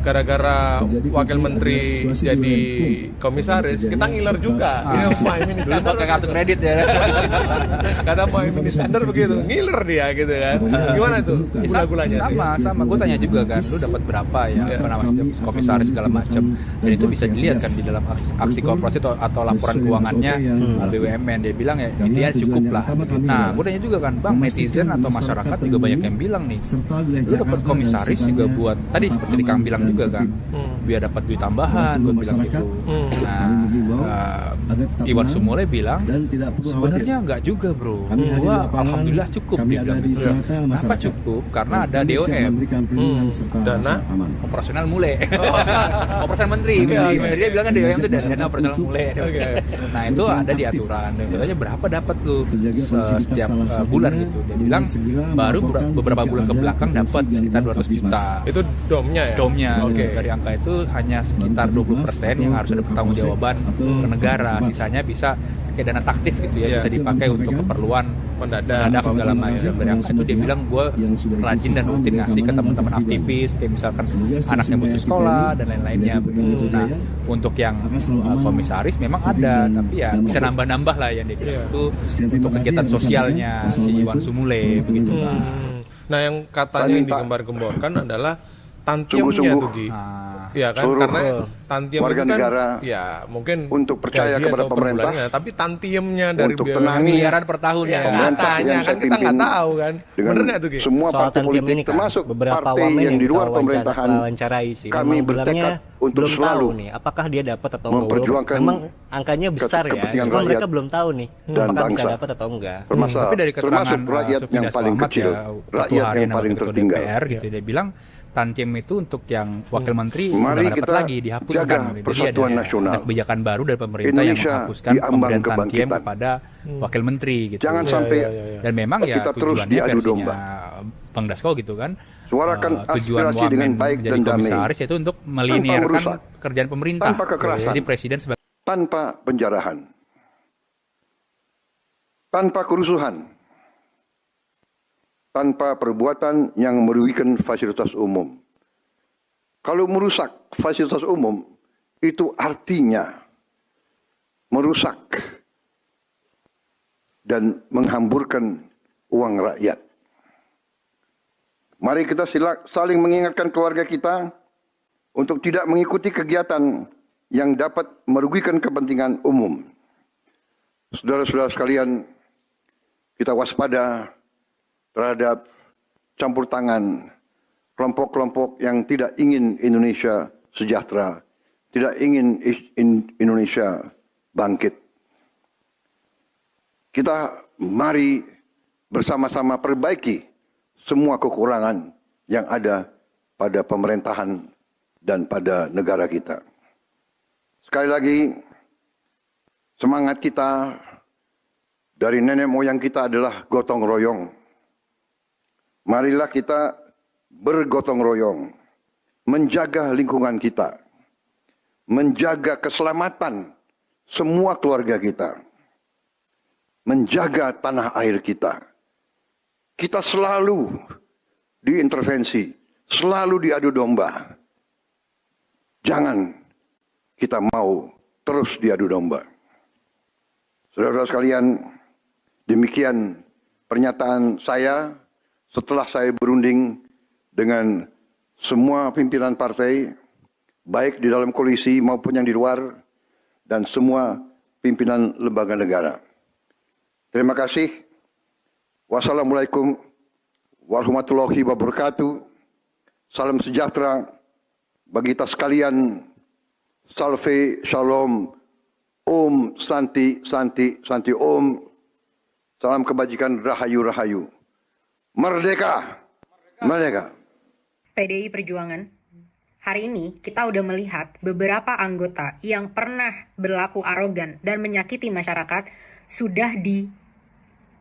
gara-gara wakil menteri jadi komisaris kita ngiler juga. Muhaimin dulu pakai kartu kredit ya. Kata Muhaimin Iskandar begitu, ngiler dia gitu kan. Gimana tuh gula-gulanya? Sama gue tanya juga kan, lu dapat berapa ya pernah komisaris segala macam, dan itu bisa dilihat kan di dalam aksi korporasi atau laporan keuangannya BUMN. Dia bilang ya intinya cukup lah. Nah gue tanya juga kan, bang, netizen atau masyarakat juga banyak yang bilang nih, lu dapat komisaris juga buat tadi seperti Kang bilang juga kan, biar dapat duit tambahan, gue bilang gitu. Iwan Sumule bilang sebenarnya enggak juga bro, gua alhamdulillah cukup, dia bilang gitu. Kenapa cukup? Karena ada DOM, dana operasional mule. Operasional menteri dia bilang kan DOM itu dana operasional mule. Nah itu ada di aturan, dan katanya berapa dapat lu setiap bulan gitu. Dia bilang baru beberapa bulan ke belakang dapat sekitar 200 juta. Itu domnya ya? Domnya. Dari angka itu hanya sekitar 20% yang harus ada pertanggungjawaban ke negara. Sisanya bisa kayak dana taktis gitu ya, bisa dipakai untuk keperluan mendadak segala macam. Dari angka itu dia bilang gue rajin dan rutin ngasih ke teman-teman aktivis, kayak misalkan anaknya butuh sekolah dan lain-lainnya begitu. Nah untuk yang komisaris memang ada, tapi ya bisa nambah-nambah lah yang dia bilang itu untuk kegiatan sosialnya si Iwan Sumule begitu. Nah yang katanya yang digembar-gemborkan adalah tantiemnya tuh Gi. Ya kan, karena tantiem warga itu kan negara ya mungkin untuk percaya kepada pemerintah, tapi tantiemnya dari untuk tenang miliaran per tahun ya. Katanya kan kita nggak tahu kan. Bener nggak tuh Gi? Semua partai politik ini, termasuk beberapa partai yang di luar pemerintahan, wawancarai sih, kami bertekad untuk belum selalu tahu nih apakah dia dapat atau memperjuangkan memang angkanya besar ya, cuma mereka belum tahu nih apakah bisa dapat atau enggak. Tapi dari keterangan rakyat yang paling kecil, rakyat yang paling tertinggal gitu, dia bilang tantiem itu untuk yang wakil menteri mari dapat kita lagi dihapuskan. Jadi ada kebijakan baru dari pemerintah Indonesia yang menghapuskan pemberian tantiem kepada wakil menteri gitu. Jangan sampai dan memang ya tujuannya versinya Bang Dasko gitu kan. Suarakan tujuan aspirasi dengan baik dan damai, komisaris yaitu untuk melinearkan kerjaan pemerintah. Tanpa kekerasan, jadi presiden sebagai tanpa penjarahan, tanpa kerusuhan, tanpa perbuatan yang merugikan fasilitas umum. Kalau merusak fasilitas umum, itu artinya merusak dan menghamburkan uang rakyat. Mari kita saling mengingatkan keluarga kita untuk tidak mengikuti kegiatan yang dapat merugikan kepentingan umum. Saudara-saudara sekalian, kita waspada terhadap campur tangan kelompok-kelompok yang tidak ingin Indonesia sejahtera, tidak ingin Indonesia bangkit. Kita mari bersama-sama perbaiki semua kekurangan yang ada pada pemerintahan dan pada negara kita. Sekali lagi, semangat kita dari nenek moyang kita adalah gotong royong. Marilah kita bergotong royong, menjaga lingkungan kita, menjaga keselamatan semua keluarga kita, menjaga tanah air kita. Kita selalu diintervensi, selalu diadu domba. Jangan kita mau terus diadu domba. Saudara-saudara sekalian, demikian pernyataan saya setelah saya berunding dengan semua pimpinan partai, baik di dalam koalisi maupun yang di luar, dan semua pimpinan lembaga negara. Terima kasih. Wassalamualaikum warahmatullahi wabarakatuh. Salam sejahtera bagi kita sekalian. Salve, shalom, om, santi, santi, santi, om. Salam kebajikan, rahayu, rahayu. Merdeka, merdeka. PDI Perjuangan, hari ini kita udah melihat beberapa anggota yang pernah berlaku arogan dan menyakiti masyarakat sudah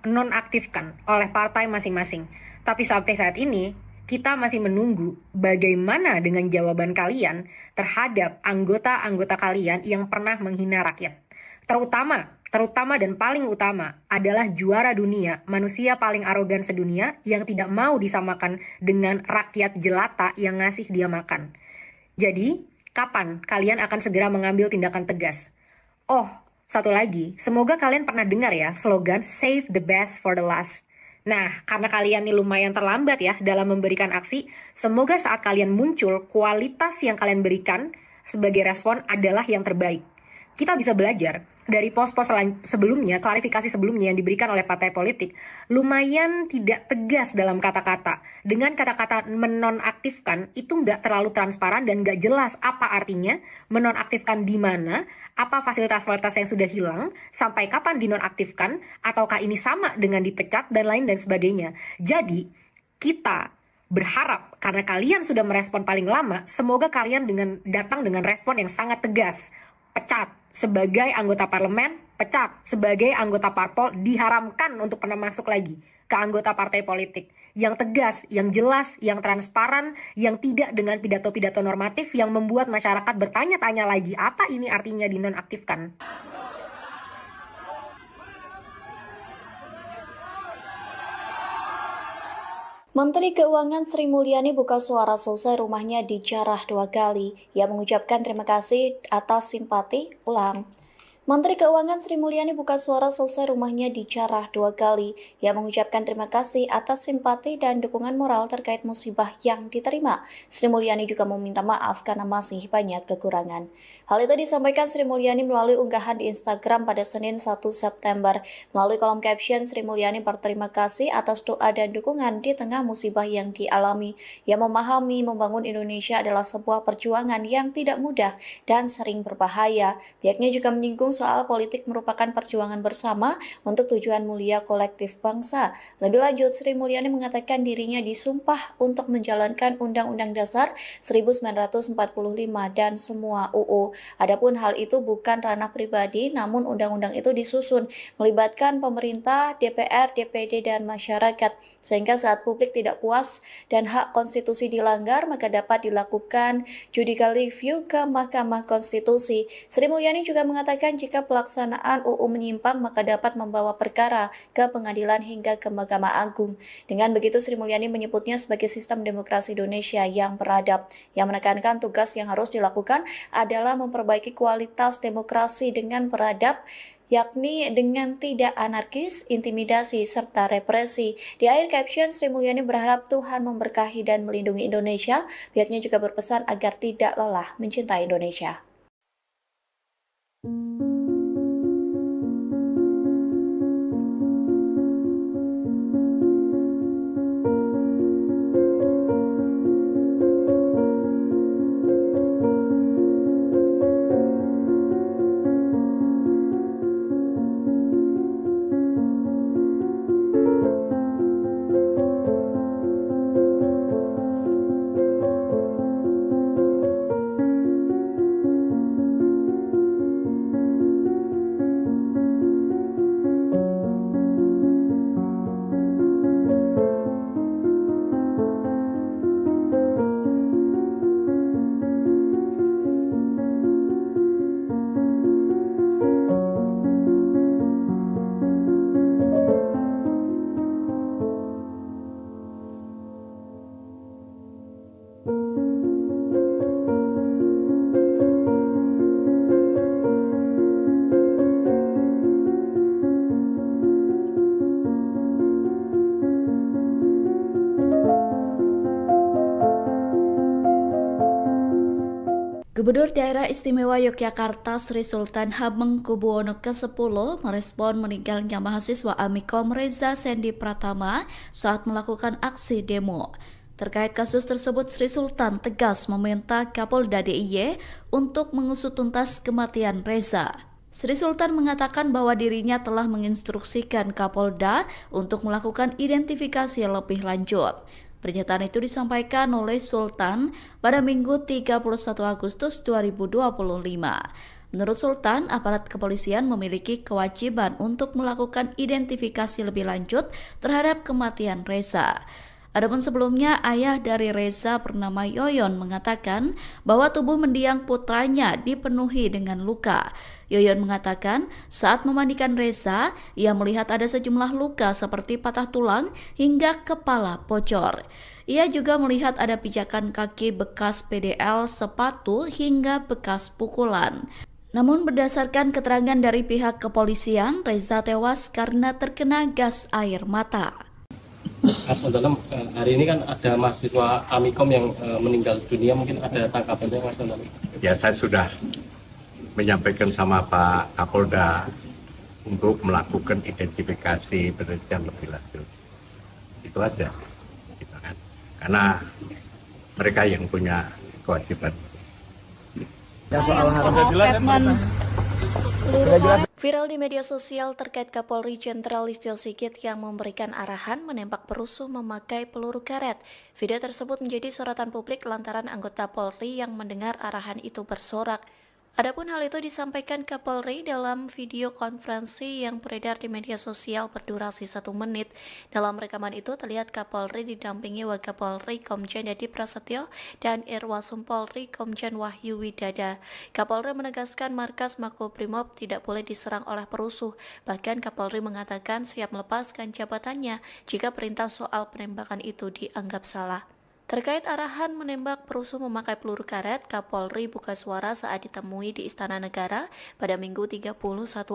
dinonaktifkan oleh partai masing-masing. Tapi sampai saat ini, kita masih menunggu bagaimana dengan jawaban kalian terhadap anggota-anggota kalian yang pernah menghina rakyat. Terutama dan paling utama adalah juara dunia, manusia paling arogan sedunia yang tidak mau disamakan dengan rakyat jelata yang ngasih dia makan. Jadi, kapan kalian akan segera mengambil tindakan tegas? Oh, satu lagi, semoga kalian pernah dengar ya slogan Save the best for the last. Nah, karena kalian nih lumayan terlambat ya dalam memberikan aksi, semoga saat kalian muncul, kualitas yang kalian berikan sebagai respon adalah yang terbaik. Kita bisa belajar dari pos-pos sebelumnya, klarifikasi sebelumnya yang diberikan oleh partai politik, lumayan tidak tegas dalam kata-kata. Dengan kata-kata menonaktifkan, itu nggak terlalu transparan dan nggak jelas apa artinya, menonaktifkan di mana, apa fasilitas-fasilitas yang sudah hilang, sampai kapan dinonaktifkan, ataukah ini sama dengan dipecat, dan lain dan sebagainya. Jadi, kita berharap, karena kalian sudah merespon paling lama, semoga kalian datang dengan respon yang sangat tegas. Pecat sebagai anggota parlemen, pecat sebagai anggota parpol, diharamkan untuk pernah masuk lagi ke anggota partai politik. Yang tegas, yang jelas, yang transparan, yang tidak dengan pidato-pidato normatif yang membuat masyarakat bertanya-tanya lagi apa ini artinya dinonaktifkan. Menteri Keuangan Sri Mulyani buka suara selesai rumahnya dijarah 2 kali. Ia mengucapkan terima kasih atas simpati. Menteri Keuangan Sri Mulyani buka suara selesai rumahnya dijarah 2 kali. Ia mengucapkan terima kasih atas simpati dan dukungan moral terkait musibah yang diterima. Sri Mulyani juga meminta maaf karena masih banyak kekurangan. Hal itu disampaikan Sri Mulyani melalui unggahan di Instagram pada Senin 1 September. Melalui kolom caption, Sri Mulyani berterima kasih atas doa dan dukungan di tengah musibah yang dialami. Ia memahami membangun Indonesia adalah sebuah perjuangan yang tidak mudah dan sering berbahaya. Pihaknya juga menyinggung soal politik merupakan perjuangan bersama untuk tujuan mulia kolektif bangsa. Lebih lanjut, Sri Mulyani mengatakan dirinya disumpah untuk menjalankan Undang-Undang Dasar 1945 dan semua UU. Adapun hal itu bukan ranah pribadi, namun undang-undang itu disusun melibatkan pemerintah, DPR, DPD, dan masyarakat. Sehingga saat publik tidak puas dan hak konstitusi dilanggar, maka dapat dilakukan judicial review ke Mahkamah Konstitusi. Sri Mulyani juga mengatakan jika pelaksanaan UU menyimpang, maka dapat membawa perkara ke pengadilan hingga ke Mahkamah Agung. Dengan begitu, Sri Mulyani menyebutnya sebagai sistem demokrasi Indonesia yang beradab, yang menekankan tugas yang harus dilakukan adalah memperbaiki kualitas demokrasi dengan beradab, yakni dengan tidak anarkis, intimidasi, serta represi. Di akhir caption, Sri Mulyani berharap Tuhan memberkahi dan melindungi Indonesia. Pihaknya juga berpesan agar tidak lelah mencintai Indonesia. Gubernur Daerah Istimewa Yogyakarta Sri Sultan Hamengkubuwono ke-10 merespon meninggalnya mahasiswa Amikom Reza Sendi Pratama saat melakukan aksi demo. Terkait kasus tersebut, Sri Sultan tegas meminta Kapolda DIY untuk mengusut tuntas kematian Reza. Sri Sultan mengatakan bahwa dirinya telah menginstruksikan Kapolda untuk melakukan identifikasi lebih lanjut. Pernyataan itu disampaikan oleh Sultan pada Minggu 31 Agustus 2025. Menurut Sultan, aparat kepolisian memiliki kewajiban untuk melakukan identifikasi lebih lanjut terhadap kematian Reza. Adapun sebelumnya, ayah dari Reza bernama Yoyon mengatakan bahwa tubuh mendiang putranya dipenuhi dengan luka. Yoyon mengatakan saat memandikan Reza, ia melihat ada sejumlah luka seperti patah tulang hingga kepala bocor. Ia juga melihat ada pijakan kaki bekas PDL, sepatu hingga bekas pukulan. Namun berdasarkan keterangan dari pihak kepolisian, Reza tewas karena terkena gas air mata. Mas Dalam, hari ini kan ada mahasiswa Amikom yang meninggal dunia, mungkin ada tanggapannya Mas Dalam? Ya, saya sudah menyampaikan sama Pak Kapolda untuk melakukan identifikasi penelitian lebih lanjut. Itu aja, gitu kan? Karena mereka yang punya kewajiban. Viral di media sosial terkait Kapolri Jenderal Listio Sigit yang memberikan arahan menembak perusuh memakai peluru karet. Video tersebut menjadi sorotan publik lantaran anggota Polri yang mendengar arahan itu bersorak. Adapun hal itu disampaikan Kapolri dalam video konferensi yang beredar di media sosial berdurasi 1 menit. Dalam rekaman itu terlihat Kapolri didampingi Wakapolri Komjen Dedi Prasetyo dan Irwasum Polri Komjen Wahyu Widada. Kapolri menegaskan markas Makobrimob tidak boleh diserang oleh perusuh. Bahkan Kapolri mengatakan siap melepaskan jabatannya jika perintah soal penembakan itu dianggap salah. Terkait arahan menembak perusuh memakai peluru karet, Kapolri buka suara saat ditemui di Istana Negara pada Minggu 31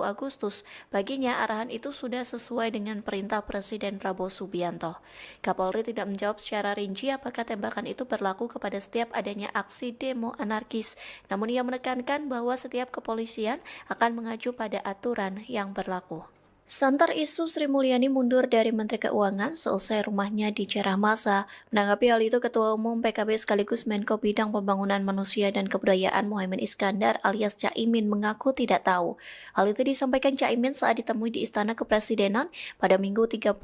Agustus. Baginya, arahan itu sudah sesuai dengan perintah Presiden Prabowo Subianto. Kapolri tidak menjawab secara rinci apakah tembakan itu berlaku kepada setiap adanya aksi demo anarkis. Namun ia menekankan bahwa setiap kepolisian akan mengacu pada aturan yang berlaku. Santer isu Sri Mulyani mundur dari Menteri Keuangan seusai rumahnya dicerah massa. Menanggapi hal itu, Ketua Umum PKB sekaligus Menko Bidang Pembangunan Manusia dan Kebudayaan Muhaimin Iskandar alias Caimin mengaku tidak tahu. Hal itu disampaikan Caimin saat ditemui di Istana Kepresidenan pada Minggu 31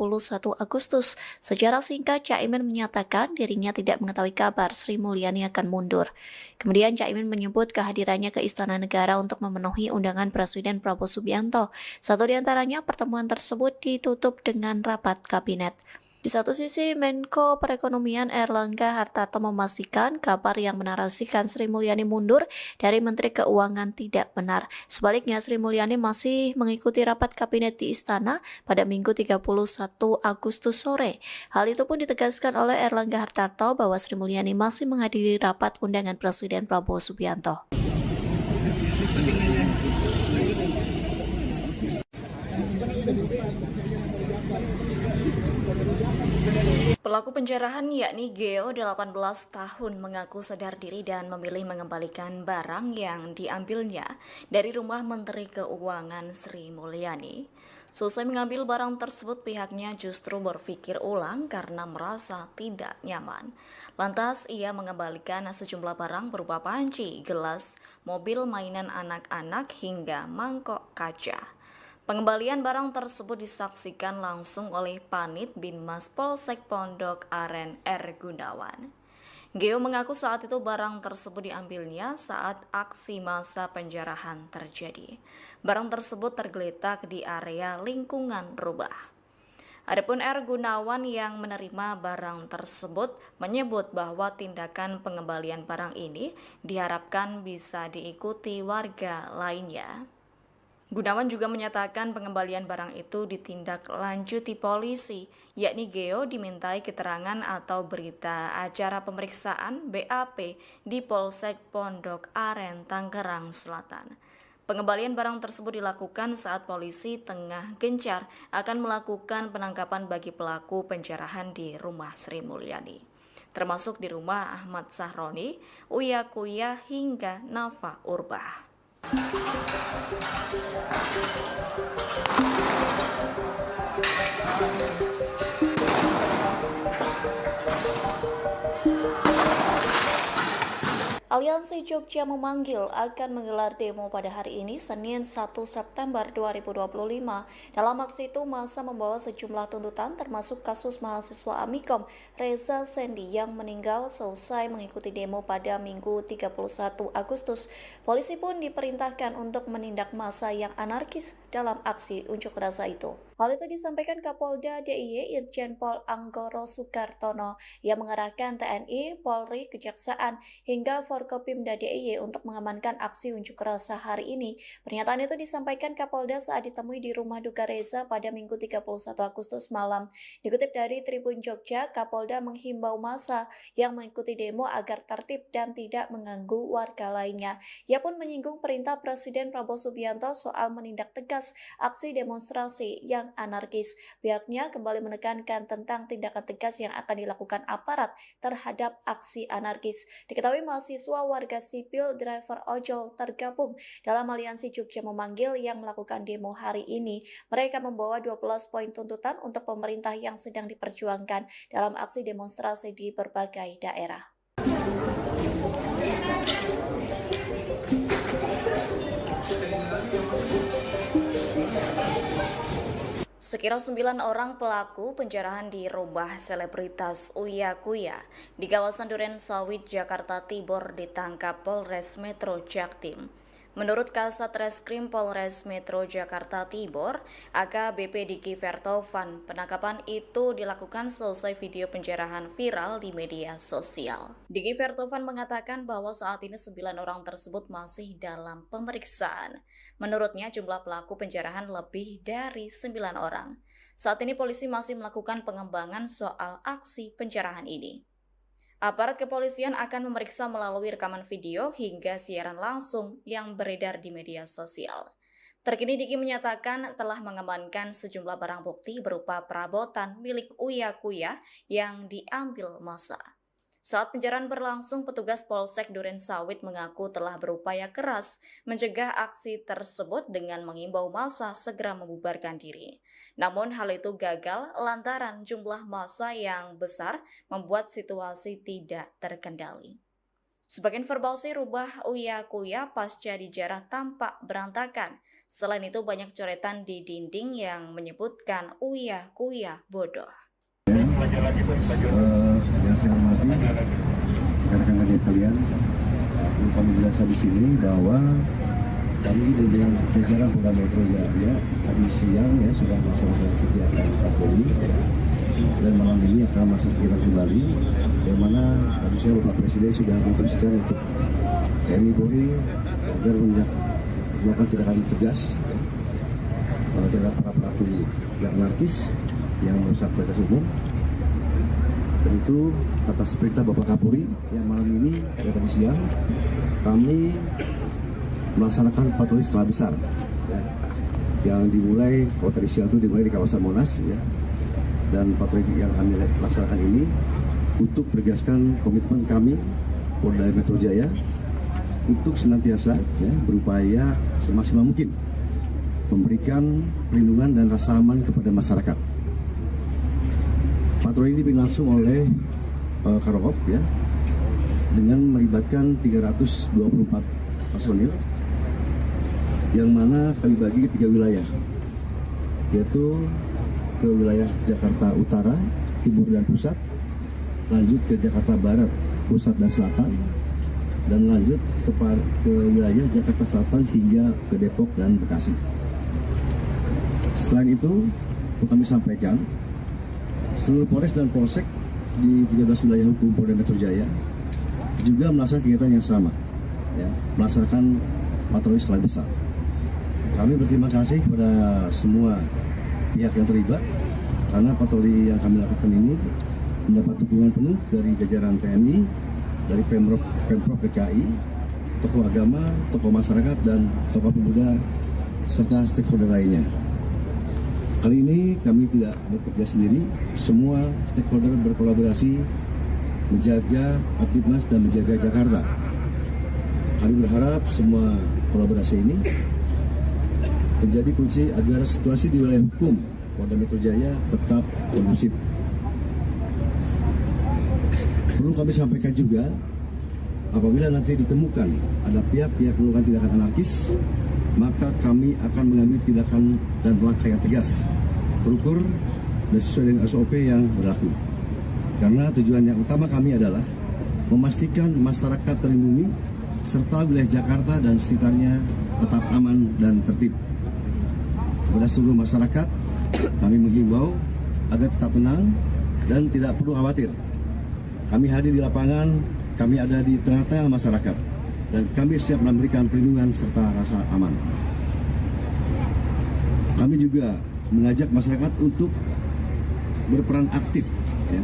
Agustus. Secara singkat, Caimin menyatakan dirinya tidak mengetahui kabar Sri Mulyani akan mundur. Kemudian Caimin menyebut kehadirannya ke Istana Negara untuk memenuhi undangan Presiden Prabowo Subianto. Satu di antaranya, pertemuan tersebut ditutup dengan rapat kabinet. Di satu sisi, Menko Perekonomian Erlangga Hartarto memastikan kabar yang menarasikan Sri Mulyani mundur dari Menteri Keuangan tidak benar. Sebaliknya, Sri Mulyani masih mengikuti rapat kabinet di Istana pada Minggu 31 Agustus sore. Hal itu pun ditegaskan oleh Erlangga Hartarto bahwa Sri Mulyani masih menghadiri rapat undangan Presiden Prabowo Subianto. Pelaku penjarahan yakni Geo 18 tahun mengaku sadar diri dan memilih mengembalikan barang yang diambilnya dari rumah Menteri Keuangan Sri Mulyani. Selesai mengambil barang tersebut, pihaknya justru berpikir ulang karena merasa tidak nyaman. Lantas ia mengembalikan sejumlah barang berupa panci, gelas, mobil mainan anak-anak hingga mangkok kaca. Pengembalian barang tersebut disaksikan langsung oleh Panit Binmas Polsek Pondok Aren R. Gunawan. Geo mengaku saat itu barang tersebut diambilnya saat aksi massa penjarahan terjadi. Barang tersebut tergeletak di area lingkungan rumah. Adapun R. Gunawan yang menerima barang tersebut menyebut bahwa tindakan pengembalian barang ini diharapkan bisa diikuti warga lainnya. Gunawan juga menyatakan pengembalian barang itu ditindaklanjuti polisi, yakni Geo dimintai keterangan atau berita acara pemeriksaan BAP di Polsek Pondok Aren, Tangerang Selatan. Pengembalian barang tersebut dilakukan saat polisi tengah gencar akan melakukan penangkapan bagi pelaku penjarahan di rumah Sri Mulyani, termasuk di rumah Ahmad Sahroni, Uya Kuya hingga Nafa Urbah. Aliansi Jogja memanggil akan menggelar demo pada hari ini Senin 1 September 2025. Dalam aksi itu massa membawa sejumlah tuntutan termasuk kasus mahasiswa Amikom Reza Sendi yang meninggal selesai mengikuti demo pada Minggu 31 Agustus. Polisi pun diperintahkan untuk menindak massa yang anarkis dalam aksi unjuk rasa itu. Hal itu disampaikan Kapolda DIY Irjen Pol Anggoro Sukartono yang mengerahkan TNI, Polri, Kejaksaan, hingga Forkopimda DIY untuk mengamankan aksi unjuk rasa hari ini. Pernyataan itu disampaikan Kapolda saat ditemui di rumah duka Reza pada Minggu 31 Agustus malam. Dikutip dari Tribun Jogja, Kapolda menghimbau massa yang mengikuti demo agar tertib dan tidak mengganggu warga lainnya. Ia pun menyinggung perintah Presiden Prabowo Subianto soal menindak tegas aksi demonstrasi yang anarkis. Pihaknya kembali menekankan tentang tindakan tegas yang akan dilakukan aparat terhadap aksi anarkis. Diketahui mahasiswa, warga sipil, driver ojol tergabung dalam aliansi Jogja Memanggil yang melakukan demo hari ini. Mereka membawa 12 poin tuntutan untuk pemerintah yang sedang diperjuangkan dalam aksi demonstrasi di berbagai daerah. Sekira 9 orang pelaku penjarahan di rumah selebritas Uya Kuya di kawasan Duren Sawit, Jakarta Timur ditangkap Polres Metro Jaktim. Menurut Kasat Reskrim Polres Metro Jakarta Timur, AKBP Diki Vertovan, penangkapan itu dilakukan selesai video penjarahan viral di media sosial. Diki Vertovan mengatakan bahwa saat ini 9 orang tersebut masih dalam pemeriksaan. Menurutnya jumlah pelaku penjarahan lebih dari 9 orang. Saat ini polisi masih melakukan pengembangan soal aksi penjarahan ini. Aparat kepolisian akan memeriksa melalui rekaman video hingga siaran langsung yang beredar di media sosial. Terkini Diki menyatakan telah mengamankan sejumlah barang bukti berupa perabotan milik Uya Kuya yang diambil massa. Saat penjarahan berlangsung, petugas Polsek Duren Sawit mengaku telah berupaya keras mencegah aksi tersebut dengan mengimbau massa segera membubarkan diri. Namun hal itu gagal lantaran jumlah massa yang besar membuat situasi tidak terkendali. Sebagian informasi rumah Uya Kuya pasca dijarah tampak berantakan. Selain itu banyak coretan di dinding yang menyebutkan Uya Kuya bodoh. Yang saya hormati rekan-rekan media sekalian, kami jelaskan di sini bahwa kami dengan jajaran Polda Metro Jaya tadi siang sudah melaksanakan kegiatan patroli dan malam ini akan melaksanakan kegiatan kembali, yang mana tadi siang Bapak Presiden sudah memutuskan untuk TNI Polri agar melakukan tindakan tegas terhadap para pelaku yang anarkis yang merusak fasilitas umum. Dan itu atas perintah Bapak Kapolri yang malam ini tadi siang kami melaksanakan patroli skala besar yang dimulai kalau tadi siang itu dimulai di kawasan Monas dan patroli yang kami laksanakan ini untuk menegaskan komitmen kami Polda Metro Jaya untuk senantiasa berupaya semaksimal mungkin memberikan perlindungan dan rasa aman kepada masyarakat. Patroli ini berlangsung oleh Karokop dengan melibatkan 324 personil yang mana kami bagi ke 3 wilayah, yaitu ke wilayah Jakarta Utara, Timur dan Pusat, lanjut ke Jakarta Barat, Pusat dan Selatan, dan lanjut ke wilayah Jakarta Selatan hingga ke Depok dan Bekasi. Selain itu, kami sampaikan seluruh Polres dan Polsek di 13 wilayah hukum Polda Metro Jaya juga melaksanakan kegiatan yang sama, melaksanakan patroli skala besar. Kami berterima kasih kepada semua pihak yang terlibat karena patroli yang kami lakukan ini mendapat dukungan penuh dari jajaran TNI, dari Pemprov DKI, tokoh agama, tokoh masyarakat, dan tokoh pemuda serta stakeholder lainnya. Kali ini kami tidak bekerja sendiri, semua stakeholder berkolaborasi menjaga Optimas dan menjaga Jakarta. Kami berharap semua kolaborasi ini menjadi kunci agar situasi di wilayah hukum Polda Metro Jaya tetap kondusif. Perlu kami sampaikan juga, apabila nanti ditemukan ada pihak-pihak melakukan tindakan anarkis, maka kami akan mengambil tindakan dan langkah yang tegas, terukur, dan sesuai dengan SOP yang berlaku. Karena tujuan yang utama kami adalah memastikan masyarakat terlindungi, serta wilayah Jakarta dan sekitarnya tetap aman dan tertib. Kepada seluruh masyarakat, Kami menghimbau agar tetap tenang dan tidak perlu khawatir. Kami hadir di lapangan, kami ada di tengah-tengah masyarakat, dan kami siap memberikan perlindungan serta rasa aman. Kami juga mengajak masyarakat untuk berperan aktif, ya,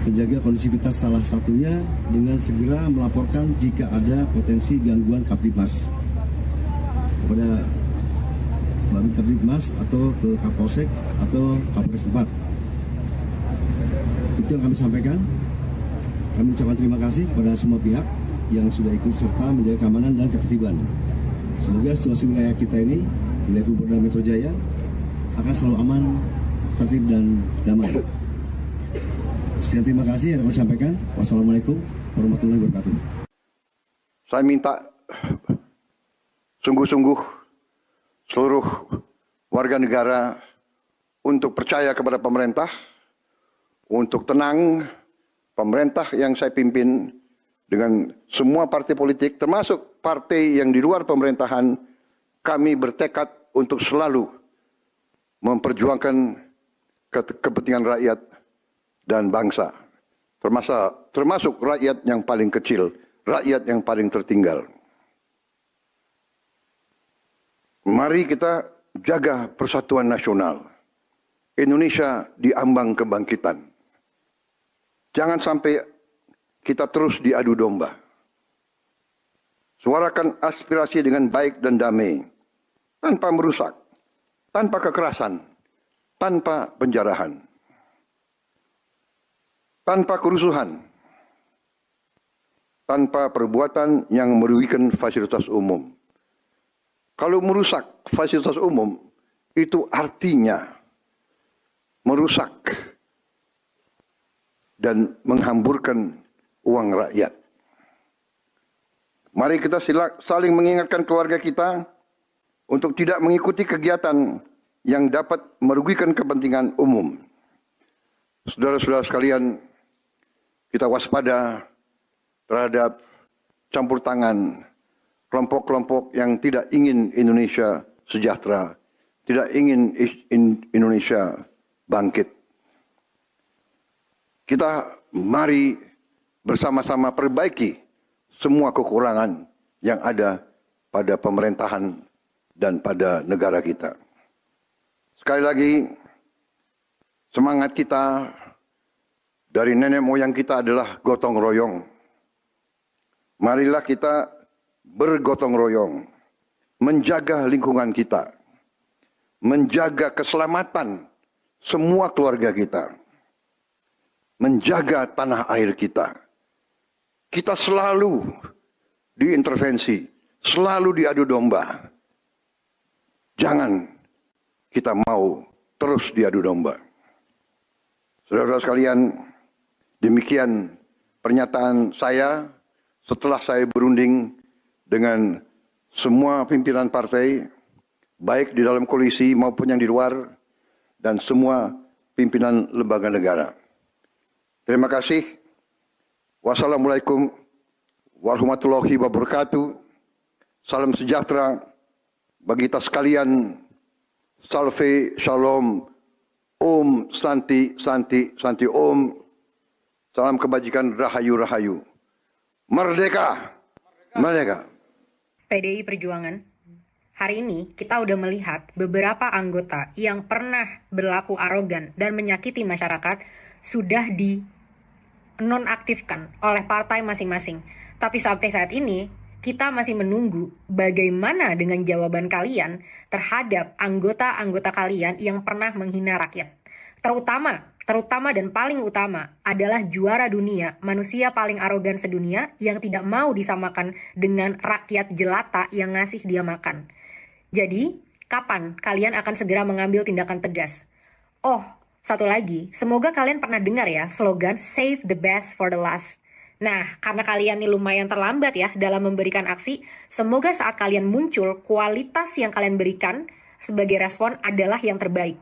menjaga kondusivitas, salah satunya dengan segera melaporkan jika ada potensi gangguan Kaptipmas kepada Babin Kaptipmas atau ke Kapolsek atau Kapolres tempat. Itu yang kami sampaikan. Kami ucapkan terima kasih kepada semua pihak yang sudah ikut serta menjaga keamanan dan ketertiban. Semoga situasi wilayah kita ini, wilayah Polda Metro Jaya, akan selalu aman, tertib dan damai. Sekian terima kasih yang kami sampaikan. Wassalamualaikum warahmatullahi wabarakatuh. Saya minta sungguh-sungguh seluruh warga negara untuk percaya kepada pemerintah, untuk tenang. Pemerintah yang saya pimpin dengan semua partai politik, termasuk partai yang di luar pemerintahan, kami bertekad untuk selalu memperjuangkan kepentingan rakyat dan bangsa, termasuk rakyat yang paling kecil, rakyat yang paling tertinggal. Mari kita jaga persatuan nasional. Indonesia diambang kebangkitan. Jangan sampai kita terus diadu domba. Suarakan aspirasi dengan baik dan damai, tanpa merusak, tanpa kekerasan, tanpa penjarahan, tanpa kerusuhan, tanpa perbuatan yang merugikan fasilitas umum. Kalau merusak fasilitas umum, itu artinya merusak dan menghamburkan uang rakyat. Mari kita saling mengingatkan keluarga kita untuk tidak mengikuti kegiatan yang dapat merugikan kepentingan umum. Saudara-saudara sekalian, kita waspada terhadap campur tangan kelompok-kelompok yang tidak ingin Indonesia sejahtera, tidak ingin Indonesia bangkit. Kita mari bersama-sama perbaiki semua kekurangan yang ada pada pemerintahan dan pada negara kita. Sekali lagi, semangat kita dari nenek moyang kita adalah gotong royong. Marilah kita bergotong royong, menjaga lingkungan kita, menjaga keselamatan semua keluarga kita, menjaga tanah air kita. Kita selalu diintervensi, selalu diadu domba. Jangan kita mau terus diadu domba. Saudara-saudara sekalian, demikian pernyataan saya setelah saya berunding dengan semua pimpinan partai, baik di dalam koalisi maupun yang di luar, dan semua pimpinan lembaga negara. Terima kasih. Wassalamualaikum warahmatullahi wabarakatuh. Salam sejahtera bagi kita sekalian. Salve, shalom, om, santi, santi, santi, om. Salam kebajikan, rahayu, rahayu. Merdeka, merdeka. PDI Perjuangan, hari ini kita udah melihat beberapa anggota yang pernah berlaku arogan dan menyakiti masyarakat sudah dinonaktifkan oleh partai masing-masing. Tapi sampai saat ini, kita masih menunggu bagaimana dengan jawaban kalian terhadap anggota-anggota kalian yang pernah menghina rakyat. Terutama dan paling utama adalah juara dunia, manusia paling arogan sedunia yang tidak mau disamakan dengan rakyat jelata yang ngasih dia makan. Jadi, kapan kalian akan segera mengambil tindakan tegas? Oh, satu lagi, semoga kalian pernah dengar ya slogan Save the best for the last. Nah, karena kalian ini lumayan terlambat ya dalam memberikan aksi, semoga saat kalian muncul, kualitas yang kalian berikan sebagai respon adalah yang terbaik.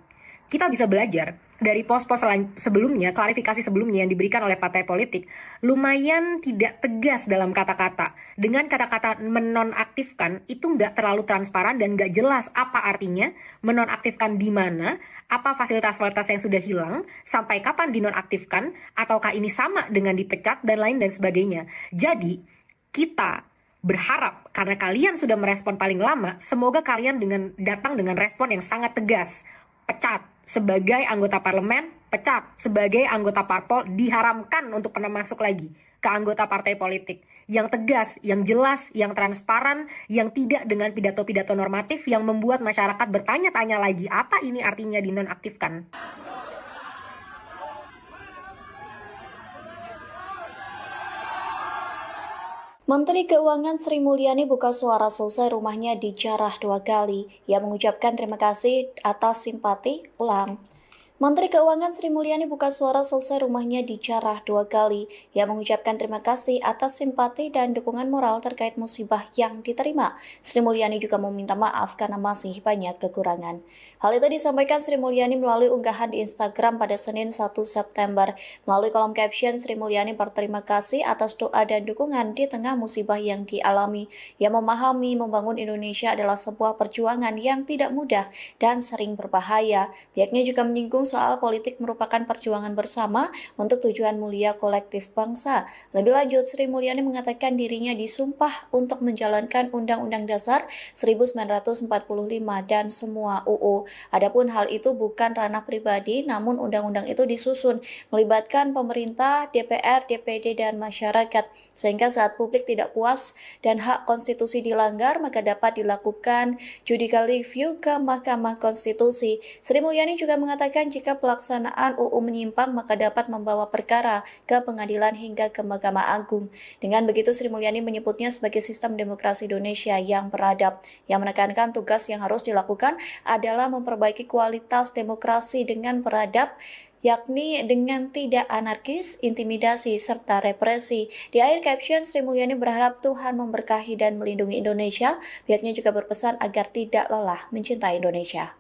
Kita bisa belajar dari pos-pos sebelumnya, klarifikasi sebelumnya yang diberikan oleh partai politik, lumayan tidak tegas dalam kata-kata. Dengan kata-kata menonaktifkan, itu nggak terlalu transparan dan nggak jelas apa artinya, menonaktifkan di mana, apa fasilitas-fasilitas yang sudah hilang, sampai kapan dinonaktifkan, ataukah ini sama dengan dipecat, dan lain dan sebagainya. Jadi, kita berharap, karena kalian sudah merespon paling lama, semoga kalian datang dengan respon yang sangat tegas. Pecat sebagai anggota parlemen, pecat sebagai anggota parpol, diharamkan untuk pernah masuk lagi ke anggota partai politik. Yang tegas, yang jelas, yang transparan, yang tidak dengan pidato-pidato normatif yang membuat masyarakat bertanya-tanya lagi, apa ini artinya dinonaktifkan? Menteri Keuangan Sri Mulyani buka suara selesai rumahnya dijarah 2 kali. Ia mengucapkan terima kasih atas simpati. Menteri Keuangan Sri Mulyani buka suara selesai rumahnya dijarah 2 kali. Ia mengucapkan terima kasih atas simpati dan dukungan moral terkait musibah yang diterima. Sri Mulyani juga meminta maaf karena masih banyak kekurangan. Hal itu disampaikan Sri Mulyani melalui unggahan di Instagram pada Senin 1 September. Melalui kolom caption, Sri Mulyani berterima kasih atas doa dan dukungan di tengah musibah yang dialami. Ia memahami membangun Indonesia adalah sebuah perjuangan yang tidak mudah dan sering berbahaya. Pihaknya juga menyinggung soal politik merupakan perjuangan bersama untuk tujuan mulia kolektif bangsa. Lebih lanjut, Sri Mulyani mengatakan dirinya disumpah untuk menjalankan Undang-Undang Dasar 1945 dan semua UU. Adapun hal itu bukan ranah pribadi, namun undang-undang itu disusun melibatkan pemerintah, DPR, DPD, dan masyarakat. Sehingga saat publik tidak puas dan hak konstitusi dilanggar, maka dapat dilakukan judicial review ke Mahkamah Konstitusi. Sri Mulyani juga mengatakan jika pelaksanaan UU menyimpang, maka dapat membawa perkara ke pengadilan hingga ke Mahkamah Agung. Dengan begitu, Sri Mulyani menyebutnya sebagai sistem demokrasi Indonesia yang beradab, yang menekankan tugas yang harus dilakukan adalah memperbaiki kualitas demokrasi dengan beradab, yakni dengan tidak anarkis, intimidasi, serta represi. Di akhir caption, Sri Mulyani berharap Tuhan memberkahi dan melindungi Indonesia. Pihaknya juga berpesan agar tidak lelah mencintai Indonesia.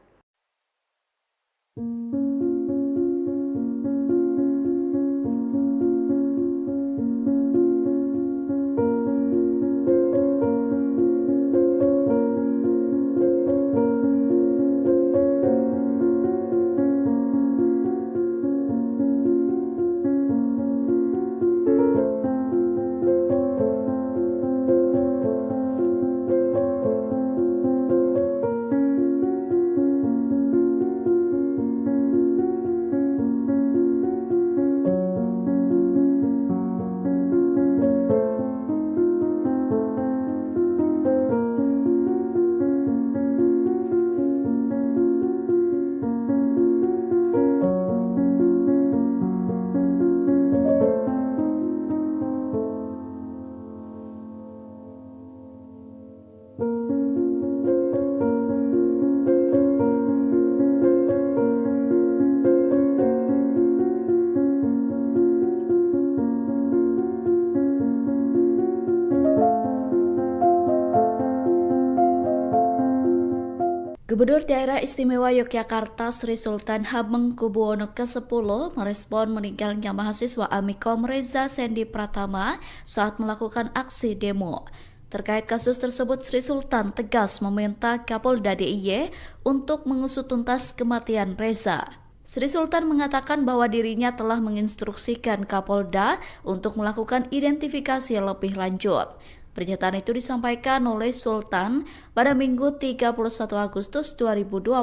Gubernur Daerah Istimewa Yogyakarta Sri Sultan Hamengkubuwono ke-10 merespon meninggalnya mahasiswa Amikom Reza Sendi Pratama saat melakukan aksi demo. Terkait kasus tersebut, Sri Sultan tegas meminta Kapolda DIY untuk mengusut tuntas kematian Reza. Sri Sultan mengatakan bahwa dirinya telah menginstruksikan Kapolda untuk melakukan identifikasi lebih lanjut. Pernyataan itu disampaikan oleh Sultan pada Minggu 31 Agustus 2025.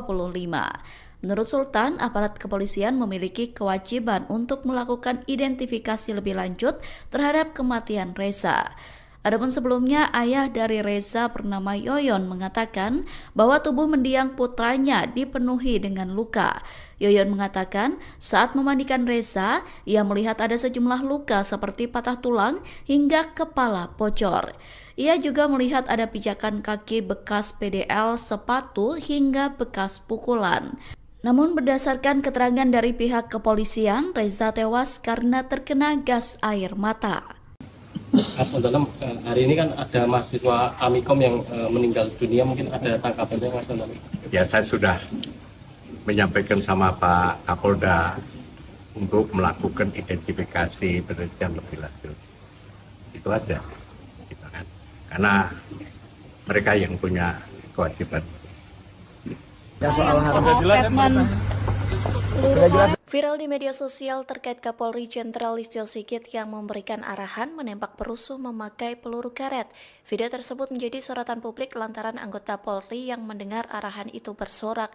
Menurut Sultan, aparat kepolisian memiliki kewajiban untuk melakukan identifikasi lebih lanjut terhadap kematian Reza. Adapun sebelumnya, ayah dari Reza bernama Yoyon mengatakan bahwa tubuh mendiang putranya dipenuhi dengan luka. Yoyon mengatakan saat memandikan Reza, ia melihat ada sejumlah luka seperti patah tulang hingga kepala bocor. Ia juga melihat ada pijakan kaki bekas PDL, sepatu hingga bekas pukulan. Namun berdasarkan keterangan dari pihak kepolisian, Reza tewas karena terkena gas air mata. Mas Dalam, hari ini kan ada mahasiswa Amikom yang meninggal dunia, mungkin ada tanggapannya Mas Dalam? Ya, saya sudah menyampaikan sama Pak Kapolda untuk melakukan identifikasi penelitian lebih lanjut. Itu aja, gitu kan? Karena mereka yang punya kewajiban. Viral di media sosial terkait Kapolri Jenderal Listio Sigit yang memberikan arahan menembak perusuh memakai peluru karet. Video tersebut menjadi sorotan publik lantaran anggota Polri yang mendengar arahan itu bersorak.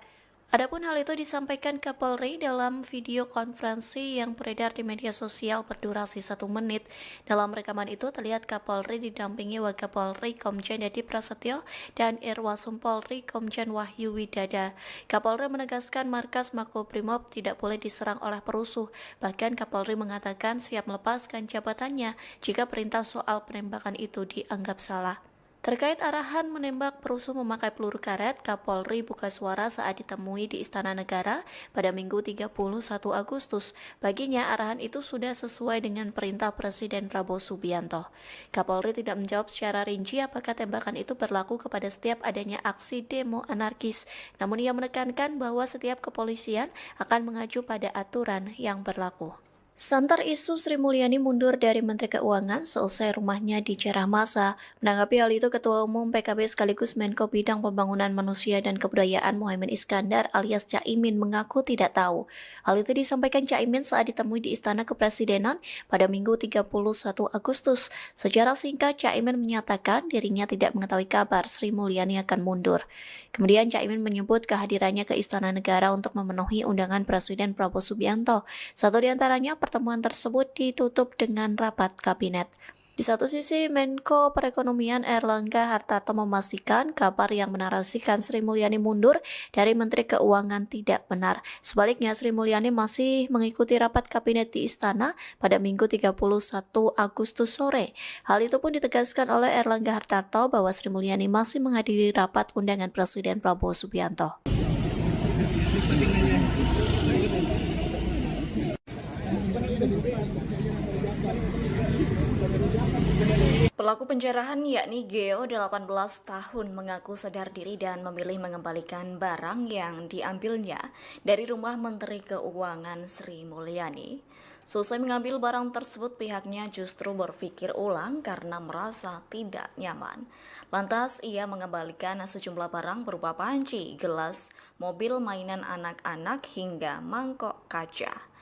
Adapun hal itu disampaikan Kapolri dalam video konferensi yang beredar di media sosial berdurasi 1 menit. Dalam rekaman itu terlihat Kapolri didampingi Wakapolri Komjen Dedi Prasetyo dan Irwasum Polri Komjen Wahyu Widada. Kapolri menegaskan markas Makobrimob tidak boleh diserang oleh perusuh. Bahkan Kapolri mengatakan siap melepaskan jabatannya jika perintah soal penembakan itu dianggap salah. Terkait arahan menembak perusuh memakai peluru karet, Kapolri buka suara saat ditemui di Istana Negara pada Minggu 31 Agustus. Baginya, arahan itu sudah sesuai dengan perintah Presiden Prabowo Subianto. Kapolri tidak menjawab secara rinci apakah tembakan itu berlaku kepada setiap adanya aksi demo anarkis. Namun ia menekankan bahwa setiap kepolisian akan mengacu pada aturan yang berlaku. Santer isu Sri Mulyani mundur dari Menteri Keuangan seusai rumahnya dijarah massa. Menanggapi hal itu, Ketua Umum PKB sekaligus Menko Bidang Pembangunan Manusia dan Kebudayaan Muhaimin Iskandar alias Caimin mengaku tidak tahu. Hal itu disampaikan Caimin saat ditemui di Istana Kepresidenan pada Minggu 31 Agustus. Secara singkat, Caimin menyatakan dirinya tidak mengetahui kabar Sri Mulyani akan mundur. Kemudian Caimin menyebut kehadirannya ke Istana Negara untuk memenuhi undangan Presiden Prabowo Subianto. Satu di antaranya, pertemuan tersebut ditutup dengan rapat kabinet. Di satu sisi, Menko Perekonomian Erlangga Hartarto memastikan kabar yang menarasikan Sri Mulyani mundur dari Menteri Keuangan tidak benar. Sebaliknya, Sri Mulyani masih mengikuti rapat kabinet di Istana pada Minggu 31 Agustus sore. Hal itu pun ditegaskan oleh Erlangga Hartarto bahwa Sri Mulyani masih menghadiri rapat undangan Presiden Prabowo Subianto. Pelaku penjarahan yakni Geo 18 tahun mengaku sadar diri dan memilih mengembalikan barang yang diambilnya dari rumah Menteri Keuangan Sri Mulyani. Selesai mengambil barang tersebut, pihaknya justru berpikir ulang karena merasa tidak nyaman. Lantas ia mengembalikan sejumlah barang berupa panci, gelas, mobil mainan anak-anak hingga mangkok kaca.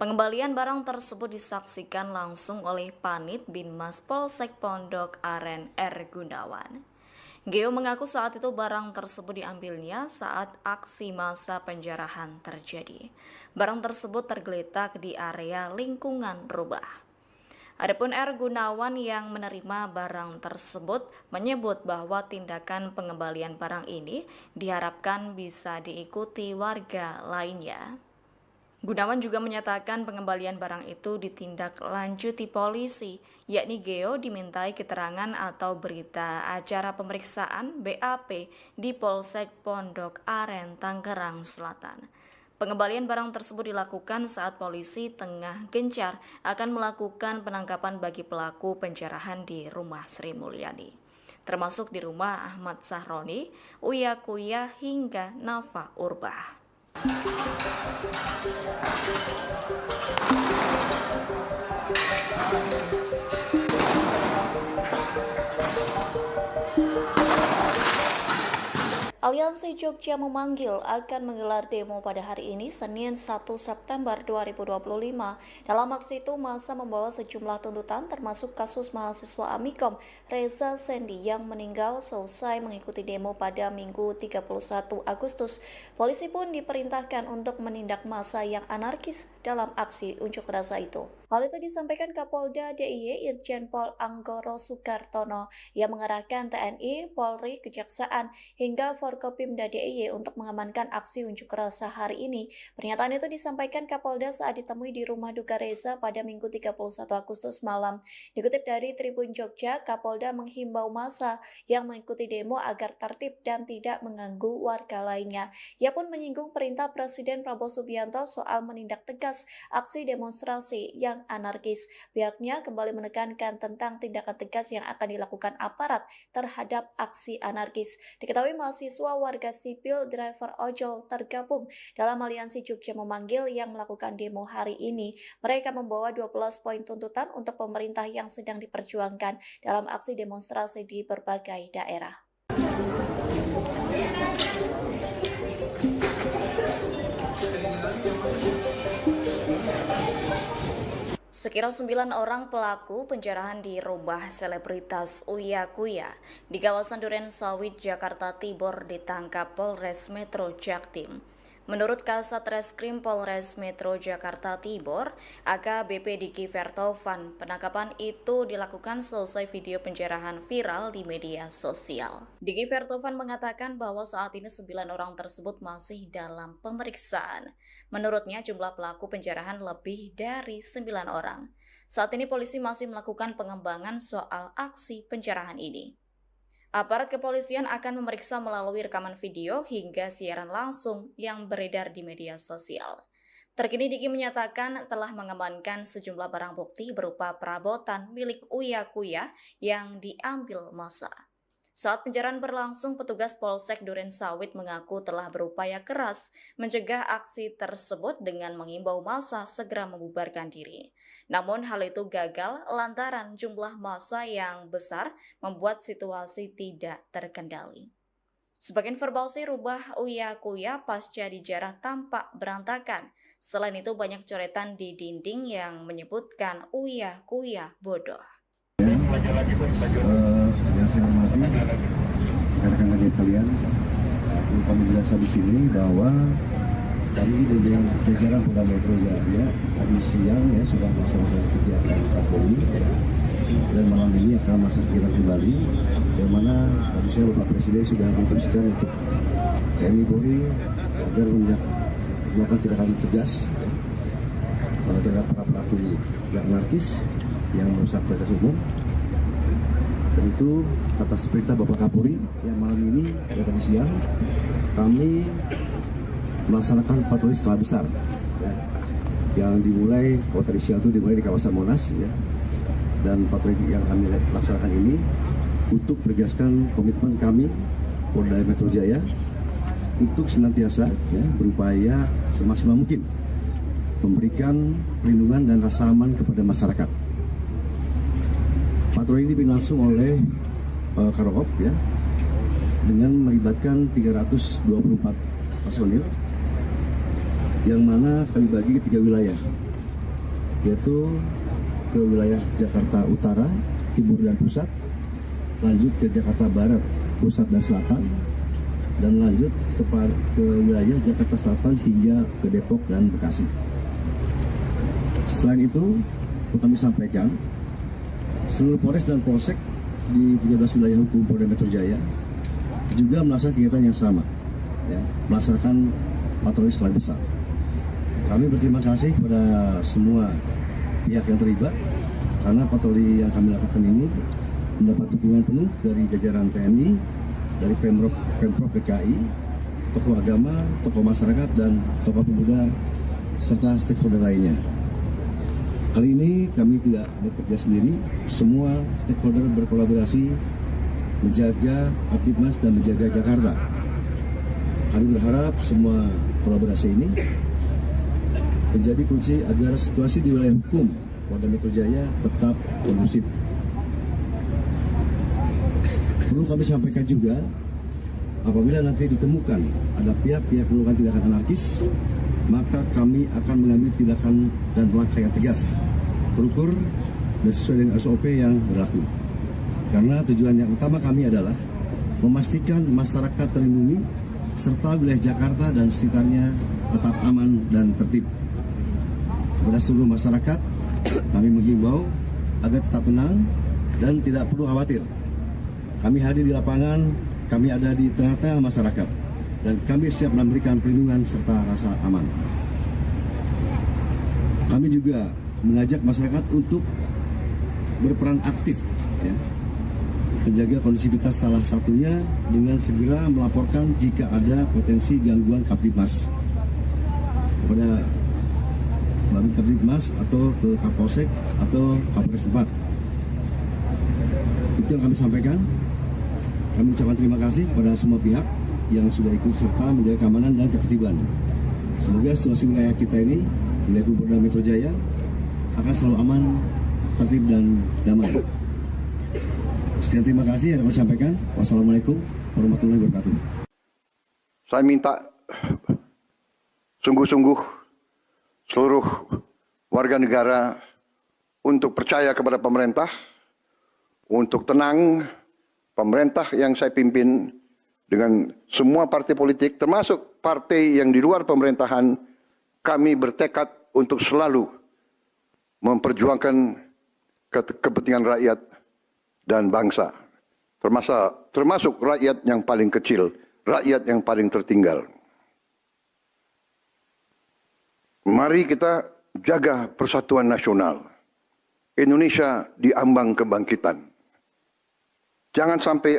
Pengembalian barang tersebut disaksikan langsung oleh Panit Binmas Polsek Pondok Aren R. Gunawan. Geo mengaku saat itu barang tersebut diambilnya saat aksi massa penjarahan terjadi. Barang tersebut tergeletak di area lingkungan rumah. Adapun R. Gunawan yang menerima barang tersebut menyebut bahwa tindakan pengembalian barang ini diharapkan bisa diikuti warga lainnya. Gunawan juga menyatakan pengembalian barang itu ditindaklanjuti polisi, yakni Geo dimintai keterangan atau berita acara pemeriksaan BAP di Polsek Pondok Aren, Tangerang Selatan. Pengembalian barang tersebut dilakukan saat polisi tengah gencar akan melakukan penangkapan bagi pelaku penjarahan di rumah Sri Mulyani, termasuk di rumah Ahmad Sahroni, Uya Kuya hingga Nafa Urbah. Aliansi Jogja memanggil akan menggelar demo pada hari ini, Senin 1 September 2025. Dalam aksi itu, massa membawa sejumlah tuntutan termasuk kasus mahasiswa Amikom Reza Sendi yang meninggal selesai mengikuti demo pada Minggu 31 Agustus. Polisi pun diperintahkan untuk menindak massa yang anarkis dalam aksi unjuk rasa itu. Hal itu disampaikan Kapolda DIY Irjen Pol Anggoro Soekartono yang mengarahkan TNI, Polri, Kejaksaan hingga Forkopimda DIY untuk mengamankan aksi unjuk rasa hari ini. Pernyataan itu disampaikan Kapolda saat ditemui di rumah duka Reza pada Minggu 31 Agustus malam. Dikutip dari Tribun Jogja, Kapolda menghimbau massa yang mengikuti demo agar tertib dan tidak mengganggu warga lainnya. Ia pun menyinggung perintah Presiden Prabowo Subianto soal menindak tegas aksi demonstrasi yang anarkis. Pihaknya kembali menekankan tentang tindakan tegas yang akan dilakukan aparat terhadap aksi anarkis. Diketahui mahasiswa mahasiswa, warga sipil, driver ojol tergabung dalam aliansi Jogja Memanggil yang melakukan demo hari ini. Mereka membawa 12 poin tuntutan untuk pemerintah yang sedang diperjuangkan dalam aksi demonstrasi di berbagai daerah. Sekira 9 orang pelaku penjarahan di rumah selebritas Uya Kuya di kawasan Duren Sawit, Jakarta Timur ditangkap Polres Metro Jaktim. Menurut Kasat Reskrim Polres Metro Jakarta Timur, AKBP Diki Vertovan, penangkapan itu dilakukan selesai video penjarahan viral di media sosial. Diki Vertovan mengatakan bahwa saat ini 9 orang tersebut masih dalam pemeriksaan. Menurutnya jumlah pelaku penjarahan lebih dari 9 orang. Saat ini polisi masih melakukan pengembangan soal aksi penjarahan ini. Aparat kepolisian akan memeriksa melalui rekaman video hingga siaran langsung yang beredar di media sosial. Terkini Diki menyatakan telah mengamankan sejumlah barang bukti berupa perabotan milik Uya Kuya yang diambil massa. Saat penjarahan berlangsung, petugas Polsek Duren Sawit mengaku telah berupaya keras mencegah aksi tersebut dengan mengimbau massa segera membubarkan diri. Namun hal itu gagal lantaran jumlah massa yang besar membuat situasi tidak terkendali. Sebagian verbasi rumah Uya Kuya pasca dijarah tampak berantakan. Selain itu banyak coretan di dinding yang menyebutkan Uya Kuya bodoh. Yang saya hormati rekan-rekan media sekalian, kami jelaskan di sini bahwa kami dari jajaran Polda Metro Jaya tadi siang sudah melaksanakan kegiatan patroli dan malam ini akan melaksanakan kegiatan kembali, yang mana tadi saya Bapak Presiden sudah memutuskan untuk TNI Polri agar melakukan tindakan tegas terhadap para pelaku yang anarkis yang merusak fasilitas umum. Dan itu atas perintah Bapak Kapolri yang malam ini tadi siang kami melaksanakan patroli skala besar yang dimulai kalau tadi siang itu dimulai di kawasan Monas dan patroli yang kami laksanakan ini untuk menegaskan komitmen kami Polda Metro Jaya untuk senantiasa berupaya semaksimal mungkin memberikan perlindungan dan rasa aman kepada masyarakat. Patroli ini berlangsung oleh Karokop dengan melibatkan 324 personil yang mana kami bagi ke 3 wilayah, yaitu ke wilayah Jakarta Utara, Timur dan Pusat, lanjut ke Jakarta Barat, Pusat dan Selatan, dan lanjut ke wilayah Jakarta Selatan hingga ke Depok dan Bekasi. Selain itu, kami sampaikan seluruh Polres dan Polsek di 13 wilayah hukum Polda Metro Jaya juga melaksanakan kegiatan yang sama, melaksanakan patroli skala besar. Kami berterima kasih kepada semua pihak yang terlibat karena patroli yang kami lakukan ini mendapat dukungan penuh dari jajaran TNI, dari Pemprov DKI, tokoh agama, tokoh masyarakat, dan tokoh pemuda serta stakeholder lainnya. Kali ini kami tidak bekerja sendiri, semua stakeholder berkolaborasi menjaga Kaptibmas dan menjaga Jakarta. Kami berharap semua kolaborasi ini menjadi kunci agar situasi di wilayah hukum Polda Metro Jaya tetap kondusif. Perlu kami sampaikan juga, apabila nanti ditemukan ada pihak-pihak melakukan tindakan anarkis, maka kami akan mengambil tindakan dan langkah yang tegas, terukur, dan sesuai dengan SOP yang berlaku. Karena tujuan yang utama kami adalah memastikan masyarakat terlindungi, serta wilayah Jakarta dan sekitarnya tetap aman dan tertib. Kepada seluruh masyarakat, kami menghimbau agar tetap tenang dan tidak perlu khawatir. Kami hadir di lapangan, kami ada di tengah-tengah masyarakat, dan kami siap memberikan perlindungan serta rasa aman. Kami juga mengajak masyarakat untuk berperan aktif, menjaga kondusivitas, salah satunya dengan segera melaporkan jika ada potensi gangguan Kaptibmas kepada Babin Kaptibmas atau ke Kapolsek atau Kapolres tempat. Itu yang kami sampaikan. Kami ucapkan terima kasih kepada semua pihak yang sudah ikut serta menjaga keamanan dan ketertiban. Semoga situasi wilayah kita ini, wilayah Polda Metro Jaya, akan selalu aman, tertib dan damai. Sekian, terima kasih yang dapat saya sampaikan. Wassalamualaikum warahmatullahi wabarakatuh. Saya minta sungguh-sungguh seluruh warga negara untuk percaya kepada pemerintah, untuk tenang. Pemerintah yang saya pimpin dengan semua partai politik, termasuk partai yang di luar pemerintahan, kami bertekad untuk selalu memperjuangkan kepentingan rakyat dan bangsa, termasuk rakyat yang paling kecil, rakyat yang paling tertinggal. Mari kita jaga persatuan nasional. Indonesia di ambang kebangkitan. Jangan sampai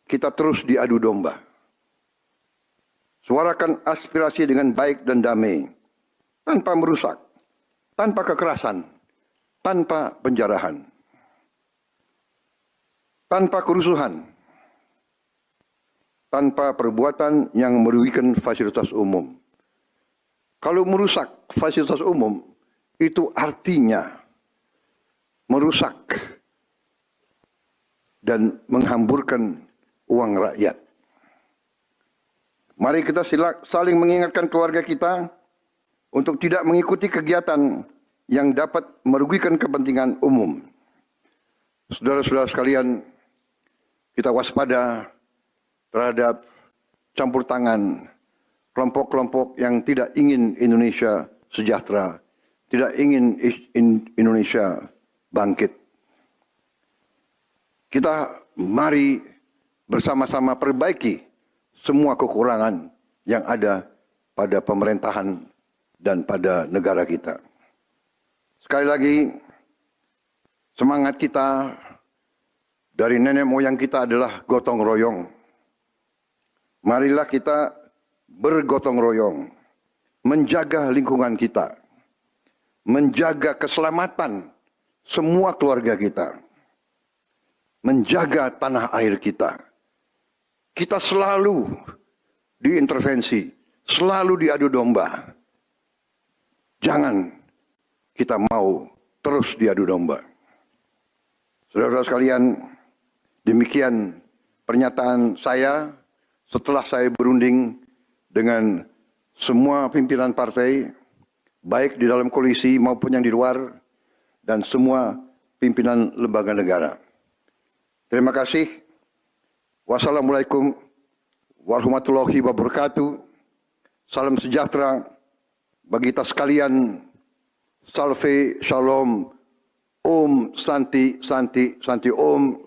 kita terus diadu domba. Suarakan aspirasi dengan baik dan damai, tanpa merusak, tanpa kekerasan, tanpa penjarahan, tanpa kerusuhan, tanpa perbuatan yang merugikan fasilitas umum. Kalau merusak fasilitas umum, itu artinya merusak dan menghamburkan uang rakyat. Mari kita saling mengingatkan keluarga kita untuk tidak mengikuti kegiatan yang dapat merugikan kepentingan umum. Saudara-saudara sekalian, kita waspada terhadap campur tangan kelompok-kelompok yang tidak ingin Indonesia sejahtera, tidak ingin Indonesia bangkit. Kita mari bersama-sama perbaiki semua kekurangan yang ada pada pemerintahan dan pada negara kita. Sekali lagi, semangat kita dari nenek moyang kita adalah gotong royong. Marilah kita bergotong royong, menjaga lingkungan kita, menjaga keselamatan semua keluarga kita, menjaga tanah air kita. Kita selalu diintervensi, selalu diadu domba. Jangan kita mau terus diadu domba. Saudara-saudara sekalian, demikian pernyataan saya setelah saya berunding dengan semua pimpinan partai, baik di dalam koalisi maupun yang di luar, dan semua pimpinan lembaga negara. Terima kasih. Wassalamualaikum warahmatullahi wabarakatuh. Salam sejahtera bagi kita sekalian. Salve, shalom, om, santi, santi, santi, om.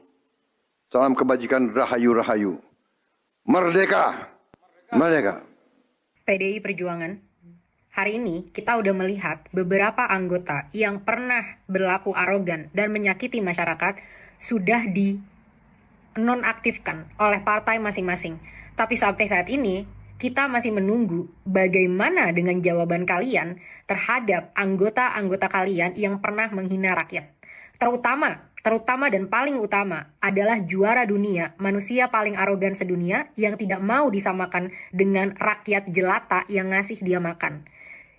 Salam kebajikan, rahayu, rahayu. Merdeka, merdeka. PDI Perjuangan, hari ini kita udah melihat beberapa anggota yang pernah berlaku arogan dan menyakiti masyarakat sudah dinonaktifkan oleh partai masing-masing. Tapi sampai saat ini, kita masih menunggu bagaimana dengan jawaban kalian terhadap anggota-anggota kalian yang pernah menghina rakyat. Terutama dan paling utama adalah juara dunia, manusia paling arogan sedunia yang tidak mau disamakan dengan rakyat jelata yang ngasih dia makan.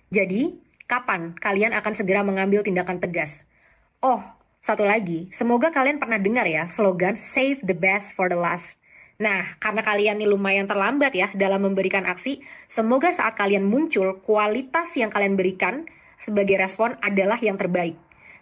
Jadi, kapan kalian akan segera mengambil tindakan tegas? Oh, satu lagi, semoga kalian pernah dengar ya slogan Save the best for the last. Nah, karena kalian ini lumayan terlambat ya dalam memberikan aksi, semoga saat kalian muncul, kualitas yang kalian berikan sebagai respon adalah yang terbaik.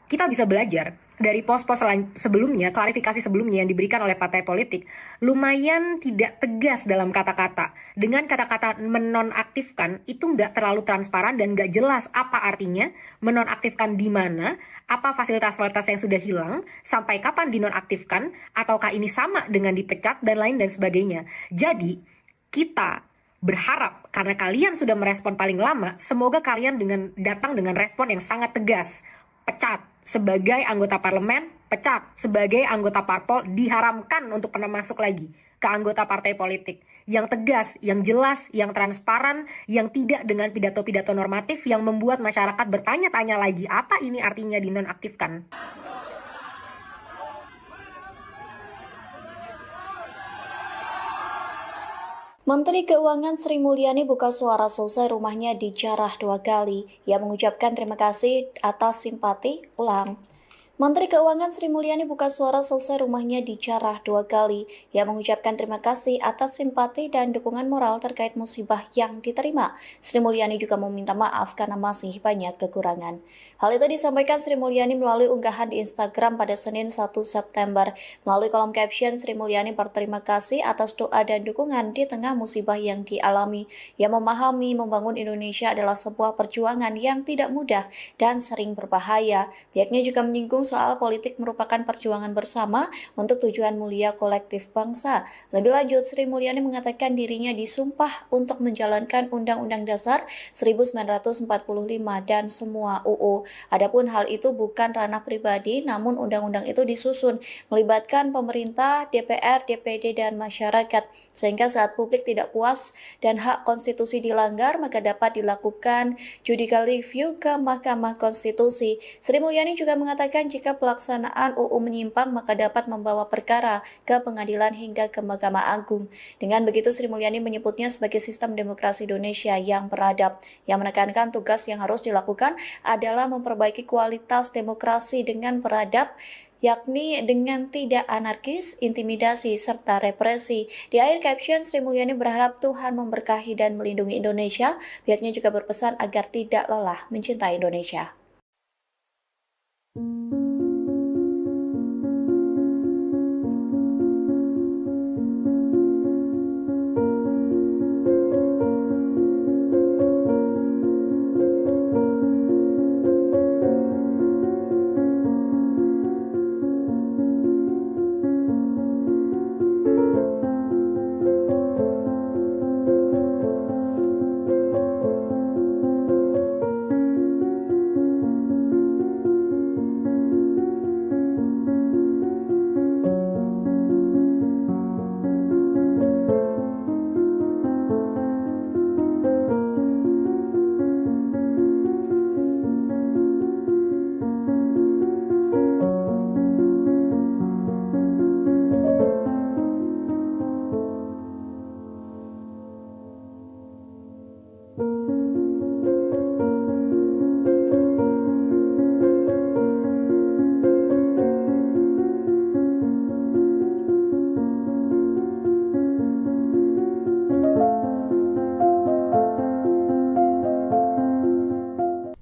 Kita bisa belajar dari pos-pos sebelumnya, klarifikasi sebelumnya yang diberikan oleh partai politik, lumayan tidak tegas dalam kata-kata. Dengan kata-kata menonaktifkan, itu nggak terlalu transparan dan nggak jelas apa artinya, menonaktifkan di mana, apa fasilitas-fasilitas yang sudah hilang, sampai kapan dinonaktifkan, ataukah ini sama dengan dipecat, dan lain dan sebagainya. Jadi, kita berharap, karena kalian sudah merespon paling lama, semoga kalian datang dengan respon yang sangat tegas. Pecat sebagai anggota parlemen, pecat sebagai anggota parpol, diharamkan untuk pernah masuk lagi ke anggota partai politik. Yang tegas, yang jelas, yang transparan, yang tidak dengan pidato-pidato normatif yang membuat masyarakat bertanya-tanya lagi apa ini artinya dinonaktifkan. Menteri Keuangan Sri Mulyani buka suara selesai rumahnya dijarah 2 kali. Ia mengucapkan terima kasih atas simpati. Menteri Keuangan Sri Mulyani buka suara selesai rumahnya dijarah 2 kali. Ia mengucapkan terima kasih atas simpati dan dukungan moral terkait musibah yang diterima. Sri Mulyani juga meminta maaf karena masih banyak kekurangan. Hal itu disampaikan Sri Mulyani melalui unggahan di Instagram pada Senin 1 September. Melalui kolom caption, Sri Mulyani berterima kasih atas doa dan dukungan di tengah musibah yang dialami. Ia memahami membangun Indonesia adalah sebuah perjuangan yang tidak mudah dan sering berbahaya. Pihaknya juga menyinggung soal politik merupakan perjuangan bersama untuk tujuan mulia kolektif bangsa. Lebih lanjut, Sri Mulyani mengatakan dirinya disumpah untuk menjalankan Undang-Undang Dasar 1945 dan semua UU. Adapun hal itu bukan ranah pribadi, namun undang-undang itu disusun melibatkan pemerintah, DPR, DPD, dan masyarakat. Sehingga saat publik tidak puas dan hak konstitusi dilanggar, maka dapat dilakukan judicial review ke Mahkamah Konstitusi. Sri Mulyani juga mengatakan jika pelaksanaan UU menyimpang, maka dapat membawa perkara ke pengadilan hingga ke Mahkamah Agung. Dengan begitu, Sri Mulyani menyebutnya sebagai sistem demokrasi Indonesia yang beradab, yang menekankan tugas yang harus dilakukan adalah memperbaiki kualitas demokrasi dengan beradab, yakni dengan tidak anarkis, intimidasi, serta represi. Di akhir caption, Sri Mulyani berharap Tuhan memberkahi dan melindungi Indonesia. Pihaknya juga berpesan agar tidak lelah mencintai Indonesia.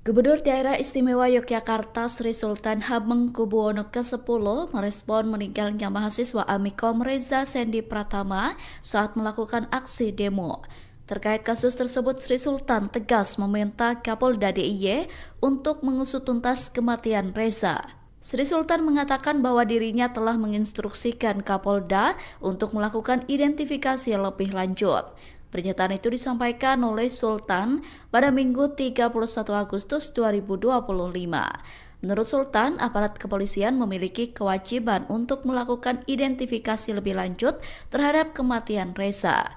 Gubernur Daerah Istimewa Yogyakarta Sri Sultan Hamengkubuwono ke-10 merespon meninggalnya mahasiswa Amikom Reza Sendi Pratama saat melakukan aksi demo. Terkait kasus tersebut, Sri Sultan tegas meminta Kapolda DIY untuk mengusut tuntas kematian Reza. Sri Sultan mengatakan bahwa dirinya telah menginstruksikan Kapolda untuk melakukan identifikasi lebih lanjut. Pernyataan itu disampaikan oleh Sultan pada Minggu 31 Agustus 2025. Menurut Sultan, aparat kepolisian memiliki kewajiban untuk melakukan identifikasi lebih lanjut terhadap kematian Reza.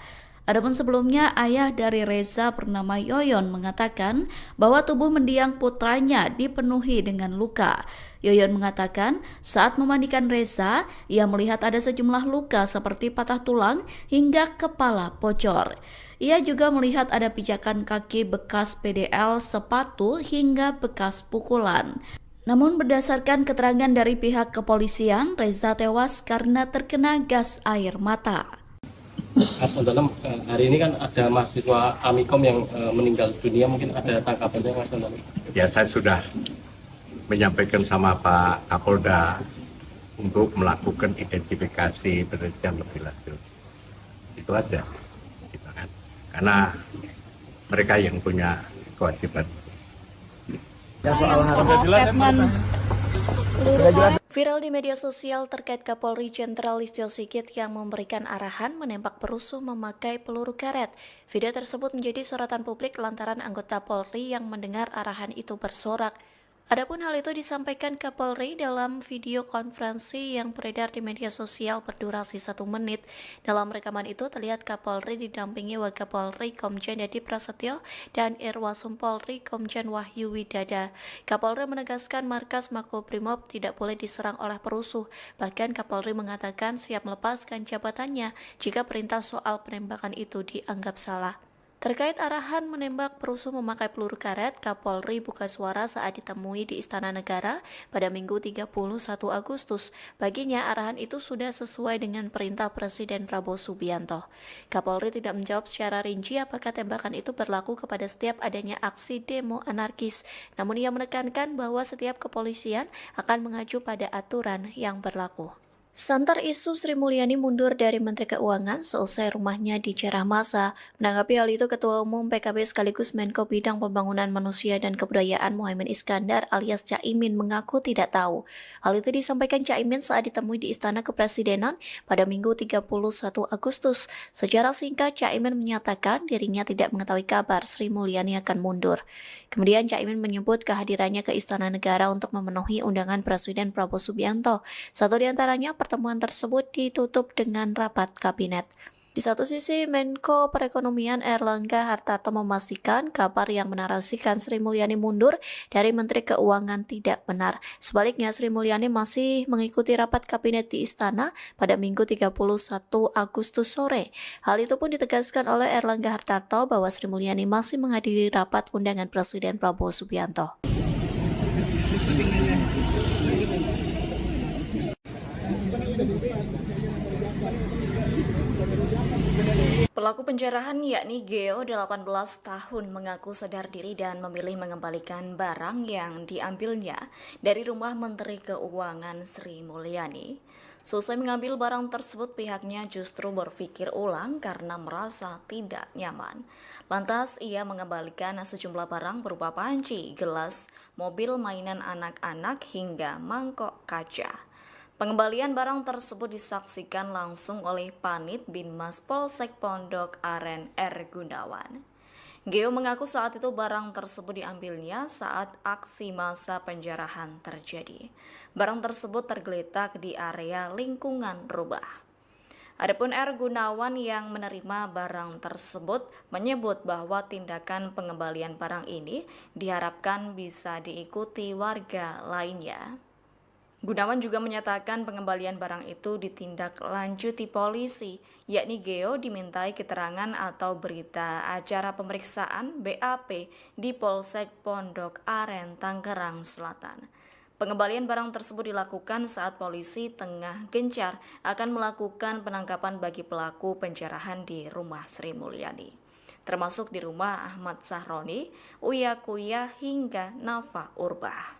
Adapun sebelumnya, ayah dari Reza bernama Yoyon mengatakan bahwa tubuh mendiang putranya dipenuhi dengan luka. Yoyon mengatakan saat memandikan Reza, ia melihat ada sejumlah luka seperti patah tulang hingga kepala bocor. Ia juga melihat ada pijakan kaki bekas PDL, sepatu hingga bekas pukulan. Namun berdasarkan keterangan dari pihak kepolisian, Reza tewas karena terkena gas air mata. Mas Dalam, hari ini kan ada mahasiswa Amikom yang meninggal dunia, mungkin ada tanggapannya Mas Dalam? Ya, saya sudah menyampaikan sama Pak Kapolda untuk melakukan identifikasi penelitian lebih lanjut. Itu aja, gitu kan? Karena mereka yang punya kewajiban. Viral di media sosial terkait Kapolri Jenderal Listio Sigit yang memberikan arahan menembak perusuh memakai peluru karet. Video tersebut menjadi sorotan publik lantaran anggota Polri yang mendengar arahan itu bersorak. Adapun hal itu disampaikan Kapolri dalam video konferensi yang beredar di media sosial berdurasi 1 menit. Dalam rekaman itu terlihat Kapolri didampingi Wakapolri Komjen Yadi Prasetyo dan Irwasum Polri Komjen Wahyu Widada. Kapolri menegaskan markas Makobrimob tidak boleh diserang oleh perusuh. Bahkan Kapolri mengatakan siap melepaskan jabatannya jika perintah soal penembakan itu dianggap salah. Terkait arahan menembak perusuh memakai peluru karet, Kapolri buka suara saat ditemui di Istana Negara pada Minggu 31 Agustus. Baginya arahan itu sudah sesuai dengan perintah Presiden Prabowo Subianto. Kapolri tidak menjawab secara rinci apakah tembakan itu berlaku kepada setiap adanya aksi demo anarkis. Namun ia menekankan bahwa setiap kepolisian akan mengacu pada aturan yang berlaku. Santer isu Sri Mulyani mundur dari Menteri Keuangan seusai rumahnya dijarah massa. Menanggapi hal itu, Ketua Umum PKB sekaligus Menko Bidang Pembangunan Manusia dan Kebudayaan Muhaimin Iskandar alias Caimin mengaku tidak tahu. Hal itu disampaikan Caimin saat ditemui di Istana Kepresidenan pada Minggu 31 Agustus. Secara singkat, Caimin menyatakan dirinya tidak mengetahui kabar Sri Mulyani akan mundur. Kemudian Caimin menyebut kehadirannya ke Istana Negara untuk memenuhi undangan Presiden Prabowo Subianto. Satu di antaranya, pertemuan tersebut ditutup dengan rapat kabinet. Di satu sisi, Menko Perekonomian Erlangga Hartarto memastikan kabar yang menarasikan Sri Mulyani mundur dari Menteri Keuangan tidak benar. Sebaliknya, Sri Mulyani masih mengikuti rapat kabinet di Istana pada Minggu 31 Agustus sore. Hal itu pun ditegaskan oleh Erlangga Hartarto bahwa Sri Mulyani masih menghadiri rapat undangan Presiden Prabowo Subianto. Pelaku penjarahan yakni Geo 18 tahun mengaku sadar diri dan memilih mengembalikan barang yang diambilnya dari rumah Menteri Keuangan Sri Mulyani. Selesai mengambil barang tersebut, pihaknya justru berpikir ulang karena merasa tidak nyaman. Lantas ia mengembalikan sejumlah barang berupa panci, gelas, mobil mainan anak-anak hingga mangkok kaca. Pengembalian barang tersebut disaksikan langsung oleh Panit Binmas Polsek Pondok Aren R. Gunawan. Geo mengaku saat itu barang tersebut diambilnya saat aksi massa penjarahan terjadi. Barang tersebut tergeletak di area lingkungan rumah. Adapun R. Gunawan yang menerima barang tersebut menyebut bahwa tindakan pengembalian barang ini diharapkan bisa diikuti warga lainnya. Gunawan juga menyatakan pengembalian barang itu ditindaklanjuti polisi, yakni Geo dimintai keterangan atau berita acara pemeriksaan BAP di Polsek Pondok Aren, Tangerang Selatan. Pengembalian barang tersebut dilakukan saat polisi tengah gencar akan melakukan penangkapan bagi pelaku penjarahan di rumah Sri Mulyani, termasuk di rumah Ahmad Sahroni, Uya Kuya hingga Nafa Urbah.